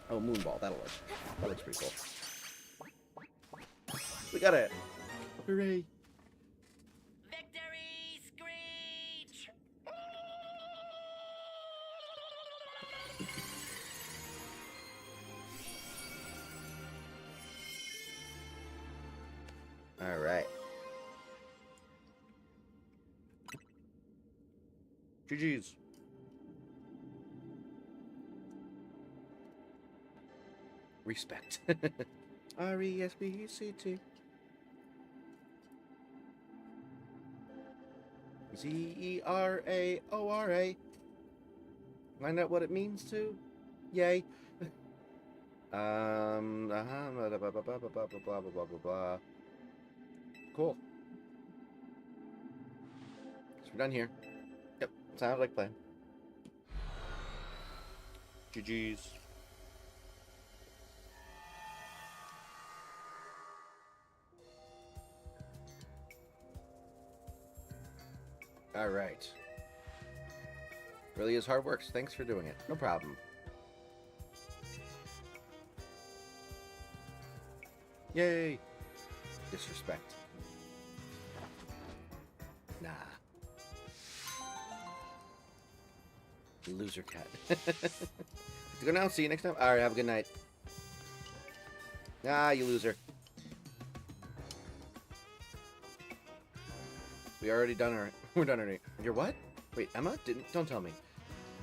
Oh, moon ball. That'll work. That looks pretty cool. We got it! Hooray! Victory screech! GG's. Respect. R-E-S-P-E-C-T. Z-E-R-A-O-R-A. Find out what it means to? Yay. Blah, blah, blah, blah, blah, blah, blah, blah, blah, blah. Cool. So we're done here. Yep, sounds like plan. GG's. All right. Really is hard work. So thanks for doing it. No problem. Yay! Disrespect. Nah. Loser cat. To go now. See you next time. All right. Have a good night. Ah, you loser. We already done our. We're done already. You're what? Wait, Emma? Don't tell me.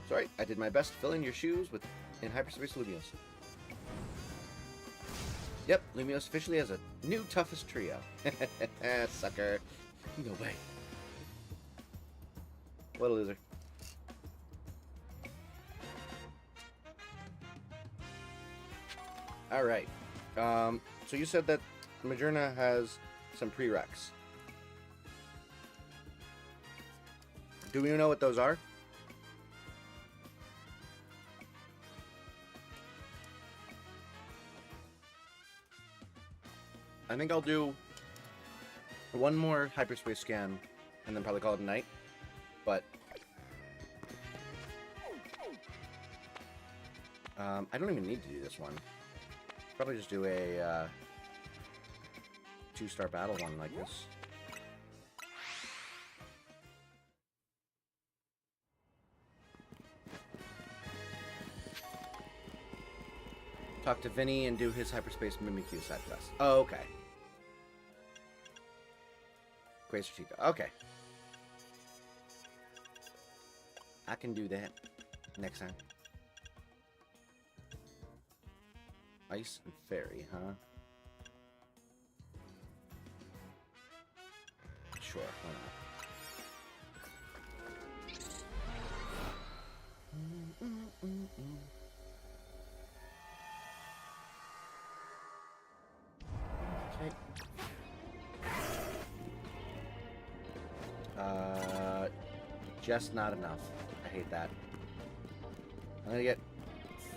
Sorry, I did my best to fill in your shoes in hyperspace Lumios. Yep, Lumios officially has a new toughest trio. Sucker. No way. What a loser. Alright. So you said that Majerna has some prereqs. Do we know what those are? I think I'll do one more hyperspace scan and then probably call it a night. But I don't even need to do this one. Probably just do a 2-star battle one like this. Talk to Vinny and do his hyperspace Mimikyu side quest. Oh, okay. Quasar Chica. Okay. I can do that next time. Ice and Fairy, huh? Sure, why not? Just not enough. I hate that. I'm gonna get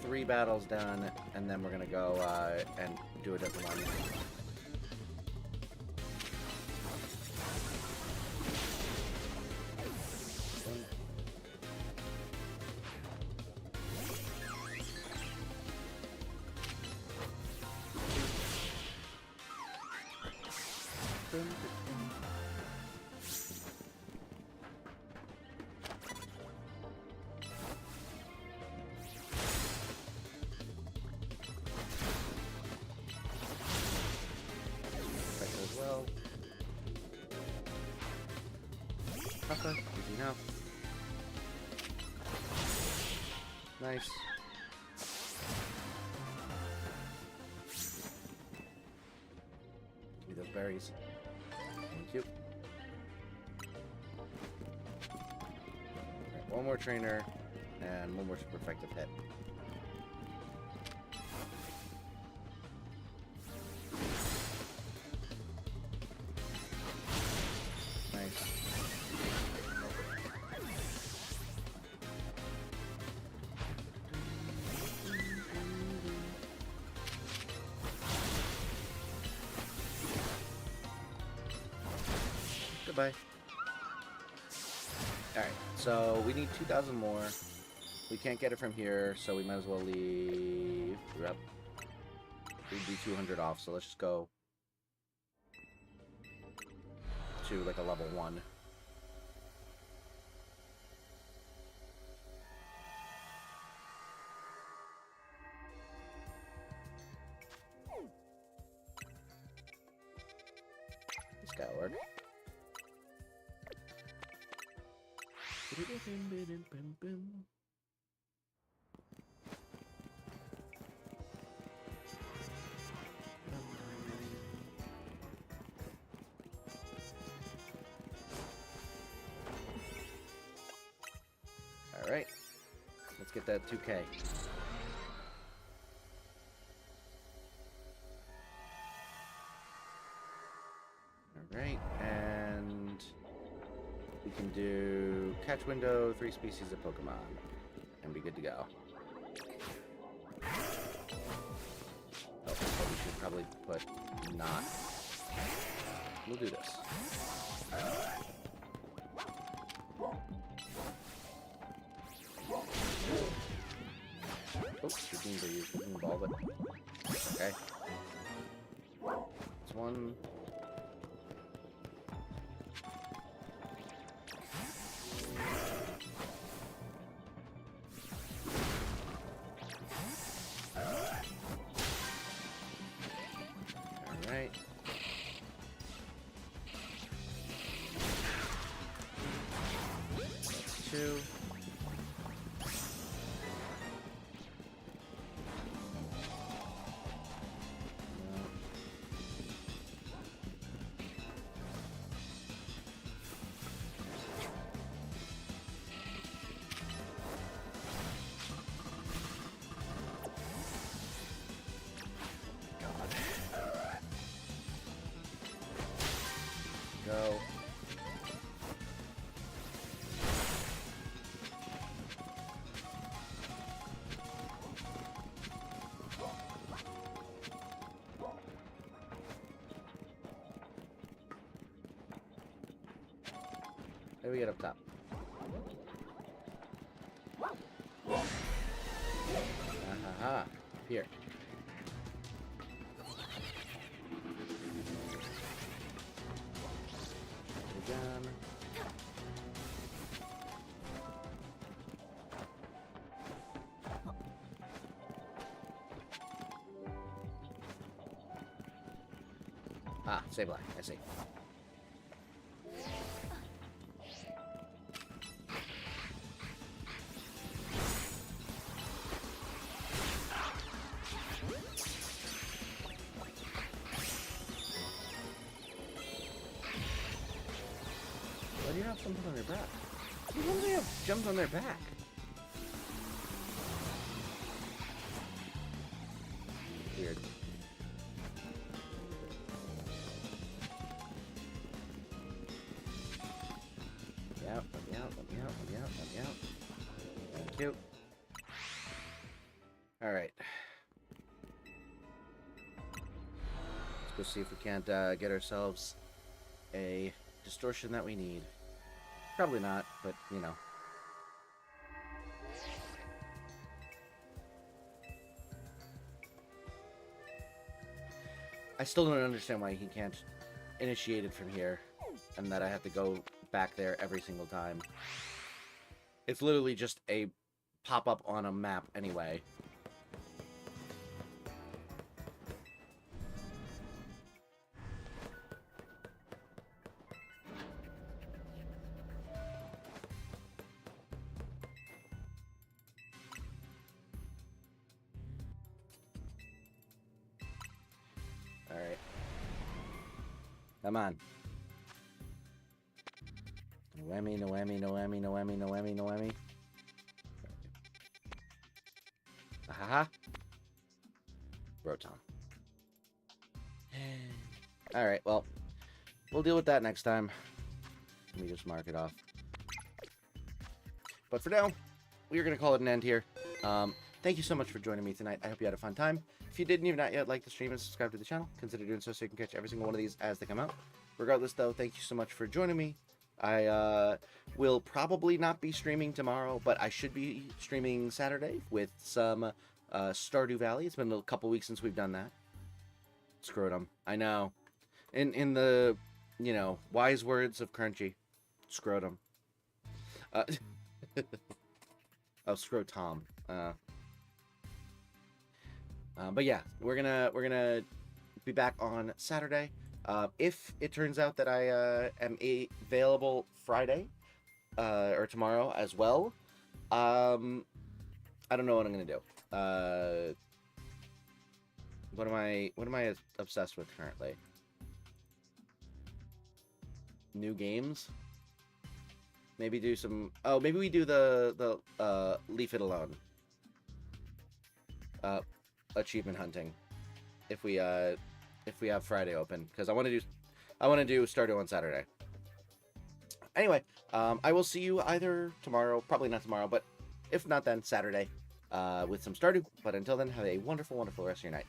3 battles done, and then we're gonna go and do a different one. Okay, easy enough. Nice. Give me those berries. Thank you. Okay, one more trainer and one more super effective hit. Goodbye. Alright, so we need 2,000 more. We can't get it from here, so we might as well leave. Yep. We'd be 200 off, so let's just go to like a level 1. This guy work. What do you do? Bim, bim, bim, bim. All right, let's get that 2K. All right, and we can do catch window, 3 species of Pokemon, and be good to go. Oh, we should probably put not. We'll do this. Oh, you can ball it. Okay. This one. Alright. That's 2. Go. How do we get up top? Aha, here. Again. Ah, Sableye, I see. Why do you have something on their back? Why do they have jumps on their back? Weird. Let me out, let me out, let me out, let me out. Thank you. Alright. Let's go see if we can't get ourselves a distortion that we need. Probably not, but you know. I still don't understand why he can't initiate it from here, and that I have to go back there every single time. It's literally just a pop-up on a map anyway. Alright. Come on. No whammy, no whammy, no whammy, no whammy, no whammy, no whammy. Ahaha. Rotom. Alright, well, we'll deal with that next time. Let me just mark it off. But for now, we are going to call it an end here. Thank you so much for joining me tonight. I hope you had a fun time. If you didn't even not yet like the stream and subscribe to the channel, consider doing so you can catch every single one of these as they come out. Regardless, though, thank you so much for joining me. I will probably not be streaming tomorrow, but I should be streaming Saturday with some Stardew Valley. It's been a couple weeks since we've done that. Scrotum. I know. In the, you know, wise words of Crunchy. Scrotum. Oh, Scrotum. But yeah, we're gonna be back on Saturday. If it turns out that I am available Friday, or tomorrow as well. I don't know what I'm gonna do. What am I obsessed with currently? New games? Maybe do some. Oh, maybe we do the Leave It Alone. Achievement hunting. If we have Friday open, because I want to do Stardew on Saturday. Anyway, I will see you either tomorrow, probably not tomorrow, but if not then Saturday, with some Stardew. But until then, have a wonderful, wonderful rest of your night.